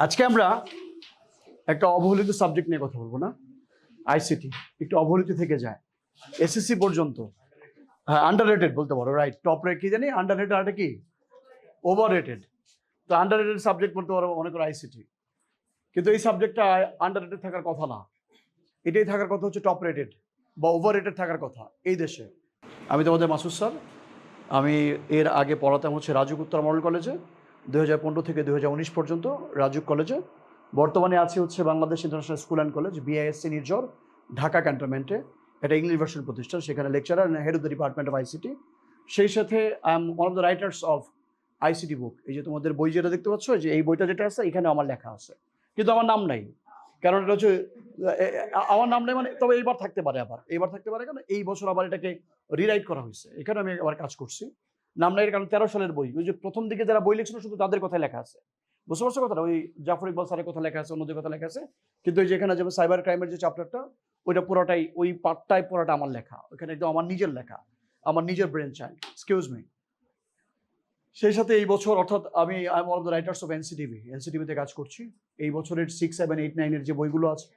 আজকে আমরা একটা অবহেলিত সাবজেক্ট নিয়ে কথা বলবো না, আইসিটি একটু অবহেলিত থেকে যায় এসএসসি পর্যন্ত। হ্যাঁ, আন্ডাররেটেড বলতে পারো, রাইট। টপ রেট কি জানি, আন্ডাররেটেড আর কি ওভাররেটেড। তো আন্ডাররেটেড সাবজেক্ট বলতে পারো মনে করো আইসিটি, কিন্তু এই সাবজেক্টটা আন্ডাররেটেড থাকার কথা না, এটাই থাকার কথা হচ্ছে টপ রেটেড বা ওভাররেটেড থাকার কথা এই দেশে। আমি তোমাদের মাসুদ স্যার, আমি এর আগে পড়াতাম হচ্ছে রাজুক উত্তর মডেল কলেজে 2015 থেকে 2019 পর্যন্ত রাজুক কলেজে। বর্তমানে আছি হচ্ছে Bangladesh international school and college BISC Nirjhar, Dhaka ক্যান্টনমেন্টে। এটা ইংলিশ ভার্সন প্রতিষ্ঠান, সেখানে lecturer and head of the department of ICT. সেই সাথে I am one of the writers of ICT book. এই যে তোমাদের বই যেটা দেখতে পাচ্ছ, যে এই বইটা যেটা আছে এখানে আমার লেখা আছে, কিন্তু আমার নাম নাই। কারণ এটা হচ্ছে আমার নাম নেই, মানে তবে এইবার থাকতে পারে, আবার এইবার থাকতে পারে, কারণ এই বছর আবার এটাকে রিরাইট করা হয়েছে, এখানে আমি আবার কাজ করছি। নাম নাই কারণ 13 সালের বই, ওই যে প্রথম দিকে যারা বই লিখছিল শুধু তাদের কথা লেখা আছে, বুঝতে পারছো কথাটা? ওই জাফর ইকবাল স্যারের কথা লেখা আছে, অন্যদের কথা লেখা আছে, কিন্তু ওই যেখানে যেমন সাইবার ক্রাইমের যে চ্যাপ্টারটা, ওইটা পুরোটাই ওই পার্টটাই পুরোটা আমার লেখা, ওখানে একদম আমার নিজের লেখা, আমার নিজের ব্রেন চাইল্ড, এক্সকিউজ মি। সেই সাথে এই বছর অর্থাৎ আমি I am one of the writers of এনসিটিভিতে কাজ করছি। এই বছরের 6, 7, 8, 9 এর যে বইগুলো আছে,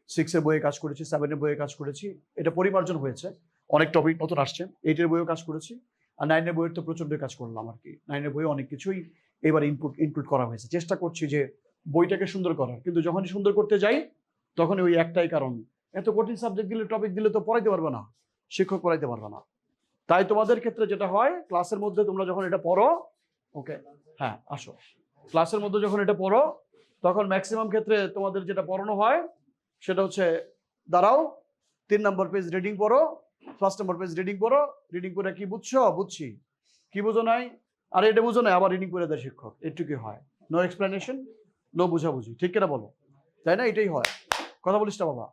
6 এর বইয়ে কাজ করেছি, 7 এর বইয়ে কাজ করেছি, এটা পরিমার্জন হয়েছে, অনেক টপিক নতুন আসছে। 8 এর বইও কাজ করেছি, আর 9 এর বইয়ের তো প্রচন্ড কাজ করলাম আর কি। 9 এর বইয়ে অনেক কিছুই এবার ইনক্লুড করা হয়েছে। চেষ্টা করছি যে বইটাকে সুন্দর করার, কিন্তু যখনই সুন্দর করতে যাই তখন ওই একটাই কারণ, এত কঠিন সাবজেক্ট দিলে, টপিক দিলে তো পড়াইতে পারবে না, শিক্ষক পড়াইতে পারবে না। তাই তোমাদের ক্ষেত্রে যেটা হয়, ক্লাসের মধ্যে তোমরা যখন এটা পড়ো, ওকে হ্যাঁ আসো, ক্লাসের মধ্যে যখন এটা পড়ো তখন ম্যাক্সিমাম ক্ষেত্রে তোমাদের যেটা পড়ানো হয় সেটা হচ্ছে, দাঁড়াও 3 নম্বর পেজ রিডিং পড়ো, 1 নম্বর পেজ রিডিং পড়ো, রিডিং করে কি বুঝছো, বুঝছি, কি বুঝো নাই, আর এটা বুঝো না, আবার রিডিং করে দেয় শিক্ষক, এটুকুই হয়। নো এক্সপ্লেনেশন, নো বুঝাবুঝি, ঠিক কিনা বলো? তাই না? এটাই হয়, কথা বলিস না বাবা।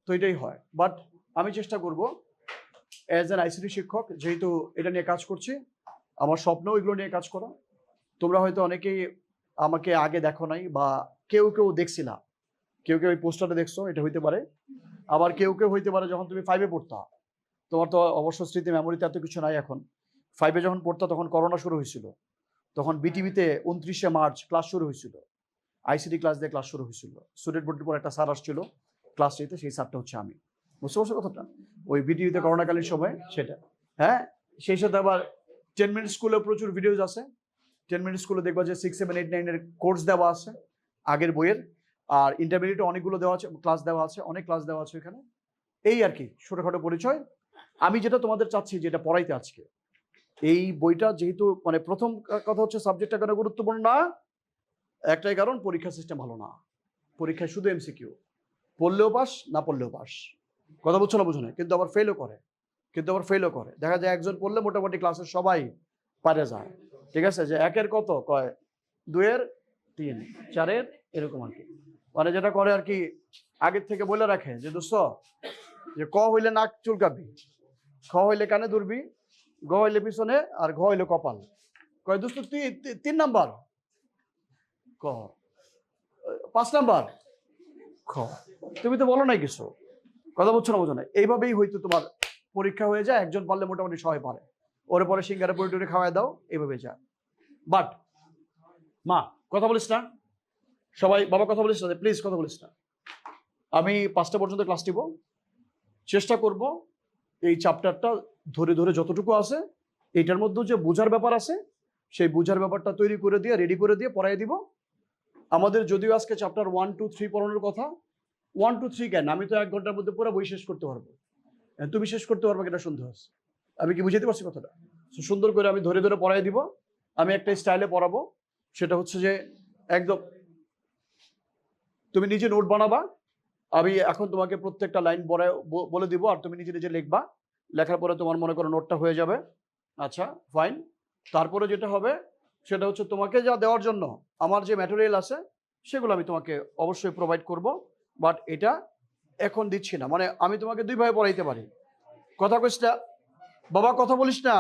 তো এটাই হয়, বাট আমি চেষ্টা করব অ্যাজ অ্যান আইসিটি শিক্ষক, যেহেতু এটা নিয়ে কাজ করছি, আমার স্বপ্ন এগুলো নিয়ে কাজ করা। তোমরা হয়তো অনেকেই আমাকে আগে দেখো নাই, বা কেউ কেউ দেখছিলা, কেউ কেউ ওই পোস্টারটা দেখছো, এটা হইতে পারে। আবার কেউ কেউ হইতে পারে যখন তুমি 5-এ পড়তা, তোমার তো অবশ্য স্মৃতি মেমোরিতে এত কিছু নাই এখন। 5-এ যখন পড়তা তখন করোনা শুরু হয়েছিল, তখন বিটিভিতে 29শে মার্চ ক্লাস শুরু হয়েছিল, আইসিটি ক্লাস দিয়ে ক্লাস শুরু হয়েছিল। স্টুডেন্ট বোর্ডের পর একটা স্যার আসছিল ক্লাস নিতে, সেই স্যারটা হচ্ছে আমি, বুঝতে পারছো কথাটা? ওই বিটিভিতে করোনাকালীন সময় সেটা। হ্যাঁ, সেই সাথে আবার 10 মিনিট স্কুলে প্রচুর ভিডিওজ আছে। 10 মিনিট স্কুলে দেখবা যে 6, 7, 8, 9 এর কোর্স দেওয়া আছে আগের বইয়ের, আর ইন্টারমিডিয়েটে অনেকগুলো দেওয়া আছে, ক্লাস দেওয়া আছে, অনেক ক্লাস দেওয়া আছে এখানে। এই আর কি ছোটখাটো পরিচয়। আমি যেটা তোমাদের চাচ্ছি, যেটা পড়াইতে আজকে, এই বইটা যেহেতু মানে প্রথম কথা হচ্ছে সাবজেক্টটা কেন গুরুত্বপূর্ণ না, একটাই কারণ, পরীক্ষা সিস্টেম ভালো না। পরীক্ষায় শুধু এমসিকিউ, পড়লেও পাস, না পড়লেও পাস, কথা বুঝছো না বুঝো না, কিন্তু আবার ফেলও করে, দেখা যায় একজন পড়লে মোটামুটি ক্লাসের সবাই পারে যায়। ঠিক আছে, যে 1-এর কত কয়, 2-এর 3, 4-এর এরকম আর কি, মানে যেটা করে আর কি, আগের থেকে বলে রাখে যে দোস্ত, যে ক হইলে নাক চুলকাবি, খ হইলে কানে ধরবি, গ হইলে পিছনে, আর ঘ হইলে কপাল। কয় দোস্ত তুই 3 নাম্বার, ক 5 নাম্বার, খ। তুমি তো বলো নাই কিছু, কথা বুঝছো না বুঝো না। এইভাবেই হয়তো তোমার পরীক্ষা হয়ে যায়, একজন পারলে মোটামুটি সবাই পারে, ওর পরে সিঙ্গারা পরিটরে খাওয়াই দাও, এইভাবে যায়। বাট মা কথা বলিস না, সবাই বাবা কথা বলিস না, প্লিজ কথা বলিস না। আমি 5টা পর্যন্ত ক্লাস নিব, চেষ্টা করব এই চ্যাপ্টারটা ধরে ধরে যতটুকু আছে, এইটার মধ্যে যে বোঝার ব্যাপার আছে, সেই বোঝার ব্যাপারটা তৈরি করে দিয়ে, রেডি করে দিয়ে পড়াই দিব। আমাদের যদিও আজকে চ্যাপ্টার 1, 2, 3 পড়ানোর কথা, 1, 2, 3 কেন, আমি তো 1 ঘন্টার মধ্যে পুরো বই শেষ করতে পারবো। তুমি শেষ করতে পারবে কিনা সন্দেহ আছে, আমি কি বুঝাতে পারছি কথাটা? সুন্দর করে আমি ধরে ধরে পড়াই দিব। আমি একটা স্টাইলে পড়াবো, সেটা হচ্ছে যে একদম তুমি নিজে নোট বানাবা, আমি এখন তোমাকে প্রত্যেকটা লাইন বলে দিব, আর তুমি নিজে নিজে লিখবা, লেখার পরে তোমার মনে করো নোটটা হয়ে যাবে। আচ্ছা ফাইন। তারপরে যেটা হবে সেটা হচ্ছে, তোমাকে যা দেওয়ার জন্য আমার যে ম্যাটেরিয়াল আছে সেগুলো আমি তোমাকে অবশ্যই প্রোভাইড করব, বাট এটা এখন দিচ্ছি না। মানে আমি তোমাকে 2 ভাবে পড়াইতে পারি, কথা কইস না বাবা, কথা বলিস না,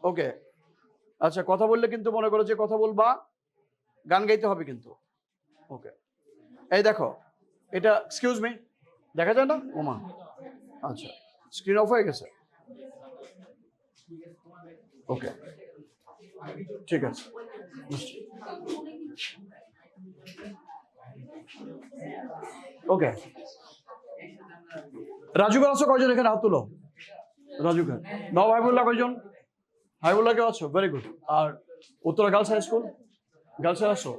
ওকে? আচ্ছা, কথা বললে কিন্তু মনে করো যে কথা বলবা, গান গাইতে হবে কিন্তু, ওকে? এই দেখো, এটা এক্সকিউজ মি, দেখা যায় না ওমা? আচ্ছা, স্ক্রিন অফ হয়ে গেছে, ওকে ঠিক আছে। ওকে, রাজুকে আছো কয়জন এখানে? হাত তুলো। রাজুকে নব, হাইবুল্লাহ কয়জন? হাইবুল্লাহ কেউ আছো? Very good. আর উত্তরা গার্লস হাই স্কুল, গার্লসে আসো?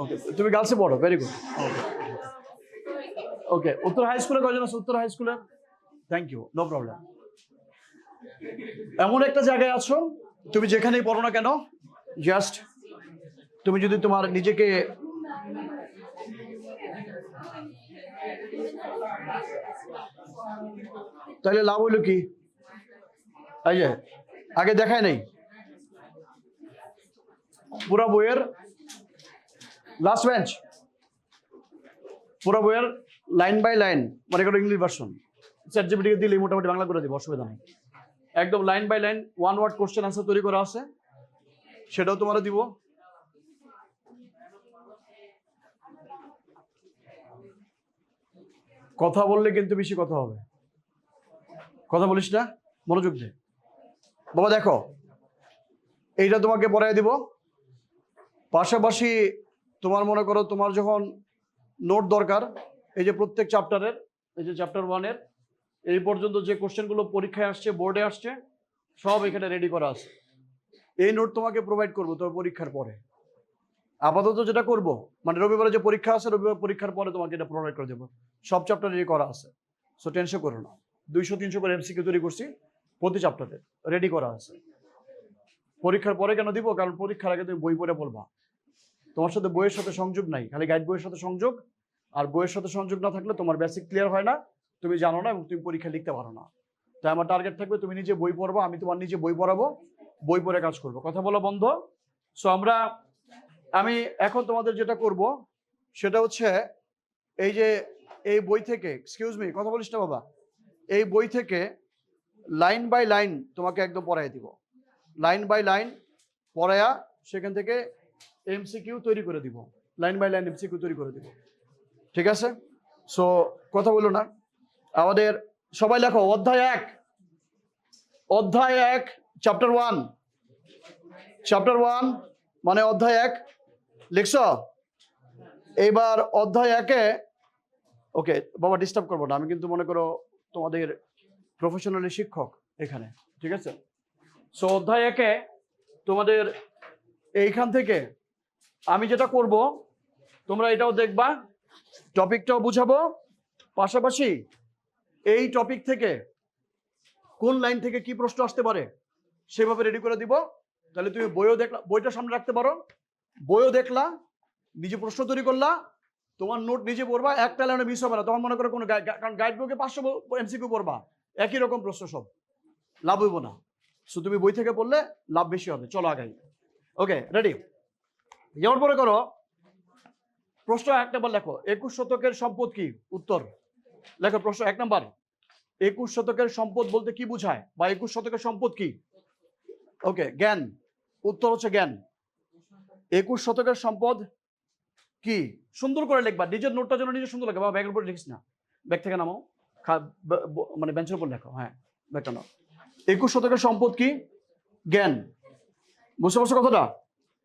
ওকে, তুমি গার্লসে পড়ো, ভেরি গুড। ওকে, উত্তর হাই স্কুলে কয়জন আছো? উত্তর হাই স্কুলে, থ্যাংক ইউ, নো প্রবলেম। এমন একটা জায়গায় আছো, তুমি যেখানেই পড়ো না কেন, জাস্ট তুমি যদি তোমার নিজেকে তাহলে লাভ হইলো কি? এই যে আগে দেখায় নাই পুরা বইয়ের লাস্ট বেঞ্চ, পুরা বইয়ের লাইন বাই লাইন, মনে করো ইংলিশ ভার্সন চ্যাট জিপিটিকে দিলে মোটামুটি বাংলা করে দিব, অসুবিধা নেই। একদম line by line one word question answer তৈরি করা আছে, সেটাও তোমার দিব। কথা বললে কিন্তু বেশি কথা হবে, কথা বলিস না, মনোযোগ দে বাবা। দেখো এইটা তোমাকে পড়াই দিব, পাশাপাশি তোমার মনে করো তোমার যখন নোট দরকার, এই যে প্রত্যেক চ্যাপ্টারের, এই যে চ্যাপ্টার 1-এর এই পর্যন্ত যে কোশ্চেনগুলো পরীক্ষায় আসছে, বোর্ডে আসছে, সব এখানে রেডি করা আছে। এই নোট তোমাকে প্রোভাইড করবো তোমার পরীক্ষার পরে। আপাতত যেটা করব, মানে রবিবারে যে পরীক্ষা আছে, রবিবার পরীক্ষার পরে তোমাকে এটা প্রোভাইড করে দেবো। সব চ্যাপ্টার রেডি করা আছে, সো টেনশন করো না। 200-300 করে এমসিকিউ তৈরি করছি প্রতি চ্যাপ্টারে, রেডি করা আছে। পরীক্ষার পরে কেন দিব? কারণ পরীক্ষার আগে তুমি বই পড়ে বলবা, তোমার সাথে বইয়ের সাথে সংযোগ নাই, খালি গাইড বইয়ের সাথে সংযোগ। আর বইয়ের সাথে সংযোগ না থাকলে তোমার বেসিক ক্লিয়ার হয় না, তুমি জানো না, এবং তুমি পরীক্ষা লিখতে পারো না। তাই আমার টার্গেট থাকবে তুমি নিজে বই পড়বো, আমি তোমার নিজে বই পড়াবো, বই পড়ে কাজ করবো। কথা বলা বন্ধ। সো আমি এখন তোমাদের যেটা করব সেটা হচ্ছে এই যে এই বই থেকে, এক্সকিউজ মি, কথা বলিস না বাবা, এই বই থেকে লাইন বাই লাইন তোমাকে একদম পড়াই দিব, লাইন বাই লাইন পড়ায়া সেখান থেকে এমসিকিউ তৈরি করে দিব, লাইন বাই লাইন এমসিকিউ তৈরি করে দিব, ঠিক আছে? সো কথা বলো না, আমাদের সবাই লেখো অধ্যায় 1, অধ্যায় 1 চ্যাপ্টার 1, চ্যাপ্টার 1 মানে অধ্যায় 1 লিখছ? এইবার অধ্যায় 1-এ, ওকে বাবা ডিস্টার্ব করবো না, আমি কিন্তু মনে করো তোমাদের প্রফেশনালি শিক্ষক এখানে, ঠিক আছে? সো অধ্যায় 1-এ তোমাদের এইখান থেকে আমি যেটা করব, তোমরা এটাও দেখবা, টপিকটাও বুঝাবো, পাশাপাশি এই টপিক থেকে কোন লাইন থেকে কি প্রশ্ন আসতে পারে সেভাবে রেডি করে দিব। তাহলে তুমি বইও দেখলা, বইটা সামনে রাখতে পারো, বইও দেখলা, নিজে প্রশ্ন তৈরি করলা, তোমার নোট নিজে পড়বা, একটা লাইনে মিস হবে না। তখন মনে করো কোনো কারণ গাইড বইকে 500 এমসিকিউ পড়বা, একই রকম প্রশ্ন সব, লাভ হইব না। সো তুমি বই থেকে পড়লে লাভ বেশি হবে। চলো আগাই। Okay ready? যেমন মনে করো প্রশ্ন 1 নম্বর লেখো, 21 শতকের সম্পদ কি? উত্তর লেখো। প্রশ্ন 1 নম্বর, 21 শতকের সম্পদ বলতে কি বোঝায়, বা 21 শতকের সম্পদ কি? ওকে, জ্ঞান। উত্তর হচ্ছে জ্ঞান। 21 শতকের সম্পদ কি? সুন্দর করে লিখবা, নিজের নোটটা যেন নিজে সুন্দর লাগে। বাবা ব্যাগের উপর লিখিস না, ব্যাগ থেকে নামাও, মানে বেঞ্চের উপর লেখো। হ্যাঁ, ব্যাগটা নাও। 21 শতকের সম্পদ কি? জ্ঞান। বুঝতে পারছো কথাটা?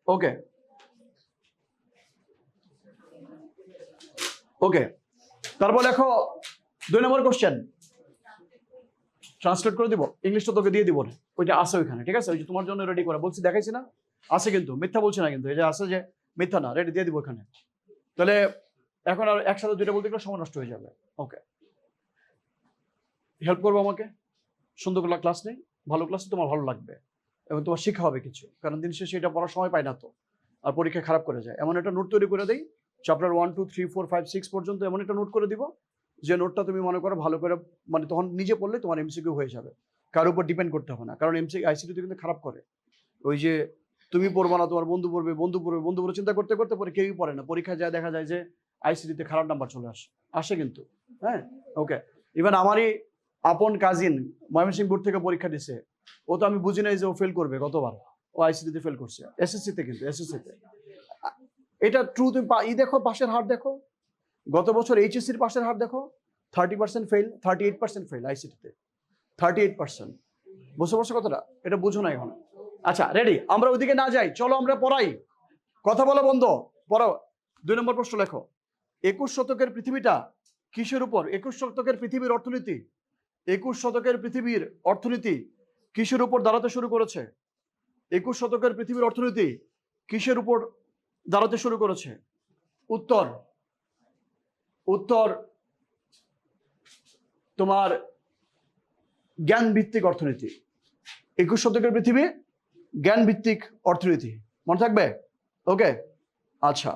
ওকে ওকে, তারপর লেখো 2 নম্বর কোশ্চেন, ট্রান্সলেট করে দিব, ইংলিশটা তোকে দিয়ে দিব, ওইটা আছে ওইখানে, ঠিক আছে? ওই যে তোমার জন্য রেডি করা বলছি, দেখাইছি না, আছে কিন্তু, মিথ্যা বলছি না কিন্তু, এই যে আছে যে মিথ্যা না, রেডি দিয়ে দিব ওখানে। তাহলে এখন আর একসাথে 2টা বলতে গেলে সময় নষ্ট হয়ে যাবে। ওকে, হেল্প করবো আমাকে, সুন্দর করে ক্লাস নেই, ভালো ক্লাস তোমার ভালো লাগবে এবং তোমার শিক্ষা হবে কিছু, কারণ দিন শেষে এটা পড়ার সময় পাই না তো, আর পরীক্ষা খারাপ করে যায়। এমন একটা নোট তৈরি করে দেই, চ্যাপ্টার 1, 2, 3, 4, 5, 6 পর্যন্ত এমন একটা নোট করে দিব, যে নোটটা তুমি মনে করো ভালো করে, মানে তখন নিজে পড়লে তোমার এমসিকিউ হয়ে যাবে, কার উপর ডিপেন্ড করতে হবে না। কারণ আইসিটিতে কিন্তু খারাপ করে, ওই যে তুমি পড়বা না, তোমার বন্ধু পড়বে, বন্ধু পড়বে, বন্ধু পড়বে, চিন্তা করতে করতে পরে কেউই পড়ে না, পরীক্ষায় যায় দেখা যায় যে আইসিটিতে খারাপ নাম্বার চলে আসে কিন্তু। হ্যাঁ, ওকে, ইভেন আমারই আপন কাজিন ময়মনসিংহ বোর্ড থেকে পরীক্ষা দিছে, ও তো আমি বুঝি নাই যে ও ফেল করবে, গতবার ও আইসিটিতে ফেল করছে, এসএসসিতে, কিন্তু এসএসসিতে এটা ট্রু। তুমি দেখো পাশের হার দেখো, গত বছর এইচএসসির পাশের হার দেখো, 30% ফেল, 38% ফেল আইসিটিতে, 38%। বুঝতে পারছো কথাটা? এটা বুঝো না এখন। আচ্ছা রেডি, আমরা ওইদিকে না যাই, চলো আমরা পড়াই, কথা বলো বন্ধ, পড়ো। 2 নম্বর প্রশ্ন লেখো, 21 শতকের পৃথিবীটা কিসের উপর? 21 শতকের পৃথিবীর অর্থনীতি, 21 শতকের পৃথিবীর অর্থনীতি কিসের উপর দাঁড়াতে শুরু করেছে? 21 শতকের পৃথিবীর অর্থনীতি কিসের উপর দাঁড়াতে শুরু করেছে? উত্তর উত্তর তোমার জ্ঞান ভিত্তিক অর্থনীতি। 21 শতকের পৃথিবী জ্ঞান ভিত্তিক অর্থনীতি, মনে থাকবে? ওকে, আচ্ছা,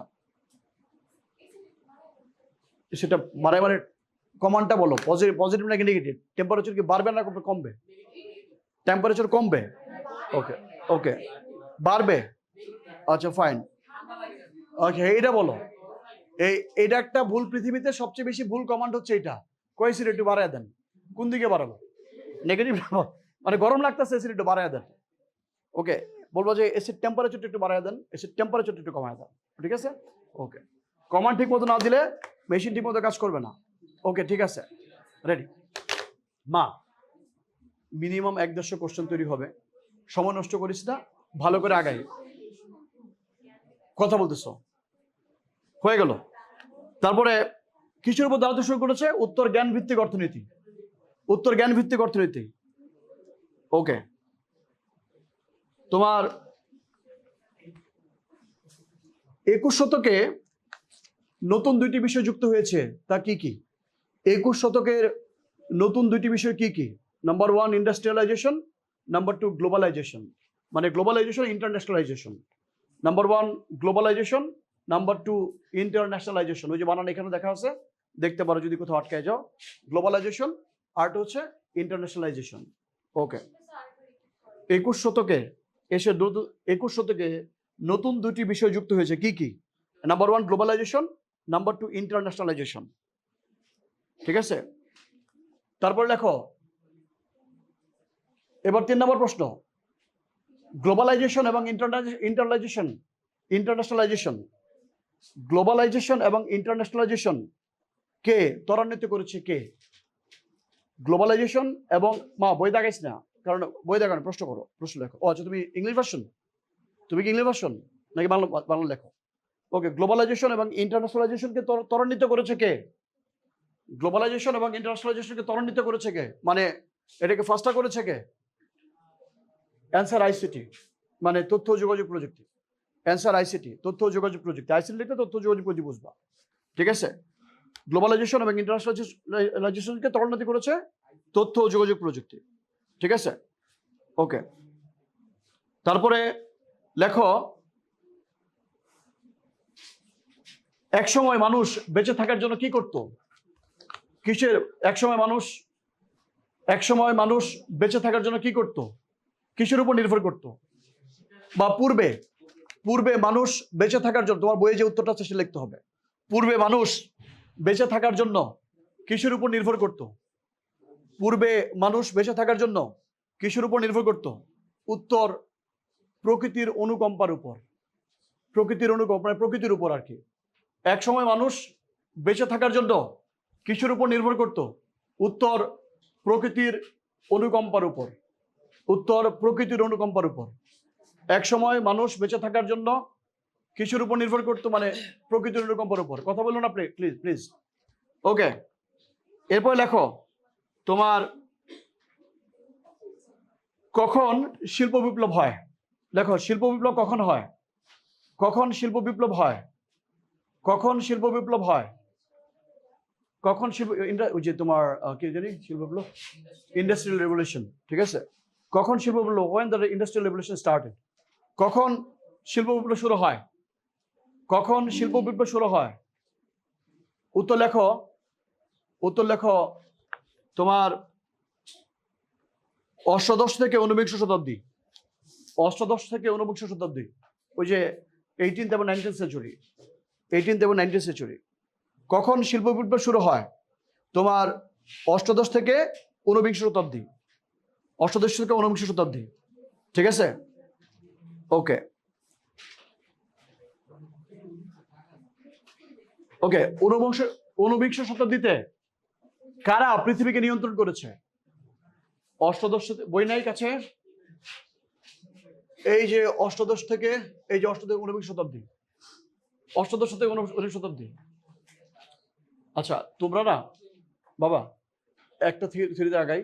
সেটা বাড়ায় মানে কমান্ডটা বলো, পজিটিভ নাকি নেগেটিভ? টেম্পারেচার কি বাড়বে না কমবে? টেম্পারেচার কমবে। ওকে ওকে, বাড়বে। আচ্ছা ফাইন, ওকে এইটা বলো। এইটা একটা ভুল, পৃথিবীতে সবচেয়ে বেশি ভুল কমান্ড হচ্ছে এটা। কয়েসির একটু বাড়ায় দেন। কোন দিকে বাড়াবো? নেগেটিভ, মানে গরম লাগতেছে, এসিড একটু বাড়ায় দেন। ওকে, বলবো যে এসিড টেম্পারেচারটা একটু বাড়ায় দেন, এসিড টেম্পারেচারটা একটু কমায় দেন, ঠিক আছে? ওকে, কমান্ড ঠিক মতো না দিলে মেশিন ঠিক মতো কাজ করবে না। ওকে ঠিক আছে, রেডি। মা, মিনিমাম 150 কোশ্চেন তৈরি হবে, সময় নষ্ট করিস না, ভালো করে আগাই। কথা বলতেছ, হয়ে গেল। তারপরে কিসের উপর দাঁড়াতে শুরু করেছে? উত্তর জ্ঞান ভিত্তিক অর্থনীতি, উত্তর জ্ঞান ভিত্তিক অর্থনীতি। ওকে, তোমার 21 শতকে নতুন দুইটি বিষয় যুক্ত হয়েছে, তা কি কি? 21 শতকের নতুন দুইটি বিষয় কি কি? Number 1 industrialisation, number 2 globalisation. মানে globalisation internationalisation. Number 1 globalisation, number 2 internationalisation. ওই যে বানান এখানে দেখা আছে, দেখতে পারো যদি কোথাও আটকায় যাও। গ্লোবালাইজেশন আর হচ্ছে ইন্টারন্যাশনালাইজেশন। ওকে, 21 শতকে এসে 21 শতকে নতুন দুটি বিষয় যুক্ত হয়েছে, কি কি? নাম্বার 1 গ্লোবালাইজেশন, নাম্বার 2 ইন্টারন্যাশনালাইজেশন, ঠিক আছে? তারপর লেখো, এবার 3 নম্বর প্রশ্ন, গ্লোবালাইজেশন এবং ইন্টারন্যাশনালাইজেশন, গ্লোবালাইজেশন এবং ইন্টারন্যাশনালাইজেশন কে ত্বরান্বিত করেছে? কে? গ্লোবালাইজেশন এবং, মা বই দেখাইস না, কারণ বই দেখানো, প্রশ্ন করো, প্রশ্ন লেখো। ও আচ্ছা, তুমি ইংলিশ ভার্সন, তুমি কি ইংলিশ ভার্সন নাকি বাংলা লেখো? ওকে, গ্লোবালাইজেশন এবং ইন্টারন্যাশনালাইজেশনকে ত্বরান্বিত করেছে কে? গ্লোবালাইজেশন এবং ইন্টারন্যাশনালাইজেশনকে ত্বরান্বিত করেছে কে? মানে এটাকে ফাস্টা করেছে কে? অ্যান্সার আইসিটি, মানে তথ্য ও যোগাযোগ প্রযুক্তি। অ্যান্সার আইসিটি, তথ্য ও যোগাযোগ প্রযুক্তি। আইসিটি লিখতে তথ্য ও যোগাযোগ প্রযুক্তি বুঝবা, ঠিক আছে? গ্লোবালাইজেশন এবং ইন্টারন্যাশনালাইজেশনকে ত্বরান্বিত করেছে তথ্য ও যোগাযোগ প্রযুক্তি, ঠিক আছে? ওকে, তারপরে লেখো, একসময় মানুষ বেঁচে থাকার জন্য কি করত? কিসের? একসময় মানুষ বেঁচে থাকার জন্য কি করত? কিসের উপর নির্ভর করত? বা পূর্বে মানুষ বেঁচে থাকার জন্য, তোমার বইয়ে যে উত্তরটা আছে সেটা লিখতে হবে। পূর্বে মানুষ বেঁচে থাকার জন্য কিসের উপর নির্ভর করত? পূর্বে মানুষ বেঁচে থাকার জন্য কিসের উপর নির্ভর করত? উত্তর প্রকৃতির অনুকম্পার উপর। প্রকৃতির অনুকম্পা, প্রকৃতির উপর আর কি। এক সময় মানুষ বেঁচে থাকার জন্য কিসের উপর নির্ভর করত? উত্তর প্রকৃতির অনুকম্পার উপর। উত্তর প্রকৃতির অনুকম্পার উপর। এক সময় মানুষ বেঁচে থাকার জন্য কিসের উপর নির্ভর করতো? মানে প্রকৃতির অনুকম্পার উপর। কথা বলুন আপনি, প্লিজ প্লিজ। ওকে, এরপর লেখো, তোমার কখন শিল্প বিপ্লব হয়? লেখো, শিল্প বিপ্লব কখন হয়? কখন শিল্প বিপ্লব হয়? কখন শিল্প বিপ্লব হয়? কখন ওই যে তোমার কি জানি শিল্প বিপ্লব, ইন্ডাস্ট্রিয়াল রেভলিউশন, ঠিক আছে? কখন শিল্প বিপ্লব? when the industrial revolution started? কখন শিল্প বিপ্লব শুরু হয়? কখন শিল্প বিপ্লব শুরু হয়? উত্তর লেখো, উত্তর লেখো, তোমার অষ্টাদশ থেকে ঊনবিংশ শতাব্দী। অষ্টাদশ থেকে ঊনবিংশ শতাব্দী, ওই যে 18th এবং 19th সেঞ্চুরি, 18th এবং 19th সেঞ্চুরি। কখন শিল্প বিপ্লব শুরু হয়? তোমার অষ্টাদশ থেকে ঊনবিংশ শতাব্দী, অষ্টাদশ থেকে ঊনবিংশ শতাব্দী, ঠিক আছে? ওকে ওকে, ঊনবিংশ শতাব্দীতে কারা পৃথিবীকে নিয়ন্ত্রণ করেছে? অষ্টাদশ, বই নাই কাছে? এই যে অষ্টাদশ থেকে, এই যে অষ্টাদশ ঊনবিংশ শতাব্দী, অষ্টাদশ থেকে ঊনবিংশ শতাব্দী, আচ্ছা তোমরা না বাবা একটা থিওরিতে আগাই,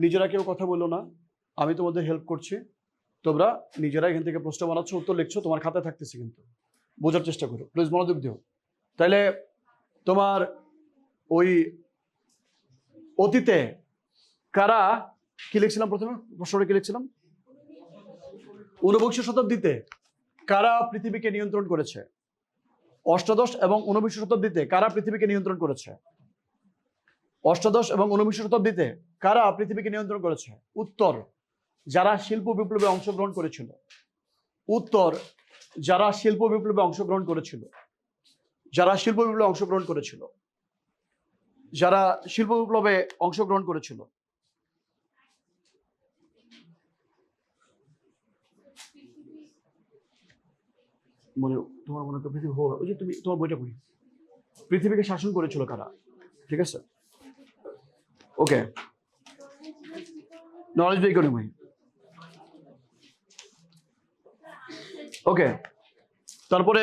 নিজেরা কেউ কথা বললো না, আমি তোমাদের হেল্প করছি, তোমরা নিজেরা এখান থেকে প্রশ্ন বানাচ্ছ, উত্তর লিখছো, তোমার খাতায় থাকতেছে, কিন্তু বোঝার চেষ্টা করো প্লিজ, মনোযোগ দিও। তাইলে তোমার ওই অতীতে কারা কি লিখছিলাম, প্রথমে প্রশ্নটা কি লিখছিলাম, ঊনবিংশ শতাব্দীতে কারা পৃথিবীকে নিয়ন্ত্রণ করেছে, অষ্টাদশ এবং ঊনবিংশ শতাব্দীতে কারা পৃথিবীকে নিয়ন্ত্রণ করেছে, অষ্টাদশ এবং ঊনবিংশ শতাব্দীতে কারা পৃথিবীকে নিয়ন্ত্রণ করেছে? উত্তর, যারা শিল্প বিপ্লবে অংশগ্রহণ করেছিল। উত্তর, যারা শিল্প বিপ্লবে অংশগ্রহণ করেছিল, যারা শিল্প বিপ্লবে অংশগ্রহণ করেছিল, যারা শিল্প বিপ্লবে অংশগ্রহণ করেছিল। মনে তোমার মনে করো পৃথিবী, ওই যে তুমি তোমার বইটা পড়ি, পৃথিবীকে শাসন করেছিল কারা? ঠিক আছে, ওকে, নলেজ ইকোনমি। ওকে, তারপরে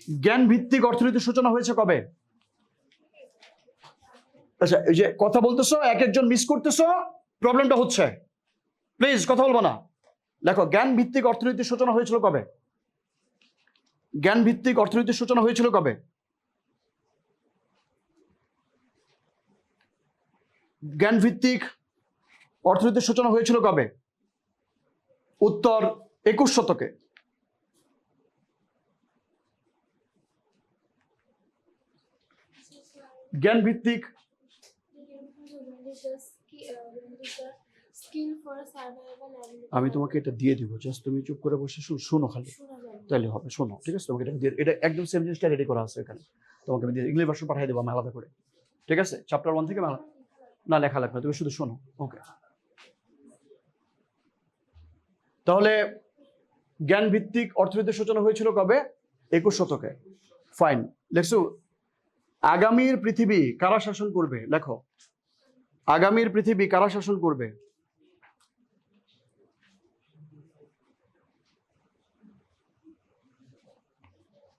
জ্ঞান ভিত্তিক অর্থনীতির সূচনা হয়েছে কবে? আচ্ছা, এই যে কথা বলতেছো, এক একজন মিস করতেছো, প্রবলেমটা হচ্ছে, প্লিজ কথা বলবো না। দেখো, জ্ঞান ভিত্তিক অর্থনীতির সূচনা হয়েছিল কবে? জ্ঞান ভিত্তিক অর্থনীতির সূচনা হয়েছিল কবে? জ্ঞান ভিত্তিক অর্থনীতির সূচনা হয়েছিল কবে? উত্তর, 21 শতকে। জ্ঞান ভিত্তিক, আমি তোমাকে এটা দিয়ে দিব, জাস্ট তুমি চুপ করে বসে শুনো, খালি তাহলে হবে, শোনো, ঠিক আছে? তোমাকে এটা দিয়ে, এটা একদম সেম জিনিসটা রেডি করা আছে এখানে, তোমাকে আমি দিয়ে ইংলিশ ভার্সন পাঠিয়ে দেবো আমি আলাদা করে, ঠিক আছে? চ্যাপ্টার 1 থেকে না লেখা লাগবে, তুমি শুধু শোনো, ওকে? তাহলে জ্ঞান ভিত্তিক অর্থনীতির সূচনা হয়েছিল কবে? 21 শতকে। ফাইন, লেখছো আগামীর পৃথিবী কারা শাসন করবে? লেখো, আগামীর পৃথিবী কারা শাসন করবে?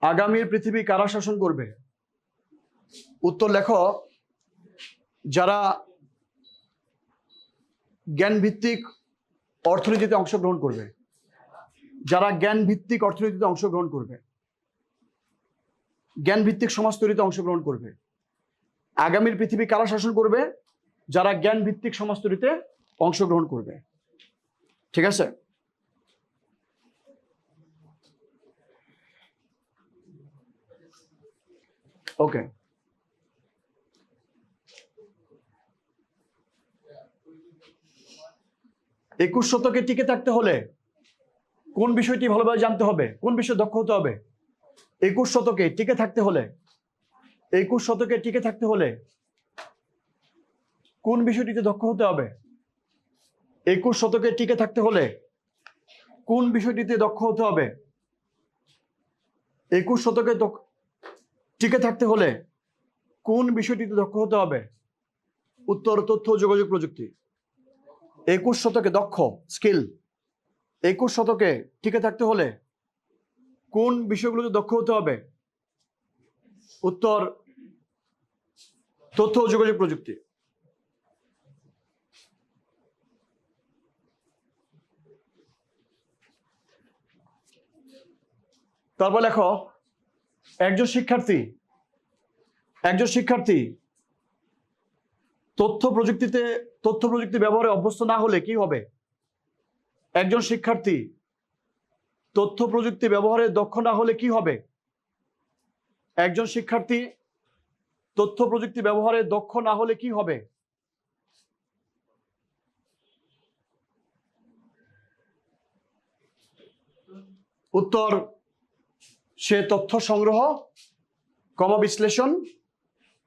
আগামীর পৃথিবী কারা শাসন করবে? উত্তর লেখো, যারা জ্ঞান ভিত্তিক অর্থনীতিতে অংশগ্রহণ করবে, যারা জ্ঞান ভিত্তিক অর্থনীতিতে অংশগ্রহণ করবে, জ্ঞান ভিত্তিক সমাজ তৈরিতে অংশগ্রহণ করবে। আগামীর পৃথিবী কারা শাসন করবে? যারা জ্ঞান ভিত্তিক সমাজ তৈরিতে অংশগ্রহণ করবে, ঠিক আছে? ওকে, 21 শতকে টিকে থাকতে হলে কোন বিষয়টি ভালোভাবে জানতে হবে, কোন বিষয়ে দক্ষ হতে হবে? 21 শতকে টিকে থাকতে হলে, 21 শতকে টিকে থাকতে হলে কোন বিষয়টিতে দক্ষ হতে হবে? 21 শতকে টিকে থাকতে হলে কোন বিষয়টিতে দক্ষ হতে হবে? 21 শতকে টিকে থাকতে হলে কোন বিষয়টিতে দক্ষ হতে হবে? উত্তর, তথ্য ও যোগাযোগ প্রযুক্তি। 21 শতকে দক্ষ, স্কিল। 21 শতকে টিকে থাকতে হলে কোন বিষয়গুলোতে দক্ষ হতে হবে? উত্তর, তথ্য ও যোগাযোগ প্রযুক্তি। তারপর লেখো, একজন শিক্ষার্থী তথ্য প্রযুক্তি ব্যবহারে অভ্যস্ত না হলে কি হবে? একজন শিক্ষার্থী তথ্য প্রযুক্তি ব্যবহারে দক্ষ না হলে কি হবে? একজন শিক্ষার্থী তথ্য প্রযুক্তি ব্যবহারে দক্ষ না হলে কি হবে? উত্তর, সে তথ্য সংগ্রহ, বিশ্লেষণ।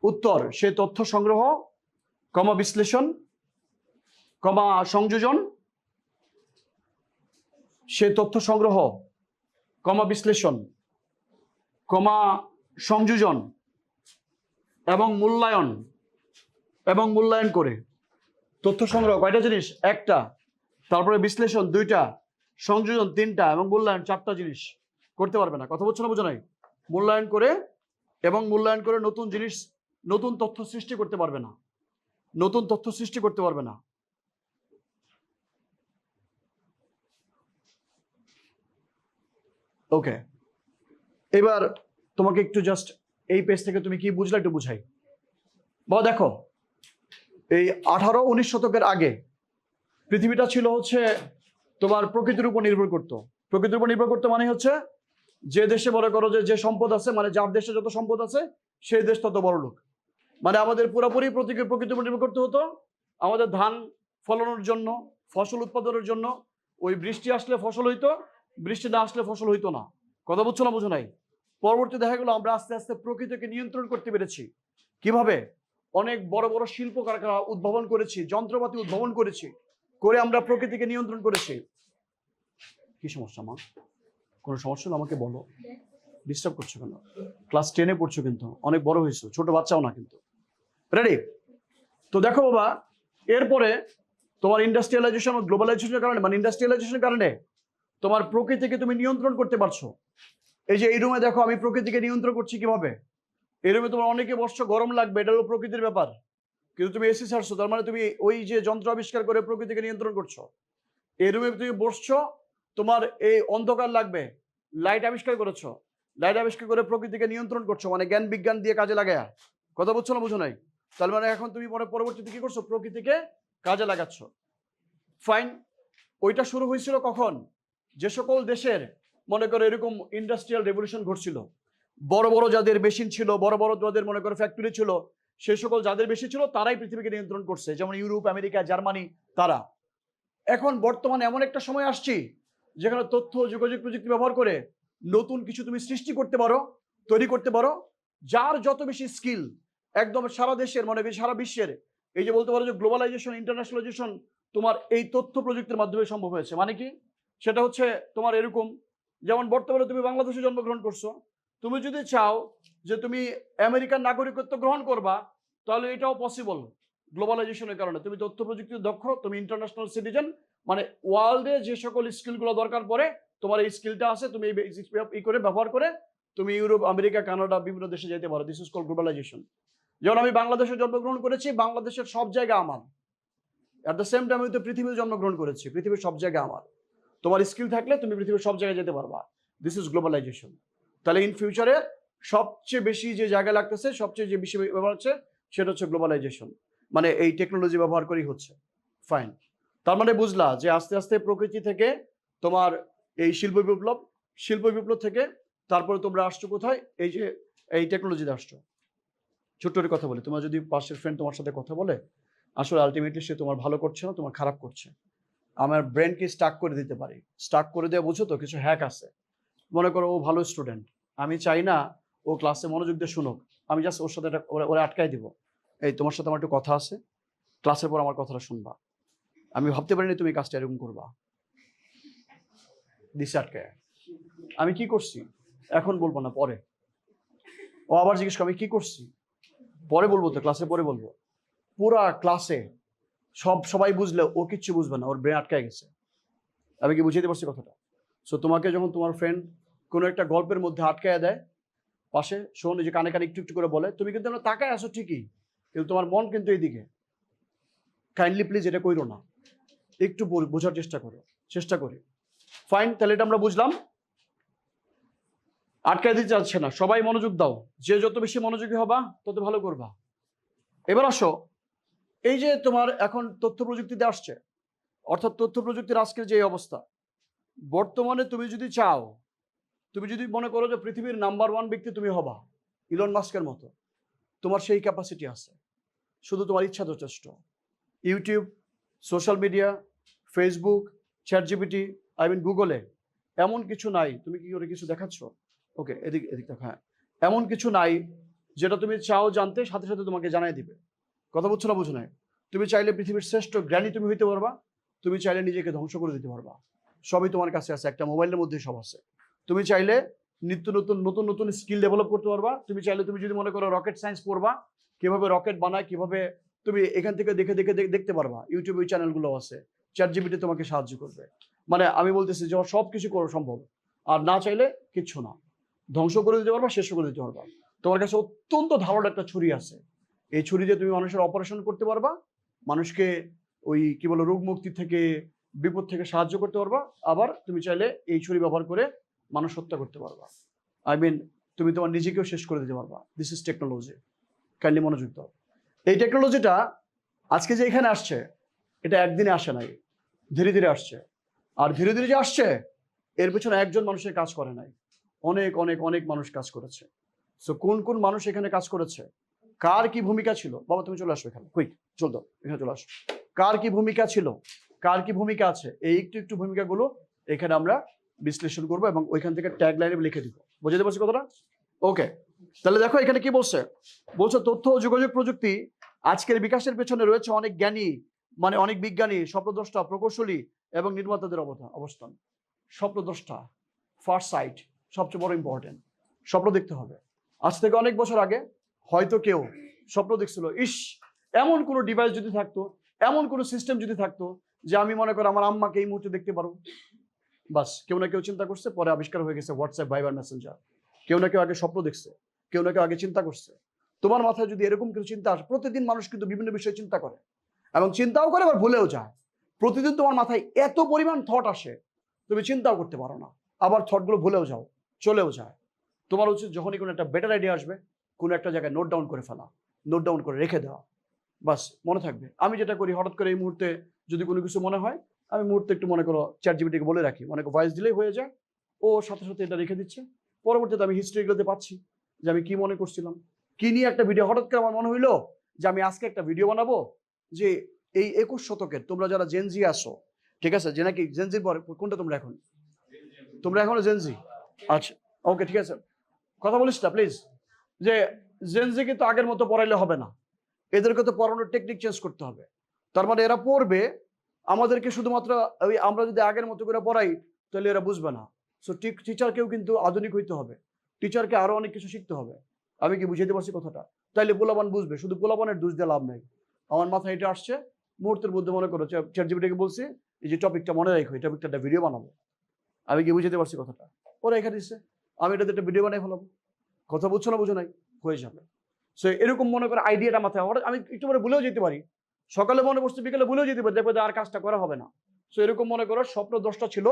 উত্তর, সে তথ্য সংগ্রহ, বিশ্লেষণ, সংযোজন। সে তথ্য সংগ্রহ, বিশ্লেষণ, সংযোজন এবং মূল্যায়ন করে। তথ্য সংগ্রহ কয়টা জিনিস? একটা। তারপরে বিশ্লেষণ 2টা, সংযোজন 3টা এবং মূল্যায়ন 4টা জিনিস করতে পারবে না। কথা বলছো না, বোঝো নাই? মূল্যায়ন করে নতুন জিনিস নতুন তথ্য সৃষ্টি করতে পারবে না, নতুন তথ্য সৃষ্টি করতে পারবে না। ওকে, এবার তোমাকে একটু জাস্ট এই পেজ থেকে তুমি কি বুঝলে একটু বুঝাই। বা দেখো, এই 18-19 শতকের আগে পৃথিবীটা ছিল হচ্ছে তোমার প্রকৃতির উপর নির্ভর করতো। প্রকৃতির উপর নির্ভর করতো মানে হচ্ছে যে দেশে মনে করো যে সম্পদ আছে, মানে যার দেশে যত সম্পদ আছে সেই দেশ তত বড় লোক। মানে আমাদের পুরোপুরি প্রকৃতির উপর নির্ভর করতে হতো। আমাদের ধান ফলানোর জন্য, ফসল উৎপাদনের জন্য ওই বৃষ্টি আসলে ফসল হইতো, বৃষ্টি না আসলে ফসল হইতো না। কথা বুঝছো না বুঝো নাই? পরবর্তী দেখা গেলো আমরা আস্তে আস্তে প্রকৃতিকে নিয়ন্ত্রণ করতে পেরেছি। কিভাবে? অনেক বড় বড় শিল্প কারখানা উদ্ভাবন করেছি, যন্ত্রপাতি উদ্ভাবন করেছি, করে আমরা প্রকৃতিকে নিয়ন্ত্রণ করেছি। কি সমস্যা মা? কোনো সমস্যা হলে আমাকে বলো। ডিস্টার্ব করছো কেন? ক্লাস 10-এ পড়ছো, কিন্তু অনেক বড় হয়েছো, ছোট বাচ্চাও না কিন্তু। রেডি? তো দেখো বাবা, এরপরে তোমার ইন্ডাস্ট্রিয়ালাইজেশন ও গ্লোবালাইজেশনের কারণে, মানে ইন্ডাস্ট্রিয়ালাইজেশনের কারণে তোমার প্রকৃতিকে তুমি নিয়ন্ত্রণ করতে পারছো। এই যে এই রুমে দেখো আমি প্রকৃতিকে নিয়ন্ত্রণ করছি কিভাবে। এই রুমে তোমার অনেকে বসছো, গরম লাগবে, এটা হলো প্রকৃতির ব্যাপার, কিন্তু তুমি এসি ছাড়ছো, তার মানে তুমি ওই যে যন্ত্র আবিষ্কার করে প্রকৃতিকে নিয়ন্ত্রণ করছো। এই রুমে তুমি বসছো, তোমার এই অন্ধকার লাগবে, লাইট আবিষ্কার করেছো, লাইট আবিষ্কার করে প্রকৃতিকে নিয়ন্ত্রণ করছো, মানে জ্ঞান বিজ্ঞান দিয়ে কাজে লাগায়া। কথা বুঝছো না বুঝো নাই? তার মানে এখন তুমি পরবর্তীতে কি করছো? প্রকৃতিকে কাজে লাগাচ্ছ। ফাইন। ওইটা শুরু হয়েছিল কখন? যে সকল দেশের মনে করো এরকম ইন্ডাস্ট্রিয়াল রেভলিউশন ঘটছিল, বড় বড় যাদের মেশিন ছিল, বড় বড় যাদের মনে করো ফ্যাক্টরি ছিল, সে সকল যাদের বেশি ছিল তারাই পৃথিবীকে নিয়ন্ত্রণ করছে, যেমন ইউরোপ, আমেরিকা, জার্মানি, তারা। এখন বর্তমানে এমন একটা সময় আসছি যেখানে তথ্য যোগাযোগ প্রযুক্তি ব্যবহার করে নতুন কিছু তুমি সৃষ্টি করতে পারো, তৈরি করতে পারো। যার যত বেশি স্কিল, একদম সারা দেশের মনে করি সারা বিশ্বের, এই যে বলতে পারো যে গ্লোবালাইজেশন, ইন্টারন্যাশনালাইজেশন তোমার এই তথ্য প্রযুক্তির মাধ্যমে সম্ভব হয়েছে। মানে কি? সেটা হচ্ছে তোমার এরকম, যেমন বর্তমানে তুমি বাংলাদেশে জন্মগ্রহণ করছো, তুমি যদি চাও যে তুমি আমেরিকান নাগরিকত্ব গ্রহণ করবা, তাহলে এটাও পসিবল। গ্লোবালাইজেশনের কারণে তুমি তথ্য প্রযুক্তির দক্ষ, তুমি ইন্টারন্যাশনাল সিটিজেন, মানে ওয়ার্ল্ডে যে সকল স্কিলগুলো দরকার পড়ে তোমার এই স্কিলটা আছে, তুমি এই করে ব্যবহার করে তুমি ইউরোপ, আমেরিকা, কানাডা, বিভিন্ন দেশে যেতে পারো। This is called globalisation. যেমন আমি বাংলাদেশে জন্মগ্রহণ করেছি, বাংলাদেশের সব জায়গা আমার। অ্যাট দ্য সেম টাইম আমি তো পৃথিবীতে জন্মগ্রহণ করেছি, পৃথিবীর সব জায়গা আমার। তোমার স্কিল থাকলে তুমি পৃথিবীর সব জায়গায় যেতে পারবা। This is globalisation. তাহলে ইন ফিউচারে সবচেয়ে বেশি যে জায়গা লাগতেছে, সবচেয়ে যে বেশি ব্যবহার হচ্ছে, সেটা হচ্ছে গ্লোবালাইজেশন, মানে এই টেকনোলজি ব্যবহার করেই হচ্ছে। ফাইন। তার মানে বুঝলা যে আস্তে আস্তে প্রকৃতি থেকে তোমার এই শিল্প বিপ্লব, শিল্প বিপ্লব থেকে তারপরে তোমরা আসছো কোথায়? এই যে এই টেকনোলজিতে আসছো। ছোট্ট করে কথা বলি, তোমার যদি পাশের ফ্রেন্ড তোমার সাথে কথা বলে, আসলে আলটিমেটলি সে তোমার ভালো করছে না, তোমার খারাপ করছে। আমার ব্রেনকে স্টাক করে দিতে পারি। স্টাক করে দেওয়া বুঝো তো, কিছু হ্যাক আছে। মনে করো ও ভালো স্টুডেন্ট, আমি চাই না ও ক্লাসে মনোযোগ দিয়ে শুনুক, আমি জাস্ট ওর সাথে ওরা আটকাই দিব। এই তোমার সাথে আমার একটু কথা আছে, ক্লাসের পর আমার কথাটা শুনবা। আমি ভাবতে পারিনি তুমি কাজটা এরকম করবা। দিশে আটকায়। আমি কি করছি এখন বলবো না, পরে। ও আবার জিজ্ঞেস করে আমি কি করছি, পরে বলবো তো, ক্লাসে পরে বলবো। পুরা ক্লাসে সবাই বুঝলে ও কিচ্ছু বুঝবে না, ওর ব্রেন আটকায় গেছে। আমি কি বুঝিয়ে পারছি কথাটা? সো তোমাকে যখন তোমার ফ্রেন্ড কোনো একটা গল্পের মধ্যে আটকায় দেয়, পাশে শোন, যে কানে কানে একটু একটু করে বলে, তুমি কিন্তু আমরা তাকায় আসো ঠিকই, কিন্তু তোমার মন কিন্তু এইদিকে। কাইন্ডলি প্লিজ এটা কইরো না, একটু বোঝার চেষ্টা করি। ফাইন, তাহলে এটা আমরা বুঝলাম। আটকায় দিতে চাচ্ছে না, সবাই মনোযোগ দাও। যে যত বেশি মনোযোগী হবা তত ভালো করবা। এবার আসো, এই যে তোমার এখন তথ্য প্রযুক্তিতে আসছে, অর্থাৎ তথ্য প্রযুক্তির আজকের যে অবস্থা, বর্তমানে তুমি যদি চাও, তুমি যদি মনে করো যে পৃথিবীর নাম্বার 1 ব্যক্তি তুমি হবা ইলন মাস্কের মতো, তোমার সেই ক্যাপাসিটি আছে, শুধু তোমার ইচ্ছা যথেষ্ট। YouTube, social media, Facebook, ChatGPT, গুগলে এমন কিছু নাই। তুমি কি করে কিছু দেখাচ্ছ? ওকে, এদিক দেখো। হ্যাঁ, এমন কিছু নাই যেটা তুমি চাও জানতে, সাথে সাথে তোমাকে জানাই দিবে। কথা বুঝছো না বুঝো নাই? তুমি চাইলে পৃথিবীর শ্রেষ্ঠ জ্ঞানী তুমি হইতে পারবা, তুমি চাইলে নিজেকে ধ্বংস করে দিতে পারবা। সবই তোমার কাছে আছে, একটা মোবাইলের মধ্যে সব আছে। তুমি চাইলে নিত্য নতুন নতুন স্কিল ডেভেলপ করতে পারবা। তুমি চাইলে, তুমি যদি মনে করো রকেট সায়েন্স পড়বা, কিভাবে রকেট বানায়, কিভাবে তুমি এখান থেকে দেখতে পারবা। ইউটিউবে ওই চ্যানেলগুলো আছে, চ্যাটজিপিটি তোমাকে সাহায্য করবে। মানে আমি বলতেছি যে সব কিছু করা সম্ভব, আর না চাইলে কিচ্ছু না। ধ্বংস করে দিতে পারবা, শেষ করে দিতে পারবা। তোমার কাছে অত্যন্ত ধারালো একটা ছুরি আছে, এই ছুরি দিয়ে তুমি মানুষের অপারেশন করতে পারবা, মানুষকে ওই কি বলো রোগ মুক্তি থেকে বিপদ থেকে সাহায্য করতে পারবা, আবার তুমি চাইলে এই ছুরি ব্যবহার করে মানুষ হত্যা করতে পারবা। আই মিন তুমি তোমার নিজেকেও শেষ করে দিতে পারবা। This is technology. কাইন্ডলি মনোযোগ দাও। এই টেকনোলজিটা আজকে যে এখানে আসছে, এটা একদিনে আসে নাই, ধীরে ধীরে আসছে। আর ধীরে ধীরে যে আসছে, এর পেছনে একজন মানুষের কাজ করে নাই, অনেক অনেক অনেক মানুষ কাজ করেছে। সো কোন কোন মানুষ এখানে কাজ করেছে, কার কি ভূমিকা ছিল, বাবা তুমি চলে আসো এখানে, কুইক চল দাও, এখানে চলে আসো। কার কি ভূমিকা ছিল, কার কি ভূমিকা আছে, এই একটু একটু ভূমিকাগুলো এখানে আমরা বিশ্লেষণ করবো এবং ওইখান থেকে ট্যাগ লাইনে লিখে দিব। বুঝতে পারছি কথাটা? ওকে, তাহলে দেখো এখানে কি বলছে। বলছে তথ্য ও যোগাযোগ প্রযুক্তি আজকের বিকাশের পেছনে রয়েছে অনেক জ্ঞানী, মানে অনেক বিজ্ঞানী, স্বপ্নদ্রষ্টা, প্রকৌশলী এবং নির্মাতাদের অবস্থান। স্বপ্নদ্রষ্টা, ফার্স্ট সাইট সবচেয়ে বড় ইম্পর্টেন্ট। স্বপ্ন দেখতে হবে। আজ থেকে অনেক বছর আগে হয়তো কেউ স্বপ্ন দেখছিল, ইস এমন কোনো ডিভাইস যদি থাকতো, এমন কোনো সিস্টেম যদি থাকতো যে আমি মনে করি আমার আম্মাকে এই মুহূর্তে দেখতে পারবো। বাস কেউ না কেউ চিন্তা করছে, পরে আবিষ্কার হয়ে গেছে হোয়াটসঅ্যাপ, ভাইবার, মেসেঞ্জার। কেউ না কেউ আগে স্বপ্ন দেখছে, কেউ না কেউ আগে চিন্তা করছে। তোমার মাথায় যদি এরকম কিছু চিন্তা আসে, প্রতিদিন মানুষ কিন্তু বিভিন্ন বিষয়ে চিন্তা করে এবং চিন্তাও করে আবার ভুলেও যায়। প্রতিদিন তোমার মাথায় এত পরিমাণ থট আসে, তুমি চিন্তাও করতে পারো না, আবার থটগুলো ভুলেও যাও, চলেও যায়। তোমার উচিত যখনই কোনো একটা বেটার আইডিয়া আসবে, কোনো একটা জায়গায় নোট ডাউন করে ফেলা, নোট ডাউন করে রেখে দেওয়া, বাস মনে থাকবে। আমি যেটা করি, হঠাৎ করে এই মুহূর্তে যদি কোনো কিছু মনে হয়, আমি মুহূর্তে একটু মনে করো চ্যাটজিপিটিকে বলে রাখি, মনে করো ভয়েস দিলেই হয়ে যায়, ও সাথে সাথে এটা রেখে দিচ্ছে। পরবর্তীতে আমি হিস্ট্রিগুলোতে পাচ্ছি যে আমি কি মনে করছিলাম, কি নিয়ে একটা ভিডিও। হঠাৎ করে আমার মনে হইলো যে আমি আজকে একটা ভিডিও বানাবো যে এই 21 শতকের তোমরা যারা জেনজি আসো, ঠিক আছে, যে নাকি জেনজির পরে কোনটা তোমরা এখন, তোমরা এখনো জেনজি? আচ্ছা ওকে, ঠিক আছে, কথা বলিস না প্লিজ। যে জেনজি কিন্তু আগের মতো পড়াইলে হবে না, এদেরকে তো পড়ানোর টেকনিক চেঞ্জ করতে হবে। তার মানে এরা পড়বে, আমাদেরকে শুধুমাত্র ওই আমরা যদি আগের মতো করে পড়াই তাহলে এরা বুঝবে না। সো টিচারকেও কিন্তু আধুনিক হইতে হবে, টিচারকে আরো অনেক কিছু শিখতে হবে। আমি কি বুঝাইতে পারছি কথাটা? তাইলে পোলাপান বুঝবে, শুধু পোলাপানের দোষ দিয়ে লাভ নেই। আমার মাথায় এটা আসছে, মুহূর্তের মধ্যে মনে করো চ্যাটজিপিটিকে বলছি এই যে টপিকটা মনে রাখো, এই টপিকটা একটা ভিডিও বানাবো। আমি কি বুঝাইতে পারছি কথাটা? ওরা এখানে দিচ্ছে, আমি এটাতে একটা ভিডিও বানাই ফেলাবো। কথা বুঝছো না বুঝো নাই, হয়ে যাবে। সো এরকম মনে করে আইডিয়াটা মাথায়, আমি একটু পরে ভুলেও যেতে পারি, সকালে মনে পড়ছে বিকেলে ভুলেও যেতে পারি, দেখবো আর কাজটা করা হবে না। সো এরকম মনে করো স্বপ্ন দোষটা ছিল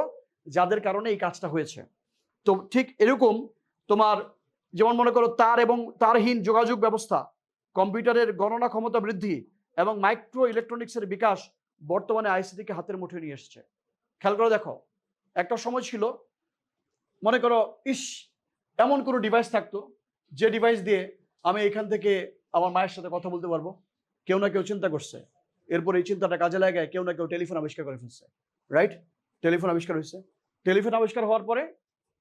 যাদের কারণে এই কাজটা হয়েছে। তো ঠিক এরকম তোমার যেমন মনে করো তার এবং তারহীন যোগাযোগ ব্যবস্থা, কম্পিউটারের গণনা ক্ষমতা বৃদ্ধি এবং মাইক্রো ইলেকট্রনিক্সের বিকাশ বর্তমানে আইসিটিকে হাতের মুঠোয় নিয়ে এসেছে। খেয়াল করে দেখো, একটা সময় ছিল মনে করো ইস এমন কোনো ডিভাইস থাকতো যে ডিভাইস দিয়ে আমি এখান থেকে আমার মায়ের সাথে কথা বলতে পারবো। কেউ না কেউ চিন্তা করছে, এরপর এই চিন্তাটা কাজে লাগায় কেউ না কেউ টেলিফোন আবিষ্কার করে ফেলছে, রাইট? টেলিফোন আবিষ্কার হয়েছে। টেলিফোন আবিষ্কার হওয়ার পরে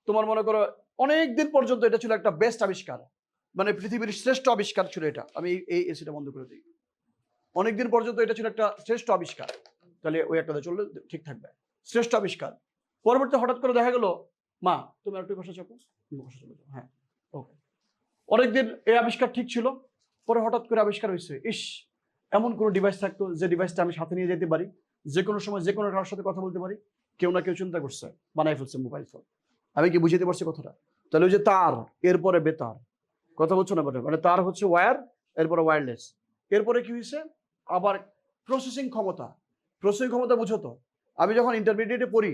তোমার মনে করো অনেক দিন পর্যন্ত এটা ছিল একটা বেস্ট আবিষ্কার, মানে পৃথিবীর শ্রেষ্ঠ আবিষ্কার ছিল এটা। আমি এই এসিটা বন্ধ করে দিই। অনেকদিন পর্যন্ত এটা ছিল একটা শ্রেষ্ঠ আবিষ্কার, তাহলে ওই একটা চললে ঠিক থাকবে, শ্রেষ্ঠ আবিষ্কার। পরবর্তী হঠাৎ করে দেখা গেল, মা তুমি একটু বসে চাপো, বসে চলে যাও, হ্যাঁ ওকে। অনেকদিন এই আবিষ্কার ঠিক ছিল, পরে হঠাৎ করে আবিষ্কার হয়েছে, ইস এমন কোনো ডিভাইস থাকতো যে ডিভাইসটা আমি সাথে নিয়ে যেতে পারি, যে কোনো সময় যে কোনো কারোর সাথে কথা বলতে পারি। কেউ না কেউ চিন্তা করছে, বানাই ফেলছে মোবাইল ফোন। আমি কি বুঝাতে পারছি কথাটা? তাহলে ওই যে তার, এরপরে বেতার, কথা বলছো না, মানে তার হচ্ছে ওয়্যার, এরপরে ওয়্যারলেস, এরপরে কি হয়েছে আবার প্রসেসিং ক্ষমতা। প্রসেসিং ক্ষমতা বুঝো তো, আমি যখন ইন্টারমিডিয়েটে পড়ি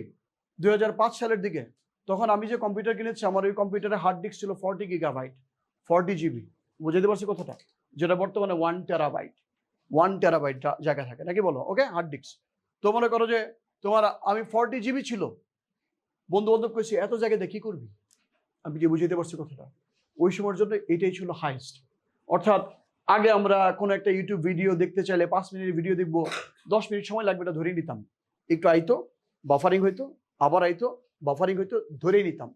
2005 সালের দিকে, তখন আমি যে কম্পিউটার কিনেছি, আমার ওই কম্পিউটারে হার্ড ডিস্ক ছিল 40 গিগাবাইট, 40 জিবি। বুঝাতে পারছি কথাটা? যেটা বর্তমানে 1 টেরাবাইট, 1 টেরাবাইট জায়গা থাকে নাকি বলো, ওকে হার্ড ডিস্ক। তো মনে করো যে তোমার আমি 40 জিবি ছিল, বন্ধু বান্ধব কইছি এত জায়গায় কি করবি। আমি কি বুঝাইতে পারছি কথাটা? ওই সময়ের জন্য এটাই ছিল হাইস্ট। অর্থাৎ আগে আমরা কোনো একটা ইউটিউব ভিডিও দেখতে চাইলে 5 মিনিটের ভিডিও দেখবো, 10 মিনিট সময় লাগবে, এটা ধরেই নিতাম। একটু আইতো, বাফারিং হইতো, আবার আইতো, বাফারিং হইতো, ধরেই নিতাম।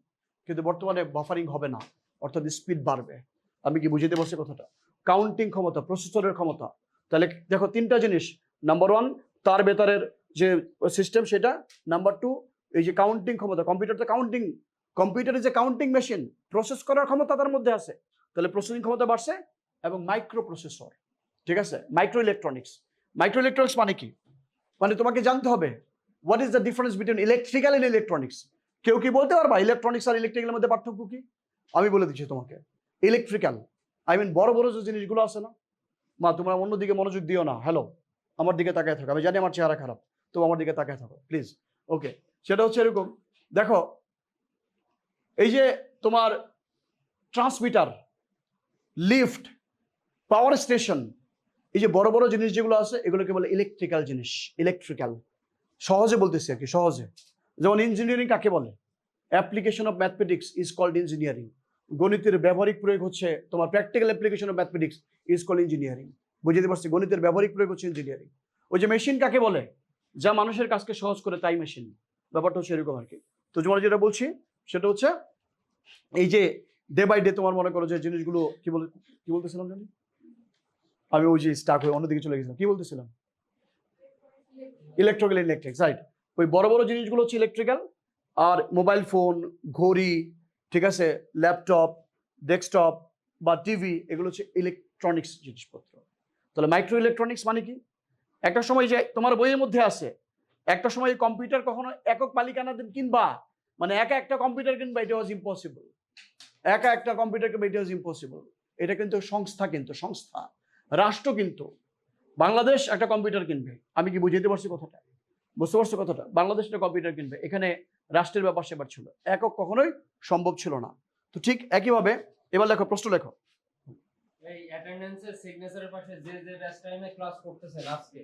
কিন্তু বর্তমানে বাফারিং হবে না, অর্থাৎ স্পিড বাড়বে। আমি কি বুঝাইতে পারছি কথাটা? কাউন্টিং ক্ষমতা, প্রসেসরের ক্ষমতা। তাহলে দেখো তিনটা জিনিস, নাম্বার 1 তার বেতারের যে সিস্টেম সেটা, নাম্বার 2 এই যে কাউন্টিং ক্ষমতা, কম্পিউটার তো কাউন্টিং, কম্পিউটারে যে কাউন্টিং মেশিন, প্রসেস করার ক্ষমতা তার মধ্যে আছে, তাহলে প্রসেসিং ক্ষমতা বাড়ছে। এবং মাইক্রো প্রসেসর, ঠিক আছে, মাইক্রো ইলেকট্রনিক্স। মাইক্রো ইলেকট্রনিক্স মানে কি? মানে তোমাকে জানতে হবে what is the difference between electrical and electronics. কেউ কি বলতে পারবা ইলেকট্রনিক্স আর ইলেকট্রিক্যালের মধ্যে পার্থক্য কি? আমি বলে দিচ্ছি তোমাকে। ইলেকট্রিক্যাল আই মিন বড় বড় যে জিনিসগুলো আছে না, মা তোমরা অন্যদিকে মনোযোগ দিও না, হ্যালো আমার দিকে তাকায় থাকো, আমি জানি আমার চেহারা খারাপ, তো আমার দিকে তাকায় থাকো প্লিজ। ওকে, সেটা হচ্ছে এরকম, দেখো এই যে তোমার ট্রান্সমিটার, লিফট, পাওয়ার স্টেশন, এই যে বড় বড় জিনিস যেগুলো আছে এগুলোকে বলে ইলেকট্রিক্যাল জিনিস, ইলেকট্রিক্যাল। সহজে বলতেছি আর কি, সহজে। যেমন ইঞ্জিনিয়ারিং কাকে বলে? Application of mathematics is called engineering. গণিতের ব্যবহারিক প্রয়োগ হচ্ছে তোমার practical application of mathematics is called engineering. বুঝতে পারছি, গণিতের ব্যবহারিক প্রয়োগ হচ্ছে ইঞ্জিনিয়ারিং। ওই যে মেশিন কাকে বলে? যা মানুষের কাজকে সহজ করে, তাই মেশিন। ব্যাপারটা হচ্ছে এরকম আর কি। তো তোমার যেটা বলছি সেটা হচ্ছে এই যে ডে বাই ডে তোমার মনে করো যে জিনিসগুলো কি বলতেছিলাম জানি আমি, ওই যে স্টাক হয়ে অন্যদিকে চলে গেছিলাম, কি বলতেছিলাম? Electrical, electric, right. ওই বড় বড় জিনিসগুলো হচ্ছে ইলেকট্রিক্যাল, আর মোবাইল ফোন, ঘড়ি, ঠিক আছে, ল্যাপটপ, ডেস্কটপ বা টিভি, এগুলো হচ্ছে ইলেকট্রনিক্স জিনিসপত্র। তাহলে মাইক্রো ইলেকট্রনিক্স মানে কি? একটা সময় যে তোমার বইয়ের মধ্যে আছে, একটা সময় কম্পিউটার কখনো একক মালিকানা কিনবা, মানে একা একটা কম্পিউটার কিনবা, এটা ওয়াজ ইম্পসিবল। একা একটা কম্পিউটার কিনবা, এটা ওয়াজ ইম্পসিবল। এটা কিন্তু সংস্থা, কিন্তু সংস্থা, রাষ্ট্র কিন্তু। বাংলাদেশ একটা কম্পিউটার কিনবে, আমি কি বুঝাইতে পারছি কথাটা? বুঝতে পারছো কথাটা? বাংলাদেশ একটা কম্পিউটার কিনবে, এখানে রাষ্ট্রের ব্যাপার সেবার ছিল, একক কখনোই সম্ভব ছিল না। তো ঠিক একইভাবে এবার লেখো, প্রশ্ন লেখো। এই অ্যাটেন্ডেন্সের সিগনেচারের পাশে যে ব্যাচ টাইমে ক্লাস করতেছেন, আজকে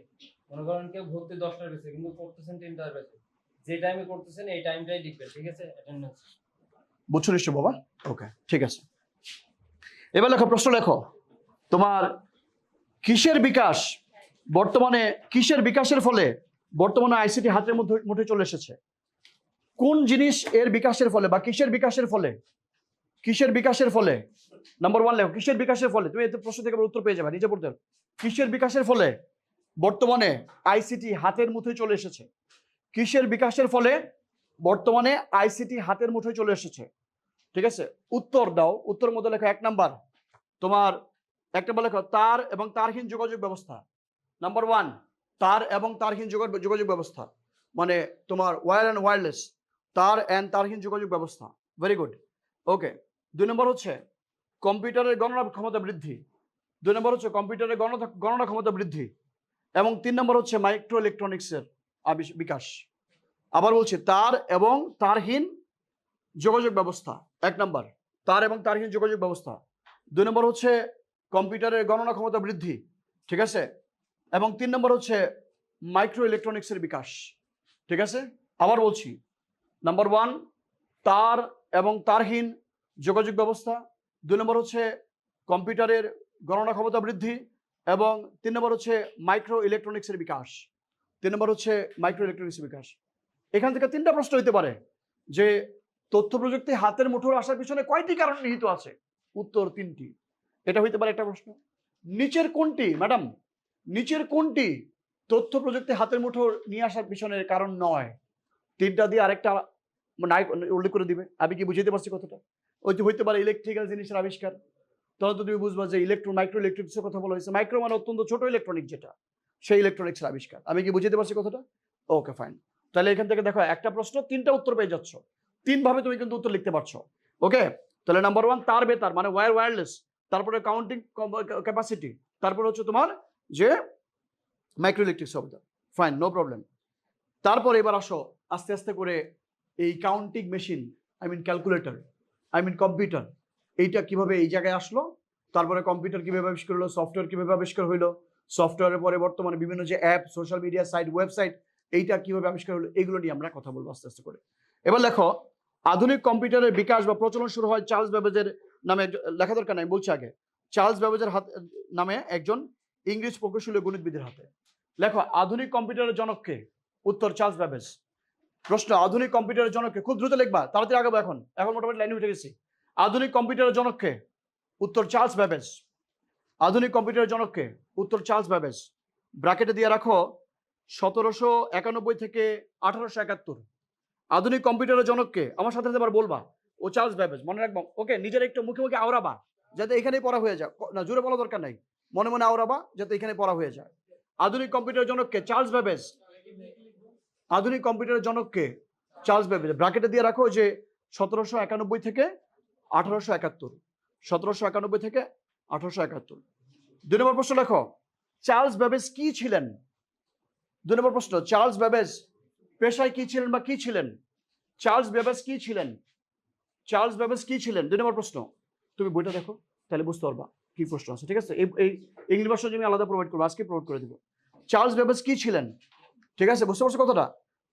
মনে করেন কেউ ভর্তি 10টার বেশি কিন্তু করতেছেন 3টার বেশি, যে টাইমে করতেছেন এই টাইমটাই লিখবেন, ঠিক আছে? অ্যাটেন্ডেন্স বুঝছো নিশ্চয় বাবা? ওকে, ঠিক আছে। এবার লেখো, প্রশ্ন লেখো। তোমার কিসের বিকাশ বর্তমানে, কিসের বিকাশের ফলে বর্তমানে আইসিটি হাতের মধ্যে মুঠে চলে এসেছে? কোন জিনিস এর বিকাশের ফলে বা কিসের বিকাশের ফলে? কিসের বিকাশের ফলে? নাম্বার 1 লেখো, কিসের বিকাশের ফলে? তুমি এই প্রশ্ন থেকে উত্তর পেয়ে যাবে, নিজে পড়তে হবে। কিসের বিকাশের ফলে বর্তমানে আইসিটি হাতের মুঠোয় চলে এসেছে? কিসের বিকাশের ফলে বর্তমানে আইসিটি হাতের মুঠোয় চলে এসেছে? ঠিক আছে, উত্তর দাও। উত্তর মধ্যে লেখো 1 নাম্বার, তোমার 1 নাম্বার লেখো তার এবং তারহীন যোগাযোগ ব্যবস্থা। নাম্বার 1, তার এবং তারহীন যোগাযোগ ব্যবস্থা, মানে তোমার ওয়্যার অ্যান্ড ওয়্যারলেস, তার অ্যান্ড তারহীন যোগাযোগ ব্যবস্থা। Very good. ওকে, 2 নম্বর হচ্ছে কম্পিউটারের গণনা ক্ষমতা বৃদ্ধি। 2 নম্বর হচ্ছে কম্পিউটারের গণনা ক্ষমতা বৃদ্ধি। এবং 3 নম্বর হচ্ছে মাইক্রো ইলেকট্রনিক্সের বিকাশ। আবার বলছি, তার এবং তারহীন যোগাযোগ ব্যবস্থা 1 নম্বর, তার এবং তারহীন যোগাযোগ ব্যবস্থা। 2 নম্বর হচ্ছে কম্পিউটারের গণনা ক্ষমতা বৃদ্ধি, ঠিক আছে। এবং 3 নম্বর হচ্ছে মাইক্রো ইলেকট্রনিক্সের বিকাশ, ঠিক আছে। আবার বলছি, নাম্বার 1 তার এবং তারহীন যোগাযোগ ব্যবস্থা, 2 নম্বর হচ্ছে কম্পিউটারের গণনা ক্ষমতা বৃদ্ধি, এবং 3 নম্বর হচ্ছে মাইক্রো ইলেকট্রনিক্সের বিকাশ। 3 নম্বর হচ্ছে মাইক্রো ইলেকট্রনিক্সের বিকাশ। এখান থেকে 3টা প্রশ্ন হইতে পারে যে তথ্য প্রযুক্তি হাতের মুঠোর আসার পিছনে কয়টি কারণ নিহিত আছে? উত্তর 3টি। এটা হইতে পারে একটা প্রশ্ন। নিচের কোনটি, ম্যাডাম, নিচের কোনটি তথ্য প্রযুক্তি হাতের মুঠোর নিয়ে আসার পিছনের কারণ নয়? 3টা দিয়ে আরেকটা নাই উল্লেখ করে দিবে। আমি কি বুঝাইতে পারছি কথাটা? ওই যে হইতে পারে ইলেকট্রিক্যাল জিনিসের আবিষ্কার, তাহলে তো তুমি বুঝবা যে মাইক্রো ইলেকট্রনিক্সের কথা বলা হয়েছে। মাইক্রো মানে অত্যন্ত ছোট ইলেকট্রনিক, যেটা সেই ইলেকট্রনিক্সের আবিষ্কার। আমি কি বুঝাইতে পারছি কথাটা? ওকে, ফাইন। তাহলে এখান থেকে দেখো, একটা প্রশ্ন 3টা উত্তর পেয়ে যাচ্ছ। 3 ভাবে তুমি কিন্তু উত্তর লিখতে পারছো। ওকে, তাহলে নাম্বার 1 তার বেতার মানে ওয়্যার ওয়্যারলেস, তারপরে কাউন্টিং ক্যাপাসিটি, তারপরে হচ্ছে তোমার যে মাইক্রো ইলেকট্রিক শব্দ। Fine, no problem. তারপরে এবার আসো আস্তে আস্তে করে এই counting machine, I mean calculator, I mean computer, এইটা কিভাবে এই জায়গায় আসলো, তারপরে কম্পিউটার কিভাবে আবিষ্কার হলো, সফটওয়্যার কিভাবে আবিষ্কার হইলো, সফটওয়্যারের পরে বর্তমানে বিভিন্ন যে app, social media site, website, এইটা কিভাবে আবিষ্কার হলো, এগুলো নিয়ে আমরা কথা বলবো আস্তে আস্তে করে। এবার লেখো, আধুনিক কম্পিউটারের বিকাশ বা প্রচলন শুরু হয় চার্লস ব্যাবেজের নামে। লেখা দরকার নাই, বলছি আগে। চার্লস ব্যাবেজের নামে একজন ইংরেজ প্রকৌশলী গণিতবিদের হাতে। লেখো, আধুনিক কম্পিউটারের জনক কে? উত্তর চার্লস ব্যাবেজ। প্রশ্ন, আধুনিক কম্পিউটারের জনক কে? খুব দ্রুত লিখবা, তাড়াতাড়ি আগাবো। এখন মোটামুটি লাইনে উঠে গেছি। আধুনিক কম্পিউটারের জনক কে? উত্তর চার্লস ব্যাবেজ। আধুনিক কম্পিউটারের জনক কে? উত্তর চার্লস ব্যাবেজ। ব্র্যাকেটে দিয়ে রাখো 1791 থেকে 1871। আধুনিক কম্পিউটারের জনক কে? আমার সাথে এবার বলবা, ও চার্লস ব্যাবেজ, মনে রাখবা। ওকে, নিজের একটু মুখে মুখে আওড়াবা, যাতে এখানেই পড়া হয়ে যায়। না, জোরে বলা দরকার নাই, মনে মনে আওড়াবা, যাতে এখানে পড়া হয়ে যায়। আধুনিক কম্পিউটারের জনক কে? Charles Babbage. আধুনিক কম্পিউটারের জনক কে? Charles Babbage. ব্র্যাকেটে দিয়ে রাখো যে 1791 থেকে 1871। 1791 থেকে 1871। 2 নম্বর প্রশ্ন লেখো, চার্লস বেবেজ কি ছিলেন? 2 নম্বর প্রশ্ন, চার্লস বেবেজ পেশায় কি ছিলেন বা কি ছিলেন? চার্লস বেবেজ কি ছিলেন? চার্লস বেবেজ কি ছিলেন? 2 নম্বর প্রশ্ন। তুমি বইটা দেখো, তাহলে বুঝতে পারবা কি প্রশ্ন আছে, ঠিক আছে? এই ইংলিশ ভার্সন আমি আলাদা প্রোভাইড করবো, আজকে প্রোভাইড করে দিব। চার্লস বেবেজ কি ছিলেন? ঠিক আছে, বুঝতে পারছো কথাটা?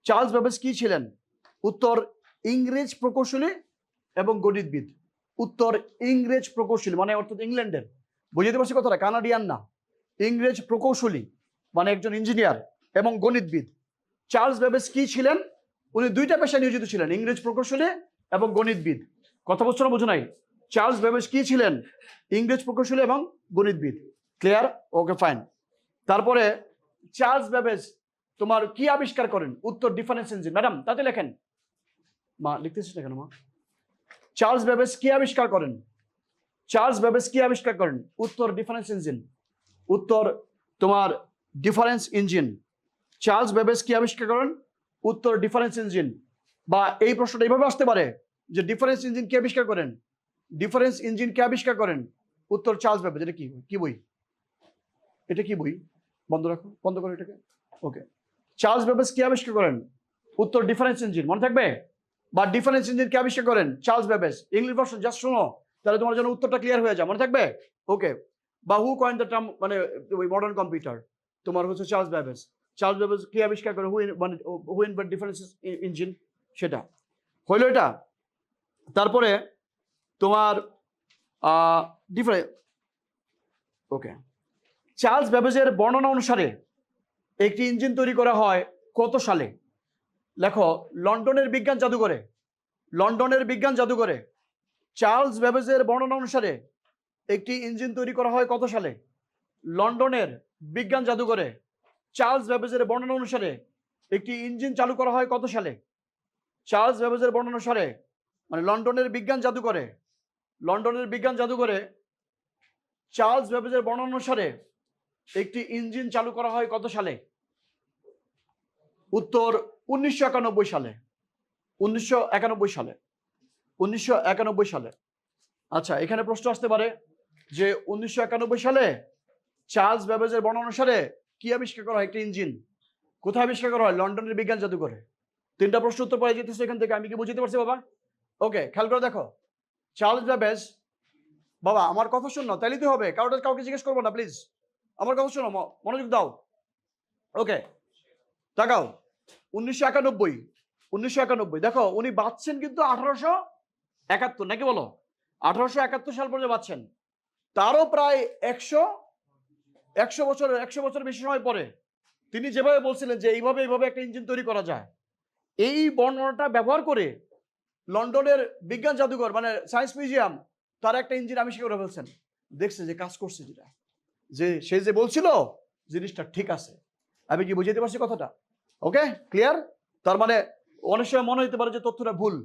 চার্লস বেবেজ কি ছিলেন? উত্তর, ইংরেজ প্রকৌশলী এবং গণিতবিদ। উত্তর, ইংরেজ প্রকৌশলী, মানে অর্থাৎ ইংল্যান্ডের। বুঝতে পারছি কথাটা? কানাডিয়ান না, ইংরেজ প্রকৌশলী মানে একজন ইঞ্জিনিয়ার এবং গণিতবিদ। চার্লস বেবেজ কি ছিলেন? উনি 2টা পেশায় নিয়োজিত ছিলেন, ইংরেজ প্রকৌশলী এবং গণিতবিদ। কথা বলছো না, বোঝো নাই? চার্লস বেবেজ কি ছিলেন? ইংরেজ প্রকৌশলী এবং গণিতবিদ। ক্লিয়ার? ওকে, ফাইন। তারপরে চার্লস বেবেজ তোমার কি আবিষ্কার করেন? উত্তর, ডিফারেন্স ইঞ্জিন। ম্যাডাম তাতে লেখেন। মা লিখতেছিস না কেন মা? চার্লস বেবেজ কি আবিষ্কার করেন? চার্লস বেবেজ কি আবিষ্কার করেন? উত্তর, ডিফারেন্স ইঞ্জিন। উত্তর তোমার ডিফারেন্স ইঞ্জিন। চার্লস বেবেজ কি আবিষ্কার করেন? উত্তর, ডিফারেন্স ইঞ্জিন। বা এই প্রশ্নটা এইভাবে আসতে পারে যে ডিফারেন্স ইঞ্জিন কে আবিষ্কার করেন? ডিফারেন্স ইঞ্জিন কে আবিষ্কার করেন? উত্তর, চার্লস বেবেজ। এটা কি বই? এটা কি বই? বন্ধ রাখো, বন্ধ করো এটাকে। ওকে, চার্লস বেবেজ কি আবিষ্কার করেন? উত্তর, ডিফারেন্স ইঞ্জিন। মনে থাকবে? বা ডিফারেন্স ইঞ্জিন কে আবিষ্কার করেন? Charles Babbage. English version just শোনো, তাহলে তোমার জন্য উত্তরটা ক্লিয়ার হয়ে যায়। মনে থাকবে? ওকে। বা হু কয়েন দ্য টার্ম, মানে ওই মডার্ন কম্পিউটার, তোমার হচ্ছে চার্লস বেবেজ। চার্লস বেবেজ কি আবিষ্কার করে? মানে হু ইনভেন্ট ডিফারেন্স ইঞ্জিন, সেটা হইলো এটা। তারপরে তোমার ডিফারেন্স, ওকে, চার্লস বেবেজের বর্ণনা অনুসারে একটি ইঞ্জিন তৈরি করা হয় কত সালে? লেখো, লন্ডনের বিজ্ঞান জাদুঘরে। লন্ডনের বিজ্ঞান জাদুঘরে চার্লস বেবেজের বর্ণনা অনুসারে একটি ইঞ্জিন তৈরি করা হয় কত সালে? লন্ডনের বিজ্ঞান জাদুঘরে চার্লস বেবেজের বর্ণনা অনুসারে একটি ইঞ্জিন চালু করা হয় কত সালে? চার্লস বেবেজের বর্ণনা অনুসারে, মানে লন্ডনের বিজ্ঞান জাদুঘরে, লন্ডনের বিজ্ঞান জাদুঘরে চার্লস বেবেজের বর্ণনা অনুসারে একটি ইঞ্জিন চালু করা হয় কত সালে? উত্তর, 1991 সালে। 1991 সালে। 1991 সালে। আচ্ছা, এখানে প্রশ্ন আসতে পারে যে 1991 সালে চার্লস বেবেজের বর্ণনা অনুসারে কি আবিষ্কার করা হয়? একটি ইঞ্জিন। কোথায় আবিষ্কার করা হয়? লন্ডনের বিজ্ঞান জাদুঘরে। 3টা প্রশ্ন উত্তর পাওয়া যেতেছে এখান থেকে। আমি কি বুঝতে পারছি বাবা? ওকে, খেয়াল করে দেখো, চার্লস বেবেজ, বাবা আমার কথা শোনো, তাইলে তো হবে, কাউকে জিজ্ঞেস করবো না প্লিজ, আমার কথা শোনো, মনোযোগ দাও। ওকে, তাকাও, 1991। 1991 দেখো, উনি বাঁচছেন কিন্তু 1871, নাকি বলো? 1871 সাল পর্যন্ত বাঁচছেন। তারও প্রায় 100 বছর বেশি সময় পরে তিনি যেভাবে বলছিলেন যে এইভাবে একটা ইঞ্জিন তৈরি করা যায়, এই বর্ণনাটা ব্যবহার করে লন্ডনের বিজ্ঞান জাদুঘর, মানে সায়েন্স মিউজিয়াম, তার একটা ইঞ্জিন আবিষ্কার করে ফেলছেন। দেখছে যে কাজ করছে, যেটা যে সে যে বলছিল জিনিসটা ঠিক আছে। আমি কি বুঝাইতে পারছি কথাটা? ওকে, ক্লিয়ার? তার মানে অনেক সময় মনে হতে পারে যে তথ্যটা ভুল,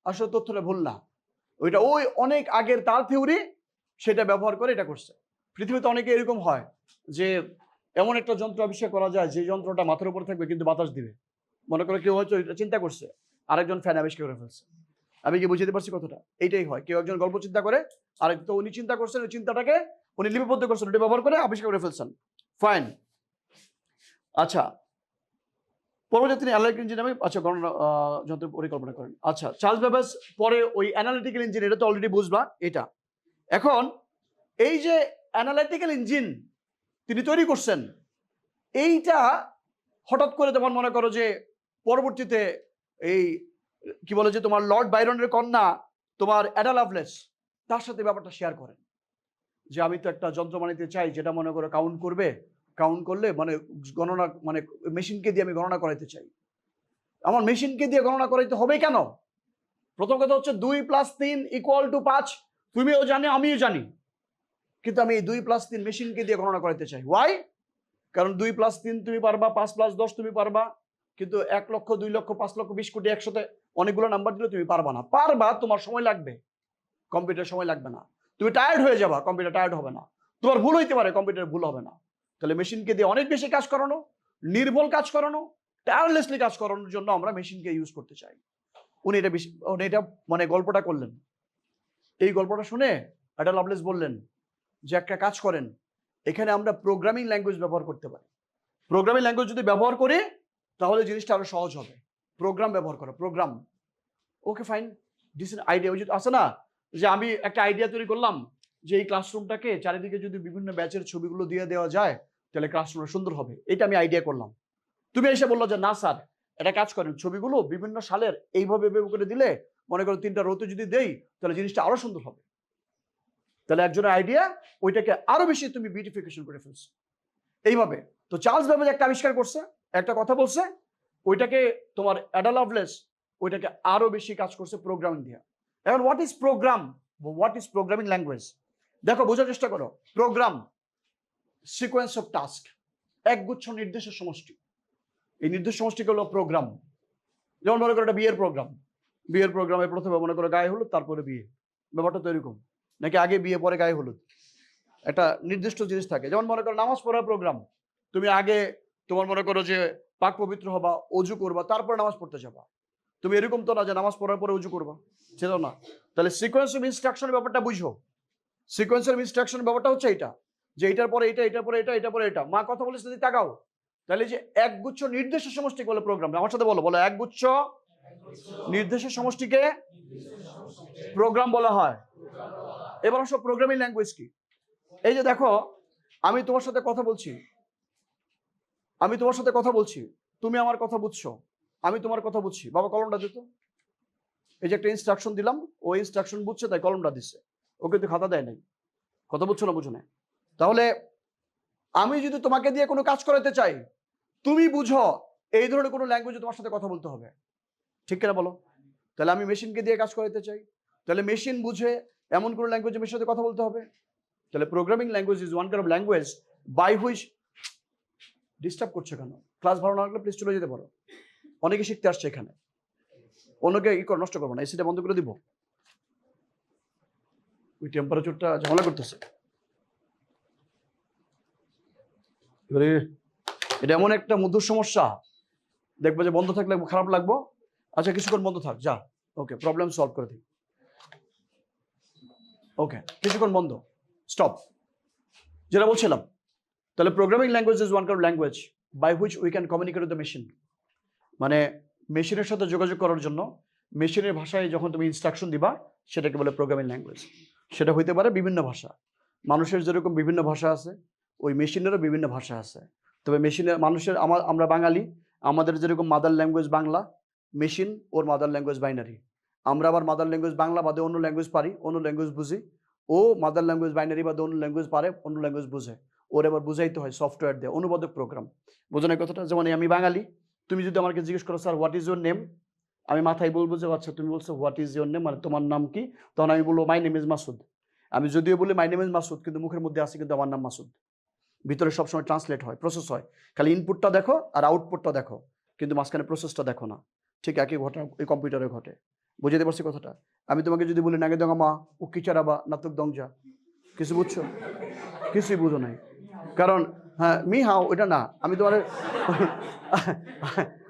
আসলে তথ্যটা ভুল না, ওইটা ওই অনেক আগের তার থিওরি, সেটা ব্যবহার করে এটা করছে। পৃথিবীতে অনেকে এরকম হয় যে এমন একটা যন্ত্র আবিষ্কার করা যায় যে যন্ত্রটা মাথার উপর থাকবে কিন্তু বাতাস দিবে। মনে করে কেউ হয়তো এটা চিন্তা করছে, আরেকজন ফ্যান আবিষ্কার করে ফেলছে। আমি কি বুঝতে পারছি কথাটা? এইটাই হয়, কেউ একজন গল্প চিন্তা করে, আরেক তো উনি চিন্তা করছেন, ওই চিন্তাটাকে উনি লিপিবদ্ধ করছেন, ওটা ব্যবহার করে আবিষ্কার করে ফেলছেন। ফাইন। আচ্ছা, পরবর্তী তিনি অ্যানালিটিক্যাল ইঞ্জিন নামে গণনা যন্ত্র পরিকল্পনা করেন। আচ্ছা, চার্লস বেবেজ পরে ওই অ্যানালিটিক্যাল ইঞ্জিন, এটা তো অলরেডি বুঝবা এটা। এখন এই যে অ্যানালিটিক্যাল ইঞ্জিন তিনি তৈরি করছেন, এইটা হঠাৎ করে যেমন মনে করো যে পরবর্তীতে এই কি বলে যে তোমার লর্ড বাইরনের কন্যা তোমার অ্যাডা লাভলেস, তার সাথে ব্যাপারটা শেয়ার করেন যে আমি তো একটা যন্ত্র বানাইতে চাই যেটা মনে করো কাউন্ট করবে, কাউন্ট করলে মানে গণনা, মানে মেশিনকে দিয়ে আমি গণনা করাইতে চাই। আমার মেশিনকে দিয়ে গণনা করাইতে হবে কেন? প্রথম কথা হচ্ছে 2 + 3 = 5, তুমিও জানো আমিও জানি, কিন্তু আমি এই 2 + 3 মেশিনকে দিয়ে গণনা করাইতে চাই। ওয়াই? কারণ 2 + 3 তুমি পারবা, 5 + 10 তুমি পারবা, কিন্তু 1 লক্ষ, 2 লক্ষ, 5 লক্ষ, 20 কোটি একসাথে অনেকগুলো নাম্বার দিলে তুমি পারবা না। পারবা, তোমার সময় লাগবে, কম্পিউটার সময় লাগবে না, তুমি টায়ার্ড হয়ে যাবা, কম্পিউটার টায়ার্ড হবে না, তোমার ভুল হইতে পারে, কম্পিউটার ভুল হবে না। তাহলে মেশিনকে দিয়ে অনেক বেশি কাজ করানো, নির্ভুল কাজ করানো, টায়ারলেসলি কাজ করানোর জন্য আমরা মেশিনকে ইউজ করতে চাই। উনি এটা মানে গল্পটা করলেন। এই গল্পটা শুনে অ্যাডা লাভলেস বললেন যে একটা কাজ করেন, এখানে আমরা প্রোগ্রামিং ল্যাঙ্গুয়েজ ব্যবহার করতে পারি। প্রোগ্রামিং ল্যাঙ্গুয়েজ যদি ব্যবহার করি তাহলে জিনিসটা আরো সহজ হবে। প্রোগ্রাম ব্যবহার করা, program. Okay fine, this is idea. ওই যে আছে না যে আমি একটা আইডিয়া তৈরি করলাম যে এই ক্লাসরুমটাকে চারিদিকে যদি বিভিন্ন ব্যাচের ছবিগুলো দিয়ে দেওয়া যায় তাহলে ক্লাসরুমটা সুন্দর হবে, এটা আমি আইডিয়া করলাম। তুমি এসে বললো যে না স্যার এটা কাজ করেন, ছবিগুলো বিভিন্ন সালের এইভাবে এভাবে করে দিলে মনে করো 3টা রোতে যদি দেই তাহলে জিনিসটা আরো সুন্দর হবে। তাহলে একজনের আইডিয়া ওইটাকে আরো বেশি তুমি বিউটিফিকেশন করে ফেলছো এইভাবে। তো চার্লস ব্যাবেজ একটা আবিষ্কার করছে, একটা কথা বলছে, ওইটাকে তোমার অ্যাডা লাভলেস ওইটাকে আরো বেশি কাজ করছে প্রোগ্রামিং দিয়ে। এখন what is program, what is programming language? দেখো বোঝার চেষ্টা করো। প্রোগ্রাম সিকোয়েন্স অফ টাস্ক, একগুচ্ছ নির্দেশের সমষ্টি। এই নির্দেশ সমষ্টিকে হলো প্রোগ্রাম। যেমন মনে করো একটা বিয়ের প্রোগ্রাম, বিয়ের প্রোগ্রামে প্রথমে মনে করো গায়ে হলুদ তারপরে বিয়ে, ব্যাপারটা তো এরকম নাকি আগে বিয়ে পরে গায়ে হলুদ, একটা নির্দিষ্ট জিনিস থাকে। যেমন মনে করো নামাজ পড়ার প্রোগ্রাম, তুমি আগে তোমার মনে করো যে পাক পবিত্র হবা, অজু করবা, তারপরে নামাজ পড়তে যাবা। তুমি এরকম তো না যে নামাজ পড়ার পরে অজু করবা, সেটাও না। তাহলে সিকোয়েন্স অফ ইনস্ট্রাকশনের ব্যাপারটা বুঝো। সিকোয়েন্স অফ ইনস্ট্রাকশনের ব্যাপারটা হচ্ছে এটা, যে এটার পরে এটা, এটার পরে এটা, এটার পরে এটা। মা কথা বলেছে যদি তাকাও, তাহলে যে একগুচ্ছ নির্দেশের সমষ্টিকে বলে প্রোগ্রাম। আমার সাথে বলো, বলো একগুচ্ছ নির্দেশের সমষ্টিকে প্রোগ্রাম বলা হয়। এবার আসো প্রোগ্রামিং ল্যাঙ্গুয়েজ কি। এই যে দেখো আমি তোমার সাথে কথা বলছি, আমি তোমার সাথে কথা বলছি, তুমি আমার কথা বুঝছো, আমি তোমার কথা বুঝছি। বাবা কলমটা দিত, এই যে একটা ইনস্ট্রাকশন দিলাম, ও ইনস্ট্রাকশন বুঝছে তাই কলমটা দিচ্ছে, ও কিন্তু খাতা দেয় নাই। কথা বুঝছো না বুঝো না? তাহলে আমি যদি তোমাকে দিয়ে কোনো কাজ করাতে চাই, তুমি বুঝো এই ধরনের কোনো ল্যাঙ্গুয়েজে তোমার সাথে কথা বলতে হবে, ঠিক কিনা বলো? তাহলে আমি মেশিনকে দিয়ে কাজ করাতে চাই, তাহলে মেশিন বুঝে এমন কোনো ল্যাঙ্গুয়েজে মেশিনের সাথে কথা বলতে হবে। তাহলে programming language is one kind of language by which, disturb করছে কেন? ক্লাস ভালো না লাগলে প্লিজ চলে যেতে পারো, অনেকে শিখতে আসছে এখানে, অন্যকে নষ্ট করবো না। এসিটা বন্ধ করে দিব, ওই টেম্পারেচারটা ঝামেলা করতেছে। এবারে এটা এমন একটা মধুর সমস্যা, দেখবো যে বন্ধ থাকলে খারাপ লাগবো। আচ্ছা কিছুক্ষণ বন্ধ থাক, যা, ওকে, প্রবলেম সলভ করে দিই। ওকে কিছুক্ষণ বন্ধ, স্টপ। যেটা বলছিলাম, তাহলে programming language is one kind of language by which we can communicate with the machine. মানে মেশিনের সাথে যোগাযোগ করার জন্য মেশিনের ভাষায় যখন তুমি ইনস্ট্রাকশন দিবা সেটাকে বলে প্রোগ্রামিং ল্যাঙ্গুয়েজ। সেটা হইতে পারে বিভিন্ন ভাষা, মানুষের যেরকম বিভিন্ন ভাষা আছে ওই মেশিনেরও বিভিন্ন ভাষা আছে। তবে মেশিনের মানুষের আমরা বাঙালি, আমাদের যেরকম মাদার ল্যাঙ্গুয়েজ বাংলা, মেশিন ওর মাদার ল্যাঙ্গুয়েজ বাইনারি। আমরা আবার মাদার ল্যাঙ্গুয়েজ বাংলা বাদে অন্য ল্যাঙ্গুয়েজ পারি, অন্য ল্যাঙ্গুয়েজ বুঝি। ও মাদার ল্যাঙ্গুয়েজ বাইনারি বাদে অন্য ল্যাঙ্গুয়েজ পারে, অন্য ল্যাঙ্গুয়েজ বুঝে। ওর এবার বুঝাইতে হয় সফটওয়্যার দিয়ে, অনুবাদক প্রোগ্রাম। বোঝানোর কথাটা, যেমন আমি বাঙালি, তুমি যদি আমাকে জিজ্ঞেস করো sir what is your name, আমি মাথায় বলবো যে আচ্ছা তুমি বলছো হোয়াট ইজ ইউর নেম, মানে তোমার নাম কি, তখন আমি বলবো মাই নেম ইজ মাসুদ। আমি যদিও বলি মাই নেম ইজ মাসুদ, কিন্তু মুখের মধ্যে আছে কিন্তু আমার নাম মাসুদ। ভিতরে সবসময় ট্রান্সলেট হয়, প্রসেস হয়, খালি ইনপুটটা দেখো আর আউটপুটটা দেখো, কিন্তু মাঝখানে প্রসেসটা দেখো না। ঠিক একই ঘটনা ওই কম্পিউটারে ঘটে। বুঝতে পারছি কথাটা? আমি তোমাকে যদি বলি নাগে দঙ্গা মা ও কিচারাবা নাতুক দংজা, কিছু বুঝছো? কিছুই বুঝো নাই, কারণ হ্যাঁ মি হাও এটা না, আমি তোমার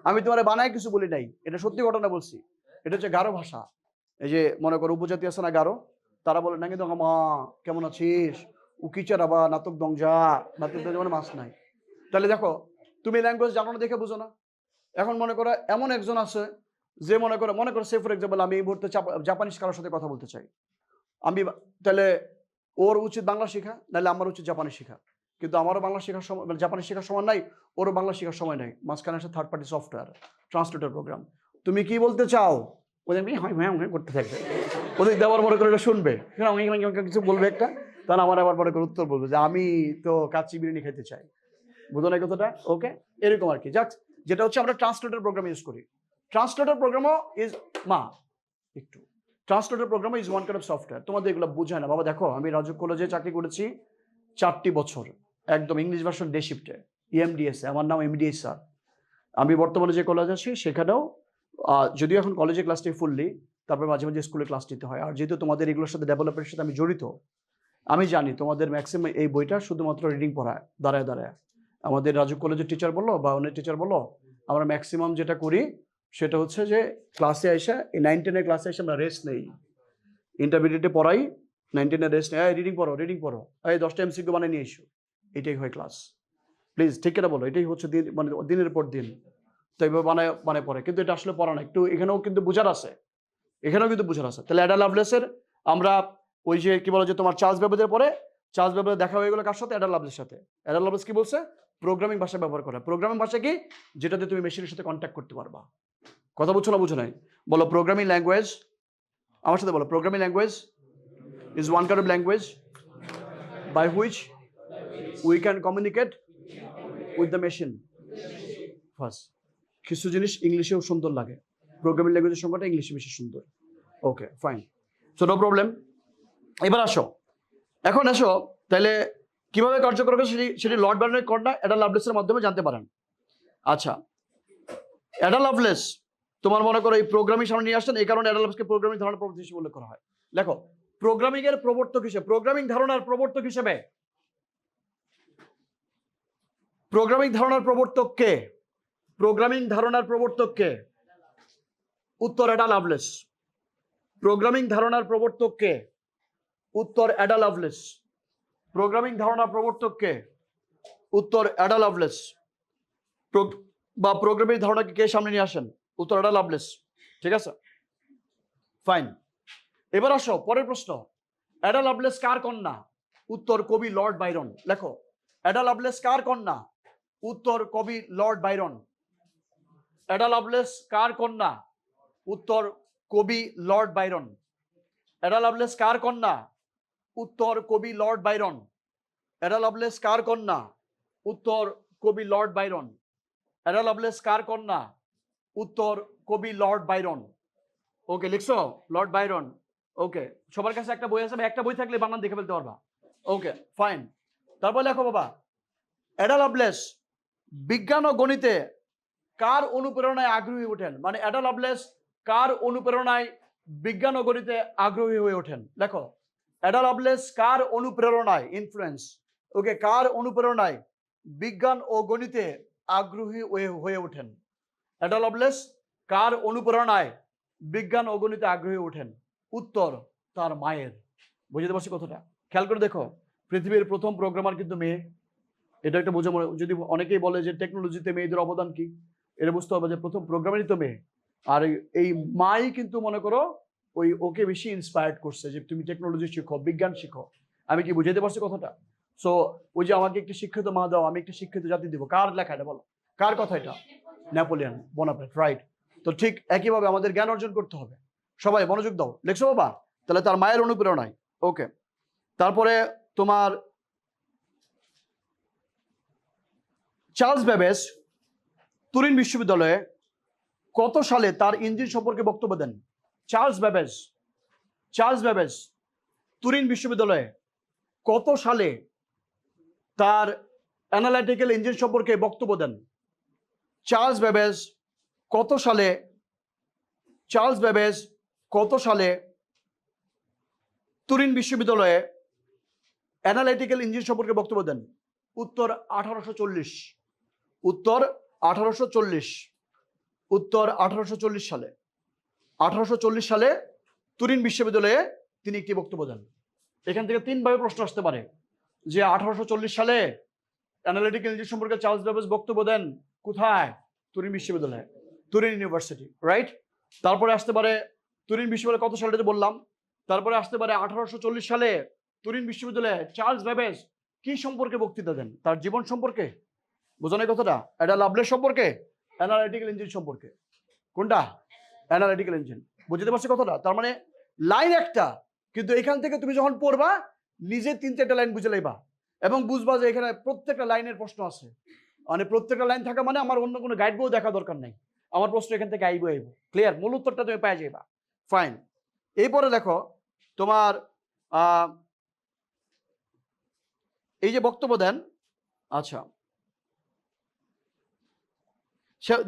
আমি তোমার বানায় কিছু বলি নাই, এটা সত্যি ঘটনা বলছি। এটা হচ্ছে গারো ভাষা। এই যে মনে করো উপজাতি আছে না গারো, তারা বলে নাকি দঙ্গা মা কেমন আছিস, উকিচার আবা নাটক দংজা, নাটক দংজা মানে মাছ নাই। তাহলে দেখো তুমি ল্যাঙ্গুয়েজ জানো না দেখে বুঝো না। এখন মনে করো এমন একজন আছে যে মনে করো সে ফর এক্সাম্পল আমি এই মুহূর্তে জাপানিজ কারোর সাথে কথা বলতে চাই, আমি তাহলে ওর উচিত বাংলা শেখা, নাহলে আমার উচিত জাপানি শেখা। কিন্তু আমারও বাংলা শেখার সময়, জাপানি শেখার সময় নাই, ওরও বাংলা শেখার সময় নাই। মাঝখানে আসে third party software, translator program. তুমি কি বলতে চাও, ওদের করতে থাকবে, ওদের দেওয়ার মনে করে শুনবে, কিছু বলবে একটা, তাহলে আমার আবার মনে করে উত্তর বলবে যে আমি তো কাচ্চি বিরিয়ানি খেতে চাই। বুঝো না কথাটা? ওকে, এরকম আর কি। যাক, যেটা হচ্ছে আমরা ট্রান্সলেটর প্রোগ্রাম ইউজ করি। ট্রান্সলেটর প্রোগ্রামও ইজ মা একটু translator programme is one kind of software. তোমাদের এগুলো বোঝায় না বাবা। দেখো আমি রাজক কলেজে চাকরি করেছি 4টি বছর, একদম ইংলিশ ভার্সন ডে শিফটে, EMDS, আমার নাম MDS স্যার। আমি বর্তমানে যে কলেজ আছি সেখানেও যদিও এখন কলেজে ক্লাস নিই ফুললি, তারপরে মাঝে মাঝে স্কুলে ক্লাস নিতে হয়। আর যেহেতু তোমাদের এগুলোর সাথে ডেভেলপের সাথে আমি জড়িত, আমি জানি তোমাদের ম্যাক্সিমাম এই বইটা শুধুমাত্র রিডিং পড়ায় দাঁড়ায় দাঁড়ায়। আমাদের রাজক কলেজের টিচার বলো বা অন্য টিচার বলো, আমরা ম্যাক্সিমাম যেটা করি সেটা হচ্ছে যে ক্লাসে এসে এই 9-10-এর ক্লাসে এসে আমরা রেস্ট নেই, ইন্টারমিডিয়েটে পড়াই, 9-10-এর রেস্ট নেই, রিডিং পড়ো, এই 10টা MCQ বানিয়ে নিয়ে এসো, এটাই হয় ক্লাস। প্লিজ ঠিক কিনা বলো, এটাই হচ্ছে দিন, মানে দিনের পর দিন তো এইভাবে বানায় পড়ে, কিন্তু এটা আসলে পড়া না, একটু এখানেও কিন্তু বোঝার আছে, এখানেও কিন্তু বোঝার আছে। তাহলে অ্যাডা লাভলেসের আমরা ওই যে কি বলে যে তোমার চার্লস বেবেজের পরে চার্লস বেবেজের দেখা হয়ে গেলো কার সাথে? অ্যাডা লাভলেসের সাথে। অ্যাডা লাভলেস কি বলছে? প্রোগ্রামিং ভাষা ব্যবহার করে। প্রোগ্রামিং ভাষা কি? যেটাতে তুমি মেশিনের সাথে কন্ট্যাক্ট করতে পারবা। কথা বুঝছো না বুঝো নাই? বলো প্রোগ্রামিং ল্যাঙ্গুয়েজ, আমার সাথে বলো programming language is one kind of language by which we can communicate with the machine. First কিছু জিনিস ইংলিশেও সুন্দর লাগে, প্রোগ্রামিং ল্যাঙ্গুয়েজের সংখ্যাটা ইংলিশে বেশি সুন্দর। Okay fine, so no problem. এবার আসো, এখন আসো তাহলে কিভাবে কার্যকর হবে সেটি লর্ড বার্নের কর্না অ্যাডা লাভলেসের মাধ্যমে জানতে পারেন। আচ্ছা, অ্যাডা লাভলেস তোমার মনে করো এই প্রোগ্রামিং সামনে নিয়ে আসছেন, এই কারণে অ্যাডা লাভলেসকে প্রোগ্রামিং ধারণার প্রবর্তক হিসেবে উল্লেখ করা হয়। দেখো প্রোগ্রামিং এর প্রবর্তক হিসেবে, প্রোগ্রামিং ধারণার প্রবর্তক হিসেবে, প্রোগ্রামিং ধারণার প্রবর্তক কে? প্রোগ্রামিং ধারণার প্রবর্তক কে? উত্তর অ্যাডা লাভলেস। প্রোগ্রামিং ধারণার প্রবর্তক কে? উত্তর অ্যাডা লাভলেস। প্রোগ্রামিং ধারণার প্রবর্তক কে? উত্তর অ্যাডা লাভলেস। বা প্রোগ্রামিং ধারণাকে কে সামনে নিয়ে আসেন? উত্তর অ্যাডা লাভলেস। ঠিক আছে ফাইন। এবার আসো পরের প্রশ্ন, অ্যাডা লাভলেস কার কন্যা? উত্তর কবি লর্ড বাইরন। লেখো, অ্যাডা লাভলেস কার কন্যা? উত্তর কবি লর্ড বাইরন। অ্যাডা লাভলেস কার কন্যা? উত্তর কবি লর্ড বাইরন। অ্যাডা লাভলেস কার কন্যা? উত্তর কবি লর্ড বাইরন। অ্যাডা লাভলেস কার কন্যা? উত্তর কবি লর্ড বাইরন। অ্যাডা লাভলেস কার কন্যা? উত্তর কবি লর্ড বাইরন। ওকে লিখছো লর্ড বাইরন। ওকে, সবার কাছে একটা বই আছে, একটা বই থাকলে বানান দেখে ফেলতে পারবা। ওকে ফাইন, তারপর লেখো বাবা, অ্যাডা লাভলেস বিজ্ঞান ও গণিতে কার অনুপ্রেরণায় আগ্রহী ওঠেন? মানে অ্যাডা লাভলেস কার অনুপ্রেরণায় বিজ্ঞান ও গণিতে আগ্রহী হয়ে ওঠেন? দেখো, অ্যাডা লাভলেস কার অনুপ্রেরণায়, ইনফ্লুয়েন্স, ওকে, কার অনুপ্রেরণায় বিজ্ঞান ও গণিতে আগ্রহী হয়ে ওঠেন? অ্যাডা লাভলেস কার অনুপ্রেরণায় বিজ্ঞান ও গণিতে আগ্রহী ওঠেন? উত্তর তার মায়ের। বুঝতে পারছি কথাটা? খেয়াল করে দেখো, পৃথিবীর প্রথম প্রোগ্রামার কিন্তু মেয়ে। এটা একটা বোঝা, যদি অনেকেই বলে যে টেকনোলজিতে মেয়েদের অবদান কি, এটা বুঝতে হবে যে প্রথম প্রোগ্রামারই তো মেয়ে। আর এই মাই কিন্তু মনে করো ওকে বেশি ইন্সপায়ার্ড করছে যে তুমি টেকনোলজি শিখো, বিজ্ঞান শিখো। আমি কি বুঝাইতে পারছি কথাটা? সো ওই যে আমাকে একটি শিক্ষিত মা দাও, আমি একটি শিক্ষিত জাতি দিব, কার লেখা এটা বলো? কার কথা এটা? Napoleon Bonaparte, right. তো ঠিক একইভাবে আমাদের জ্ঞান অর্জন করতে হবে। সবাই মনোযোগ দাও, লিখছো বাবা? তাহলে তার মায়ের অনুপ্রেরণায়। ওকে, তারপরে তোমার চার্লস বেবেজ তুরিন বিশ্ববিদ্যালয়ে কত সালে তার ইঞ্জিন সম্পর্কে বক্তব্য দেন? চার্লস বেবেজ তুরিন বিশ্ববিদ্যালয়ে কত সালে তার অ্যানালাইটিক্যাল ইঞ্জিন সম্পর্কে বক্তব্য দেন? চার্লস বেবেজ কত সালে তুরিন বিশ্ববিদ্যালয়ে অ্যানালাইটিক্যাল ইঞ্জিন সম্পর্কে বক্তব্য দেন? উত্তর 1840। উত্তর 1840। উত্তর 1840 সালে। 1840 সালে তুরিন বিশ্ববিদ্যালয়ে তিনি একটি বক্তব্য দেন। এখান থেকে তিনভাবে প্রশ্ন আসতে পারে যে 1840 সালে অ্যানালিটিক্যাল ইঞ্জিন সম্পর্কে চার্লস বেবেজ বক্তব্য দেন কোথায়? তুরিন বিশ্ববিদ্যালয়ে, তুরিন ইউনিভার্সিটি, রাইট। তারপরে আসতে পারে তুরিন বিশ্ববিদ্যালয় কত সালে বললাম। তারপরে আসতে পারে 1840 সালে তুরিন বিশ্ববিদ্যালয়ে চার্লস বেবেজ কি সম্পর্কে বক্তৃতা দেন? তার জীবন সম্পর্কে। বোঝানোর কথাটা? এটা লাভলেস সম্পর্কে, অ্যানালিটিক্যাল ইঞ্জিন সম্পর্কে। কোনটা? Analytical engine. বুঝতে পারছো কথাটা? তার মানে লাইন একটা, কিন্তু এখান থেকে তুমি যখন পড়বা নিজে 3-4টা লাইন বুঝে লাইবা এবং বুঝবা যে এখানে প্রত্যেকটা লাইনের প্রশ্ন আছে। মানে প্রত্যেকটা লাইন থাকা মানে আমার অন্য কোনো গাইড বইও দেখা দরকার নাই, আমার প্রশ্ন এখান থেকে আইব। ক্লিয়ার? মূল উত্তরটা তুমি পেয়ে যাইবা। ফাইন, এরপরে দেখো তোমার এই যে বক্তব্য দেন, আচ্ছা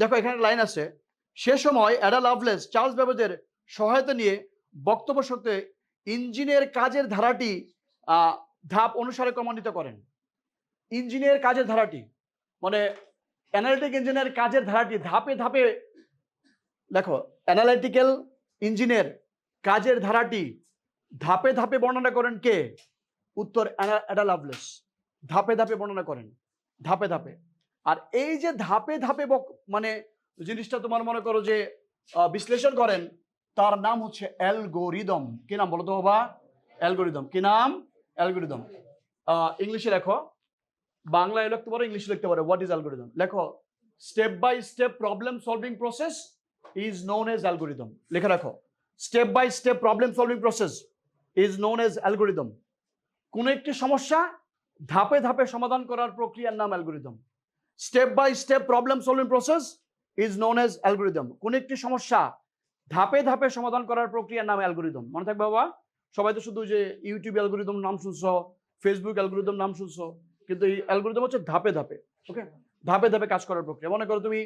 দেখো এখানে লাইন আছে, সে সময় অ্যাডা লাভলেস চার্লস বেবেজের সহায়তা নিয়ে বক্তব্য সত্ত্বে ইঞ্জিনের কাজের ধারাটি ধাপ অনুসারে ক্রমান্বিত করেন। ইঞ্জিনের কাজের ধারাটি মানে অ্যানালিটিক ইঞ্জিনের কাজের ধারাটি ধাপে ধাপে, দেখো অ্যানালিটিক্যাল ইঞ্জিনের কাজের ধারাটি ধাপে ধাপে বর্ণনা করেন কে? উত্তর অ্যাডা লাভলেস। ধাপে ধাপে বর্ণনা করেন, ধাপে ধাপে। আর এই যে ধাপে ধাপে মানে জিনিসটা তোমার মনে করো যে বিশ্লেষণ করেন, তার নাম হচ্ছে অ্যালগোরিদম। কি নাম বলো তো বাবা? অ্যালগোরিদম। কি নাম? অ্যালগোরিদম। ইংলিশে লেখো, বাংলায় লিখতে পারো, ইংলিশে লিখতে পারো। What is algorithm? লেখো, step by step problem solving process is known as algorithm. লিখে রাখো, step by step problem solving process is known as algorithm. কোন একটি সমস্যা ধাপে ধাপে সমাধান করার প্রক্রিয়ার নাম algorithm. Step by step problem solving process is known as algorithm. কোন একটি সমস্যা ধাপে ধাপে সমাধান করার প্রক্রিয়ার নাম অ্যালগোরিদম। মনে থাকবে বাবা? সবাই তো শুধু যে ইউটিউব অ্যালগোরিদম নাম শুনছো, ফেসবুক অ্যালগোরিদম নাম শুনছো, কিন্তু এই অ্যালগোরিদম হচ্ছে ধাপে ধাপে। ওকে, ধাপে ধাপে কাজ করার প্রক্রিয়া। মনে করো তুমি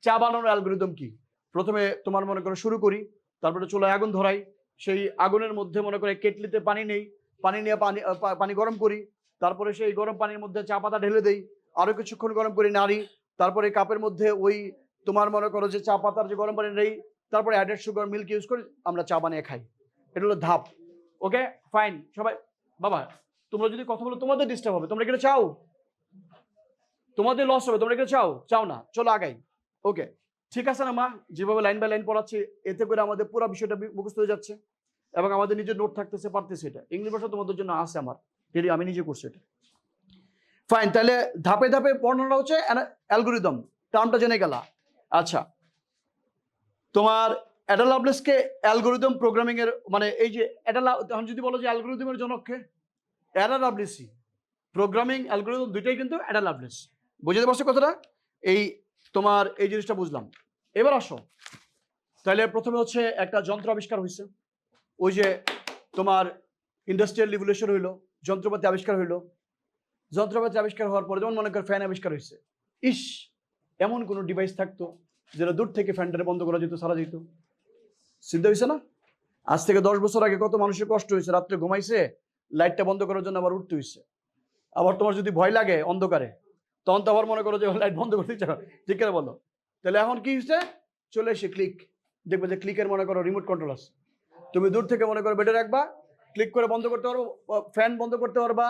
চা বানানোর অ্যালগোরিদম কি? প্রথমে তোমার মনে করো শুরু করি, তারপরে চুলায় আগুন ধরাই, সেই আগুনের মধ্যে মনে করে কেটলিতে পানি নেই, পানি নিয়ে পানি গরম করি, তারপরে সেই গরম পানির মধ্যে চা পাতা ঢেলে দেই, আরো কিছুক্ষণ গরম করি নাড়ি, তারপরে কাপের মধ্যে ওই তোমার মনে করো যে চা পাতার যে গরম পানি নেই, তারপরে অ্যাডেড সুগার মিল্ক ইউজ করে আমরা চা বানিয়ে খাই। এটা হলো ধাপ। Okay fine. সবাই বাবা, তোমরা যদি কথা বলো তোমাদের ডিস্টার্ব হবে। তোমরা এটা চাও? তোমাদের লস হবে। তোমরা এটা চাও? চাও না? চলো আগাই। ওকে, ঠিক আছে না মা? যেভাবে লাইন বাই লাইন পড়াচ্ছি, এতে করে আমাদের পুরো বিষয়টা মুখস্থ হয়ে যাচ্ছে এবং আমাদের নিজের নোট থাকতেছে, পারতেছে। এটা ইংলিশ ভাষা তোমাদের জন্য আছে আমার, যদি আমি নিজে করছি এটা। ফাইন, তাহলে ধাপে ধাপে বর্ণনা হচ্ছে অ্যালগোরিদম। টার্মটা জেনে গেলা। আচ্ছা, তোমার অ্যাডা লাভলেসকে অ্যালগোরিদম প্রোগ্রামিং এর মানে এই যে তখন যদি বলো যে অ্যালগোরিদমের জনককে, অ্যাডা লাভলেসই। প্রোগ্রামিং অ্যালগোরিদম দুইটাই কিন্তু অ্যাডা লাভলেস। বুঝতে পারছো কথাটা? এই তোমার এই জিনিসটা বুঝলাম। এবার আসো, তাহলে প্রথমে হচ্ছে একটা যন্ত্র আবিষ্কার হয়েছে। ওই যে তোমার ইন্ডাস্ট্রিয়াল রিভলিউশন হইলো, যন্ত্রপাতি আবিষ্কার হইলো। যন্ত্রপাতি আবিষ্কার হওয়ার পরে যেমন মনে কর ফ্যান আবিষ্কার হয়েছে। ইস, এমন কোনো ডিভাইস থাকতো যেটা দূর থেকে ফ্যানটারে বন্ধ করা যেত, সারা যেত। চিন্তা হয়েছে না? আজ থেকে 10 বছর আগে কত মানুষের কষ্ট হয়েছে, রাত্রে ঘুমাইছে, লাইটটা বন্ধ করার জন্য আবার উঠতে হয়েছে। আবার তোমার যদি ভয় লাগে অন্ধকারে, তখন তো আবার মনে করো যে লাইট বন্ধ করতে ইচ্ছা করে। ঠিক করে বলো? তাহলে এখন কি হয়েছে? চলে এসে ক্লিক, দেখবে যে ক্লিকের মনে করো রিমোট কন্ট্রোল আছে। তুমি দূর থেকে মনে করো বেডে রাখবা, ক্লিক করে বন্ধ করতে পারো, ফ্যান বন্ধ করতে পারবা,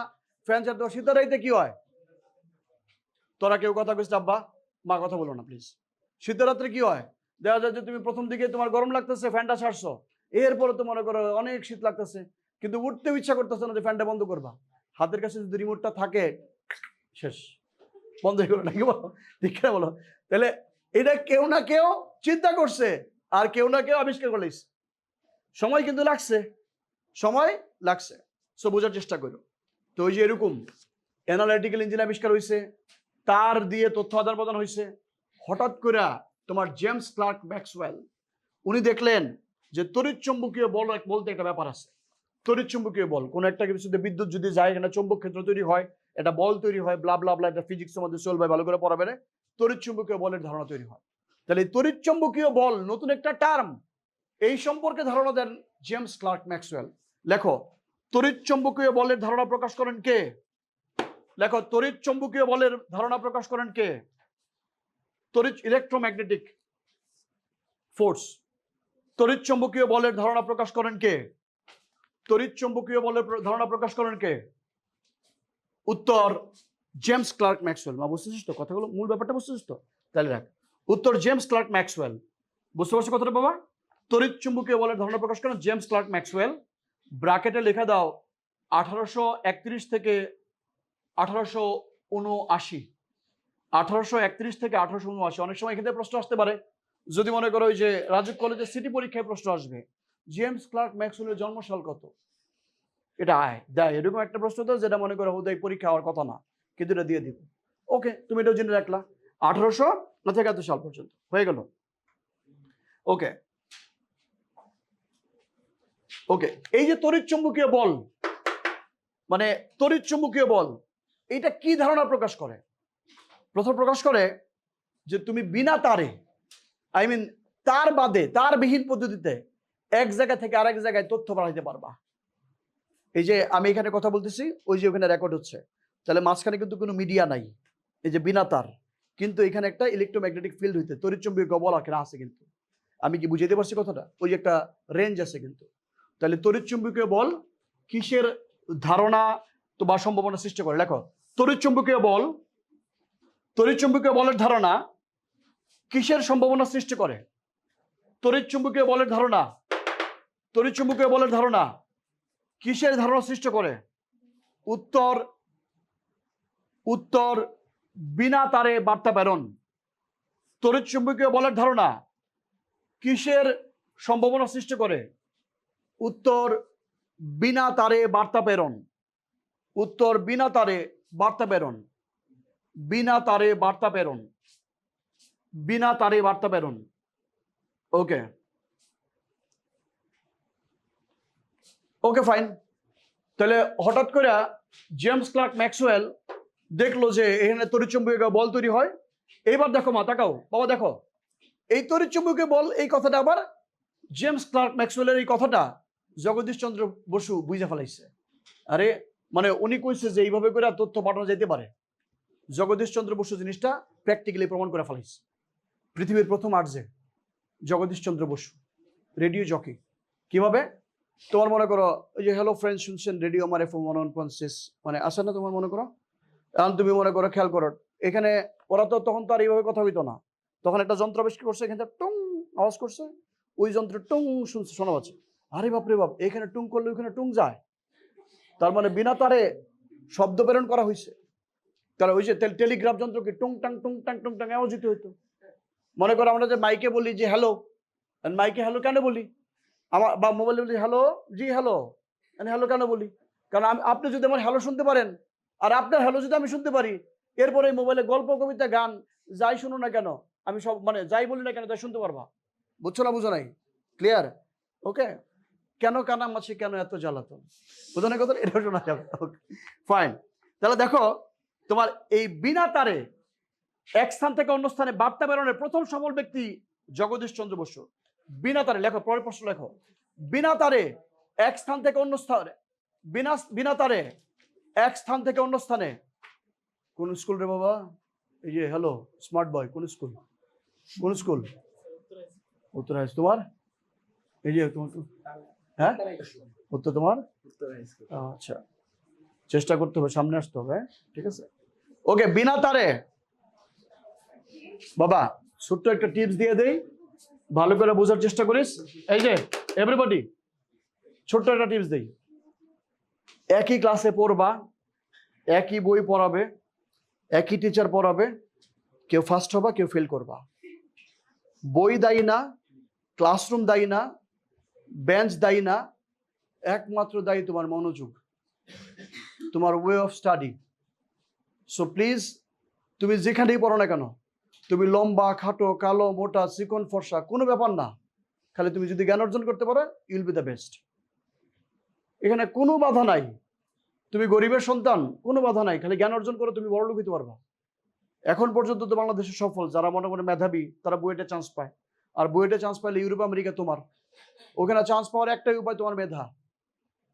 ফ্যান চালাতে পারো। শীতের রাইতে কি হয়? তোরা কেউ কথা কইস আব্বা মা কথা বলো না প্লিজ। শীতের রাত্রে কি হয়? দেখা যায় যে তুমি প্রথম দিকে তোমার গরম লাগতেছে, ফ্যানটা ছাড়ছো, এরপরে তো মনে করো অনেক শীত লাগতেছে, কিন্তু উঠতেও ইচ্ছা করতেছে না যে ফ্যানটা বন্ধ করবা। হাতের কাছে যদি রিমোটটা থাকে, শেষ, বন্ধ হয়ে গেলো। নাকি বলো? ঠিক করে বলো? তাহলে এটা কেউ না কেউ চিন্তা করছে, আর কেউ না কেউ আবিষ্কার করলিস। সময় কিন্তু লাগছে, সময় লাগছে। সো বোঝার চেষ্টা করো। তো ওই যে এরকম অ্যানালিটিক্যাল ইঞ্জিন আবিষ্কার হয়েছে, তার দিয়ে তথ্য আদান প্রদান হয়েছে। হঠাৎ করে তোমার জেমস ক্লার্ক ম্যাক্সওয়েল, উনি দেখলেন যে তড়িৎ চুম্বকীয় বল বলতে একটা ব্যাপার আছে। তড়িৎ চুম্বকীয় বল, কোন একটা কিছুতে বিদ্যুৎ যদি যায়, এখানে চুম্বক ক্ষেত্র তৈরি হয়, এটা বল তৈরি হয়, ব্লা ব্লা ব্লা। এটা ফিজিক্সের মধ্যে চলবে, ভালো করে পড়াবে। তড়িৎ চুম্বকীয় বলের ধারণা তৈরি হয়। তাহলে তড়িৎ চুম্বকীয় বল নতুন একটা টার্ম, এই সম্পর্কে ধারণা দেন জেমস ক্লার্ক ম্যাক্সওয়েল। লেখো, তড়িৎ চুম্বকীয় বলের ধারণা প্রকাশ করেন কে? লেখো, তড়িৎ চুম্বকীয় বলের ধারণা প্রকাশ করেন কে? তড়িৎ ইলেকট্রোম্যাগনেটিক ফোর্স। তড়িৎ চুম্বকীয় বলের ধারণা প্রকাশ করেন কে? তড়িৎ চুম্বকীয় বলের ধারণা প্রকাশ করেন কে? উত্তর জেমস ক্লার্ক ম্যাক্সওয়েল। মা বুঝতেছিস তো কথাগুলো? মূল ব্যাপারটা বুঝতেছিস তো? তাহলে রাখ, উত্তর জেমস ক্লার্ক ম্যাক্সওয়েল। বুঝতে পারছো কথাটা বাবা? তড়িৎ চুম্বকীয় বলের ধারণা প্রকাশ করেন জেমস ক্লার্ক ম্যাক্সওয়েল। ব্র্যাকেটে লেখা দাও 1831 থেকে 1879। 1831 থেকে 1879। অনেক সময় এখানে প্রশ্ন আসতে পারে, যদি মনে করো ওই যে রাজুক কলেজের সিটি পরীক্ষায় প্রশ্ন আসবে, জেমস ক্লার্ক ম্যাক্সওয়েলের জন্মসাল কত? এটা দেয় এরকম একটা প্রশ্ন তো, যেটা মনে করো ওদের পরীক্ষা হওয়ার কথা না, কিন্তু এটা দিয়ে দিব। ওকে, তুমি এটাও জেনে রাখলা। 1871 সাল পর্যন্ত হয়ে গেল। ওকে ওকে, এই যে তড়িৎ চুম্বকীয় বল, মানে তড়িৎ চুম্বকীয় বল, এটা কি ধারণা প্রকাশ করে? প্রথম প্রকাশ করে যে তুমি বিনা তারে, আই মিন তার বাদে, তার বিহীন পদ্ধতিতে এক জায়গা থেকে আরেক জায়গায় তথ্য পাঠাইতে পারবা। এই যে আমি এখানে কথা বলতেছি, ওই যে ওখানে রেকর্ড হচ্ছে, তাহলে মাঝখানে কিন্তু কোনো মিডিয়া নাই, এই যে বিনা তার, কিন্তু এখানে একটা ইলেকট্রোম্যাগনেটিক ফিল্ড হইতে তড়িৎ চুম্বকীয় বল এখানে আছে। কিন্তু আমি কি বুঝাইতে পারছি কথাটা? ওই যে একটা রেঞ্জ আছে কিন্তু। তাহলে তড়িৎ চুম্বকীয় বল কিসের ধারণা তো বা সম্ভাবনা সৃষ্টি করে। লেখো, তড়িৎচুম্বকীয় বল, তড়িৎচুম্বকীয় বলের ধারণা কিসের সম্ভাবনা সৃষ্টি করে? তড়িৎচুম্বকীয় বলের ধারণা, তড়িৎচুম্বকীয় বলের ধারণা কিসের ধারণা সৃষ্টি করে? উত্তর, উত্তর বিনা তারে বার্তা প্রেরণ। তড়িৎচুম্বকীয় বলের ধারণা কিসের সম্ভাবনা সৃষ্টি করে? উত্তর বিনা তারে বার্তা প্রেরণ। উত্তর বিনা তারে বার্তা প্রেরণ। বিনা তারে বার্তা প্রেরণ। বিনা তারে বার্তা প্রেরণ। ওকে, ওকে ফাইন। তাহলে হঠাৎ করে জেমস ক্লার্ক ম্যাক্সওয়েল দেখলো যে এখানে তড়িৎচুম্বকীয় বল তৈরি হয়। এইবার দেখো মা, তাকাও বাবা, দেখো এই তড়িৎচুম্বকীয় বল, এই কথাটা আবার জেমস ক্লার্ক ম্যাক্সওয়েলের এই কথাটা জগদীশ চন্দ্র বসু বুঝে ফেলাইছে। আরে মানে উনি কইছে যে এইভাবে করে তথ্য পাঠানো যেতে পারে। জগদীশ চন্দ্র বসু জিনিসটা প্র্যাকটিক্যালি প্রমাণ করে ফেলাইছে। পৃথিবীর প্রথম আর্জে জগদীশ চন্দ্র বসু, রেডিও জকি। কিভাবে? তোমার মনে করো ওই যে হ্যালো ফ্রেন্ডস শুনছেন রেডিও আমার এফএম 101.6 মানে আসে না, তোমার মনে করো, এখন তুমি মনে করো খেয়াল করো, এখানে ওরা তো তখন তো আর এইভাবে কথা হইতো না, তখন একটা যন্ত্র আবিষ্কার করছে, এখানে টুং আওয়াজ করছে, ওই যন্ত্র টুং শুনছে, শোনা যাচ্ছে। আরে বাপ রে বাপ, এখানে টুং করলে ওইখানে টুং যায়, তার মানে বিনা তারে শব্দ প্রেরণ করা হয়েছে। তাহলে ওই যে টেলিগ্রাফ যন্ত্র কি টুং টাং টুং টাং টুং টাং আওয়াজ দিতে হইতো। মনে করো আমরা যে মাইকে বলি যে হ্যালো, মাইকে হ্যালো কেন বলি? আমার বা মোবাইলে বলি হ্যালো, জি হ্যালো, হ্যালো কেন বলি? কারণ আপনি যদি আমার হ্যালো শুনতে পারেন আর আপনার হ্যালো যদি আমি শুনতে পারি, এরপরে মোবাইলে গল্প, কবিতা, গান যাই শুনো না কেন, আমি সব মানে যাই বলি না কেন তাই শুনতে পারবা। বুঝছো না? বুঝো নাই? ক্লিয়ার? ওকে। কেন কানামাছি, কেন এত জ্বালাতন, বুঝো না কথা? এটা শোনা যাবে। Okay fine. তাহলে দেখো, তোমার এই বিনা তারে এক স্থান থেকে অন্য স্থানে বার্তা প্রেরণের প্রথম সফল ব্যক্তি জগদীশ চন্দ্র বসু। বিনা তারে, লেখো পরের প্রশ্ন লেখো, বিনা তারে এক স্থান থেকে অন্য স্থানে, বিনা তারে এক স্থান থেকে অন্য স্থানে। কোন স্কুল রে বাবা? এই যে হ্যালো স্মার্ট বয়, কোন স্কুল? কোন স্কুল? উত্তর হাই স্কুল। তোমার এই যে তোমার, হ্যাঁ উত্তর তোমার? আচ্ছা, চেষ্টা করতে হবে, সামনে আসতে হবে, ঠিক আছে? ওকে, বিনা তারে বাবা ছোট্ট একটা টিপস দিয়ে দেই, ভালো করে বোঝার চেষ্টা করিস। এই যে এভরিবডি, ছোট্ট একটা টিপস দেই। একই ক্লাসে পড়বা, একই বই পড়াবে, একই টিচার পড়াবে, কেউ ফার্স্ট হবা, কেউ ফেল করবা। বই দায়ী না, ক্লাসরুম দায়ী না, বেঞ্চ দায়ী না, একমাত্র দায়ী তোমার মনোযোগ, তোমার way of study. So please, তুমি যেখানেই পড়ো না কেন, তুমি লম্বা, খাটো, কালো, মোটা, চিকন, ফর্সা, কোনো ব্যাপার না, খালি তুমি যদি জ্ঞান অর্জন করতে পারো, ইউল বি দ্য বেস্ট। এখানে কোনো বাধা নাই। তুমি গরিবের সন্তান, কোনো বাধা নাই, খালি জ্ঞান অর্জন করে তুমি বড়লোক হইতে পারবা। এখন পর্যন্ত তো বাংলাদেশে সফল যারা মনে মনে মেধাবী, তারা বুয়েটে চান্স পায়। আর বুয়েটে চান্স পাইলে ইউরোপ আমেরিকা তোমার। ওখানে চান্স পাওয়ার একটাই উপায়, তোমার মেধা।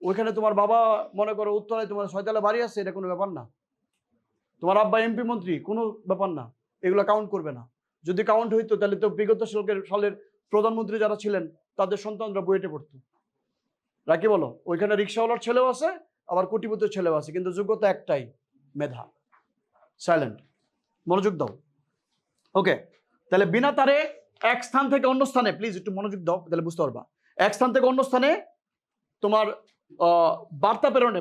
ওইখানে তোমার বাবা মনে করো উত্তরায় তোমার 6 তলা বাড়ি আছে, এটা কোনো ব্যাপার না। তোমার আব্বা এমপি মন্ত্রী, কোনো ব্যাপার না, এগুলো কাউন্ট করবে না। যদি কাউন্ট হইতো তাহলে তো বিগত সালের প্রধানমন্ত্রী যারা ছিলেন তাদের সন্তানরা বুয়েটে পড়তো। রাখি বলো, ওইখানে রিক্সাওয়ালার ছেলেও আছে, আবার কোটিপতির ছেলেও আছে, কিন্তু যোগ্যতা একটাই, মেধা। সাইলেন্ট, মনোযোগ দাও। ওকে, তাহলে বিনা তারে এক স্থান থেকে অন্য স্থানে, প্লিজ একটু মনোযোগ দাও, তাহলে বুঝতে পারবা। এক স্থান থেকে অন্য স্থানে তোমার বার্তা প্রেরণে,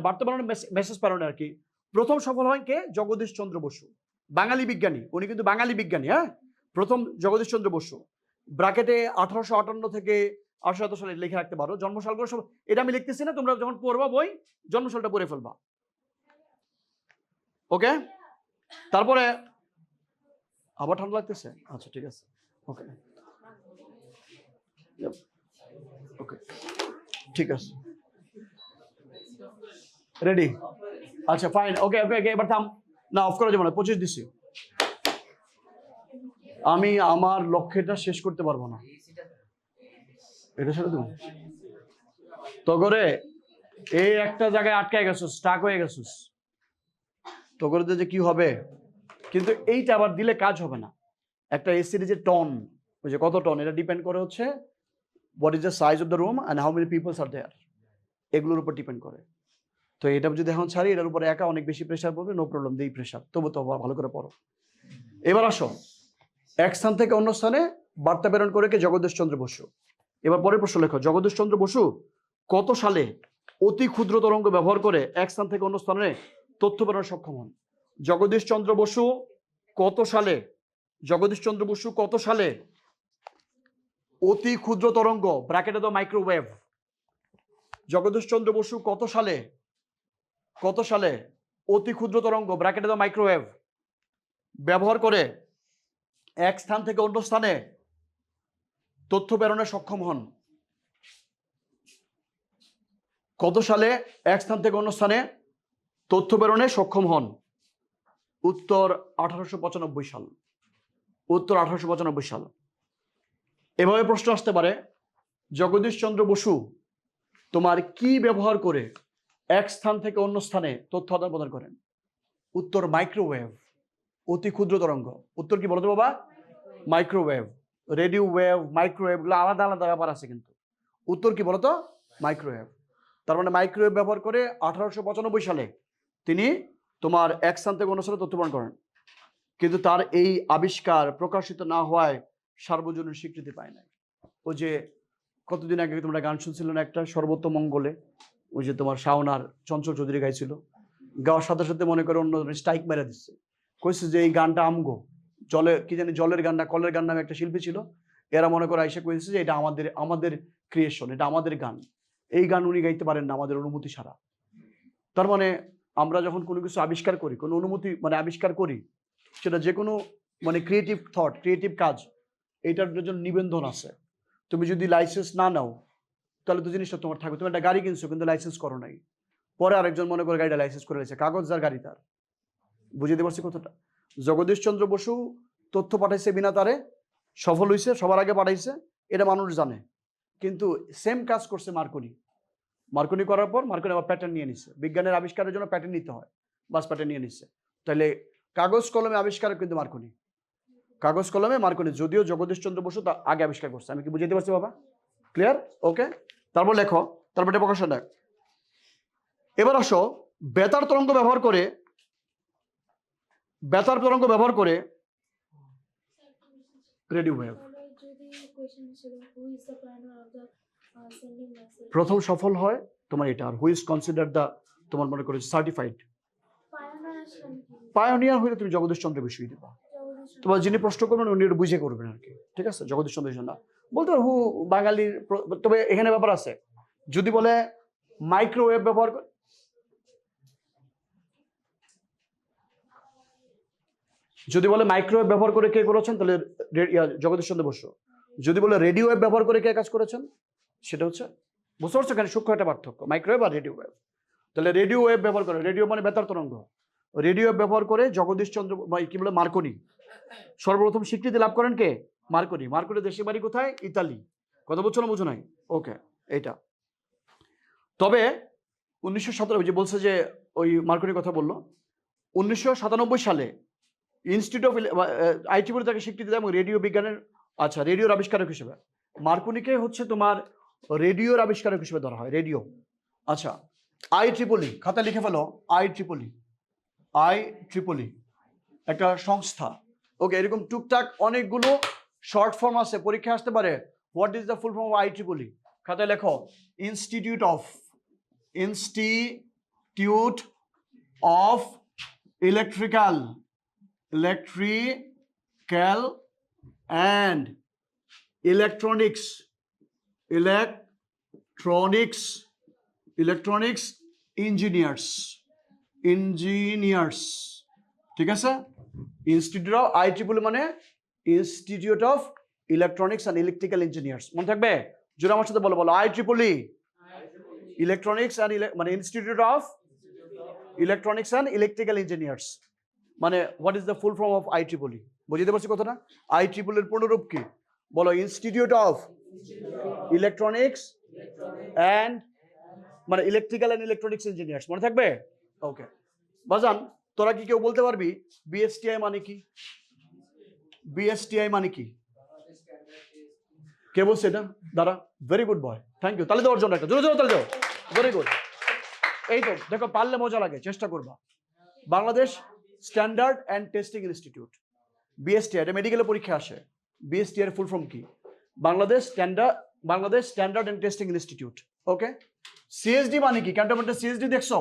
মেসেজ প্রেরণে আর কি প্রথম সফল হয় কে? জগদীশ চন্দ্র বসু, বাঙালি বিজ্ঞানী। উনি কিন্তু বাঙালি বিজ্ঞানী, হ্যাঁ, প্রথম জগদীশ চন্দ্র বসু। ব্র্যাকেটে 1858 থেকে 1800 সালে লিখে রাখতে পারো জন্মসালগুলো সব। এটা আমি লিখতেছি না, তোমরা যখন পড়বা বই জন্মসালটা পড়ে ফেলবা। ওকে, তারপরে আবার ঠান্ডা লাগতেছে? আচ্ছা ঠিক আছে, ওকে ওকে ঠিক আছে, রেডি? আচ্ছা ফাইন, ওকে ওকে ওকে, এবার থাম। না, অফ করা যাবে না, 25 দিছি। আমি আমার লক্ষ্যটা শেষ করতে পারবো না, এটা ছেড়ে দেবো তো করে। এই একটা জায়গায় আটকায় গেছিস, স্টাক হয়ে গেছিস, তো করে যে কি হবে? কিন্তু এইটা আবার দিলে কাজ হবে না। একটা এই সিরিজের টন, ওই যে কত টন, এটা ডিপেন্ড করে হচ্ছে what is the size of the room and how many peoples are there, এগুলোর উপর ডিপেন্ড করে। তো এটা যদি এখন ছাড়ি, এটার উপরে একা অনেক বেশি প্রেশার পড়বে, নো প্রবলেম, দেই প্রেশার, তবু তো ভালো করে পড়ো। এবার আসো, এক স্থান থেকে অন্য স্থানে বার্তা প্রেরণ করে কে? জগদীশ চন্দ্র বসু। এবার পরের প্রশ্ন লেখো, জগদীশ চন্দ্র বসু কত সালে অতি ক্ষুদ্র তরঙ্গ ব্যবহার করে এক স্থান থেকে অন্য স্থানে তথ্য প্রেরণে সক্ষম হন? জগদীশ চন্দ্র বসু কত সালে, জগদীশ চন্দ্র বসু কত সালে অতি ক্ষুদ্র তরঙ্গ, ব্র্যাকেটে দাও মাইক্রোওয়েভ, জগদীশ চন্দ্র বসু কত সালে অতি ক্ষুদ্র তরঙ্গ, ব্র্যাকেটে দাও মাইক্রোওয়েভ, ব্যবহার করে এক স্থান থেকে অন্য স্থানে তথ্য প্রেরণে সক্ষম হন? কত সালে এক স্থান থেকে অন্য স্থানে তথ্য প্রেরণে সক্ষম হন? উত্তর 1895 সাল। উত্তর 1895 সাল। এভাবে প্রশ্ন আসতে পারে, জগদীশ চন্দ্র বসু তোমার কি ব্যবহার করে এক স্থান থেকে অন্য স্থানে তথ্য আদান প্রদান করেন? উত্তর মাইক্রোওয়েভ, অতি ক্ষুদ্র তরঙ্গ। উত্তর কি বলতো বাবা? মাইক্রোওয়েভ। রেডিও ওয়েভ, মাইক্রোওয়েভ গুলো আলাদা আলাদা ব্যাপার আছে, কিন্তু উত্তর কি বলতো? মাইক্রোওয়েভ। তার মানে মাইক্রোওয়েভ ব্যবহার করে 1895 সালে তিনি তোমার এক স্থান থেকে অন্য স্থানে তথ্য প্রদান করেন। কিন্তু তার এই আবিষ্কার প্রকাশিত না হওয়ায় সার্বজনীন স্বীকৃতি পায় নাই। ওই যে কতদিন আগে তোমরা গান শুনছিল না একটা, সর্বোত্তম মঙ্গলে, ওই যে তোমার শাওনার চঞ্চল চৌধুরী গাইছিল, গাওয়ার সাথে সাথে মনে করে অন্য স্ট্রাইক মেরে দিচ্ছে, কইছে যে এই গানটা আমগো, জলে কি জানি জলের গান না কলের গান নামে একটা শিল্পী ছিল, এরা মনে করে আইসা কইছে যে এটা আমাদের ক্রিয়েশন, এটা আমাদের গান, এই গান উনি গাইতে পারেন না আমাদের অনুমতি ছাড়া। তার মানে আমরা যখন কোনো কিছু আবিষ্কার করি, কোনো অনুমতি মানে আবিষ্কার করি, সেটা যে কোনো মানে ক্রিয়েটিভ থট, ক্রিয়েটিভ কাজ, এইটার জন্য নিবন্ধন আছে। তুমি যদি লাইসেন্স না নাও তাহলে তো জিনিসটা তোমার থাকবে। তুমি একটা গাড়ি কিনছো কিন্তু লাইসেন্স করো নাই, পরে আরেকজন মনে করে গাড়িটা লাইসেন্স করে রয়েছে, কাগজ যার গাড়ি তার। বুঝতে পারছি কতটা? জগদীশ চন্দ্র বসু তথ্য পাঠাইছে বিনা তারে, সফল হয়েছে, সবার আগে পাঠাইছে, এটা মানুষ জানে। কিন্তু সেম কাজ করছে মার্কনি। মার্কনি করার পর মার্কনি আবার প্যাটার্ন নিয়ে নিচ্ছে, বিজ্ঞানের আবিষ্কারের জন্য প্যাটার্ন নিতে হয়, বাস প্যাটার্ন নিয়ে নিচ্ছে। তাহলে কাগজ কলমে আবিষ্কার কিন্তু মার্কনি, কাগজ কলমে মার্কনি, যদিও জগদীশ চন্দ্র বসু তা আগে আবিষ্কার করছে। আমি কি বুঝতে পারছি বাবা? ক্লিয়ার? ওকে। তারপর লেখো, তারপর এটা প্রকাশন দেখ। এবার আসো, বেতার তরঙ্গ ব্যবহার করে, বেতার তরঙ্গ ব্যবহার করে রেডিও ওয়েভ। প্রথম সফল হয় তোমার এটা, আর হু ইজ কনসিডার দ্য, তোমার মনে করে সার্টিফাইড পায়োনিয়ার হইলে তুমি জগদীশ চন্দ্র বসুই দিবা। তোমার যিনি প্রশ্ন করবেন উনি এটা বুঝে করবেন আর কি, ঠিক আছে? জগদীশ চন্দ্র বসু না বলতে হু বাঙালির। তবে এখানে ব্যাপার আছে, যদি বলে মাইক্রোওয়েভ ব্যবহার করে, যদি বলে মাইক্রোওয়েভ ব্যবহার করে কে করেছেন তাহলে জগদীশ চন্দ্র বসু। যদি বলে রেডিও ওয়েভ ব্যবহার করে কে কাজ করেছেন, সেটা হচ্ছে, বুঝতে পারছো কেন সূক্ষ্ম একটা পার্থক্য মাইক্রোওয়েভ আর রেডিও ওয়েভ। তাহলে রেডিও ওয়েভ ব্যবহার করে, রেডিও মানে বেতার তরঙ্গ, রেডিও ওয়েভ ব্যবহার করে জগদীশ চন্দ্র কি বলে মার্কনি সর্বপ্রথম স্বীকৃতি লাভ করেন কে? মার্কনি। মার্কনি দেশের বাড়ি কোথায়? ইতালি। কথা বলছো না? বুঝো নাই? ওকে, এইটা। তবে 1917, যে বলছে যে ওই মার্কনির কথা বললো, 1997 সালে ইনস্টিটিউট অফ IEEE তাকে স্বীকৃতি দেয় এবং রেডিও বিজ্ঞানের, আচ্ছা, রেডিওর আবিষ্কারক হিসেবে মার্কনিকে হচ্ছে তোমার রেডিওর আবিষ্কারক হিসেবে ধরা হয়, রেডিও। আচ্ছা, IEEE খাতা লিখে ফেলো, IEEE একটা সংস্থা। ওকে, এরকম টুকটাক অনেকগুলো শর্ট ফর্ম আছে, পরীক্ষা আসতে পারে। What is the full form of IEEE? খাতায় লেখো, institute of electrical and electronics engineers, ঠিক আছে? ইনস্টিটিউট অফ IEEE মানে institute of electronics and electrical engineers. মনে থাকবে? জোরে আমার সাথে বলো, IEEE ইলেকট্রনিক্স অ্যান্ড মানে institute of electronics and electrical engineers মানে what is the full form of IEEE? বুঝতে পারছি কথাটা? IEEE এর পূর্ণরূপ কি বলো? ইনস্টিটিউট অফ ইলেকট্রনিক্স অ্যান্ড মানে ইলেকট্রিক্যাল অ্যান্ড ইলেকট্রনিক্স ইঞ্জিনিয়ার্স। মনে থাকবে? ওকে বাজান, তোরা কি কেউ বলতে পারবি BSTI মানে কি? BSTI মানে কি? কে বলছে এটা? দাঁড়া, very good boy, thank you. তাহলে দেওয়ার জন্য একটা জোরে জোরে তাহলে দাও, ভেরি গুড। এই তো দেখো, পারলে মজা লাগে, চেষ্টা করবা। Bangladesh standard and testing institute, BST, এটা মেডিকেলের পরীক্ষা আসে। বিএসটি এর ফুল ফর্ম কি? Bangladesh standard and testing institute. Okay, CSD মানে কি? ক্যান্টনমেন্টের সিএসডি দেখছো?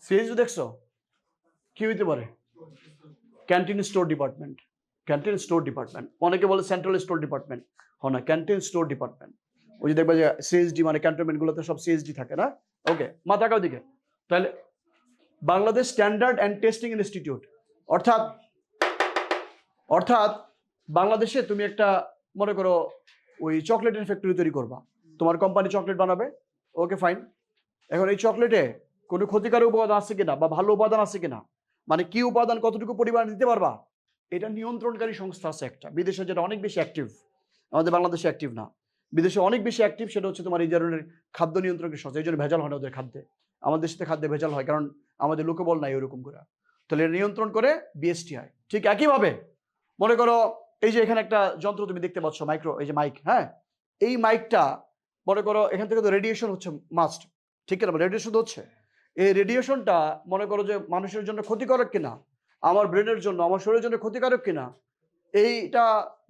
সিএসডি দেখছো? কি হইতে পারে? Canteen store department. Canteen store department, অনেকে বলে সেন্ট্রাল স্টোর ডিপার্টমেন্ট, হয় না, ক্যান্টিন স্টোর ডিপার্টমেন্ট। ওই যে দেখবে যে সিএসডি মানে ক্যান্টনমেন্ট গুলোতে সব সিএসডি থাকে না? ওকে, মাথাকাও দিকে। তাহলে Bangladesh standard and testing institute, অর্থাৎ অর্থাৎ বাংলাদেশে তুমি একটা মনে করো ওই চকলেটের ফ্যাক্টরি তৈরি করবা, তোমার কোম্পানি চকলেট বানাবে। ওকে ফাইন, এখন এই চকলেটে কোনো ক্ষতিকারক উপাদান আছে কিনা বা ভালো উপাদান আছে কিনা, মানে কি উপাদান কতটুকু পরিমাণ দিতে পারবা, এটা নিয়ন্ত্রণকারী সংস্থা আছে একটা বিদেশে, যেটা অনেক বেশি অ্যাক্টিভ, আমাদের বাংলাদেশে অ্যাক্টিভ না, বিদেশে অনেক বেশি অ্যাক্টিভ। সেটা হচ্ছে তোমার এই ধরনের খাদ্য নিয়ন্ত্রণের সংস্থা। এই জন্য ভেজাল হয় না ওদের খাদ্যে, আমাদের দেশে খাদ্যে ভেজাল হয় কারণ আমাদের লোকবল নাই ওরকম করে। তাহলে এটা নিয়ন্ত্রণ করে বিএসটিআই। ঠিক একইভাবে মনে করো এই যে এখানে একটা যন্ত্র তুমি দেখতে পাচ্ছ, মাইক্রো, এই যে মাইক, হ্যাঁ, এই মাইকটা মনে করো এখান থেকে তো রেডিয়েশন হচ্ছে মাস্ট, ঠিক না? রেডিয়েশন হচ্ছে, এই রেডিয়েশনটা মনে করো যে মানুষের জন্য ক্ষতিকারক কিনা, আমার ব্রেনের জন্য, আমার শরীরের জন্য ক্ষতিকারক কিনা, এইটা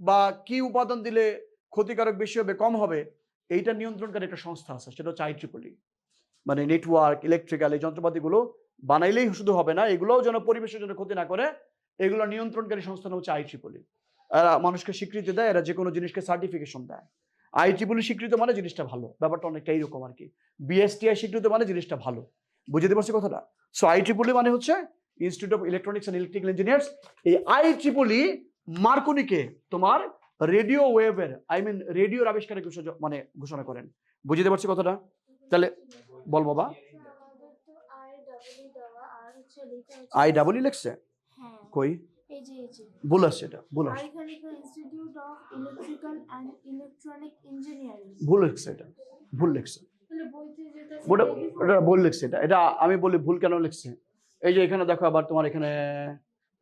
বা কি উপাদান দিলে ক্ষতিকারক বেশি হবে কম হবে, এইটা নিয়ন্ত্রণকারী একটা সংস্থা আছে, সেটা হচ্ছে IEEE। মানে নেটওয়ার্ক, ইলেকট্রিক্যাল, এই যন্ত্রপাতিগুলো বানাইলেই শুধু হবে না, এগুলোও যেন পরিবেশের জন্য ক্ষতি না করে, এগুলো নিয়ন্ত্রণকারী সংস্থা হচ্ছে IEEE। এরা মানুষকে স্বীকৃতি দেয়, এরা যে কোনো জিনিসকে সার্টিফিকেশন দেয়। IEEE স্বীকৃত মানে জিনিসটা ভালো, ব্যাপারটা অনেকটা এইরকম আর কি। বিএসটিআই স্বীকৃত মানে জিনিসটা ভালো, বুঝতে পারছি কথাটা? সো IEEE মানে হচ্ছে institute of electronics and electrical engineers. এই IEEE মার্কনিকে তোমার রেডিও ওয়েভের, রেডিওর আবিষ্কারের মানে ঘোষণা করেন, বুঝতে পারছি কথাটা? তাহলে বল বাবা। IEEE লিখছে কই? ভুল আসছে, এটা ভুল আসছে, institute of electrical and electronic engineering ভুল লিখছে, এটা ভুল লিখছে, তাহলে বইতে যেটা এটা ভুল লিখছে। এটা এটা আমি বলি ভুল কেন লিখছে। এই যে এখানে দেখো আবার তোমার এখানে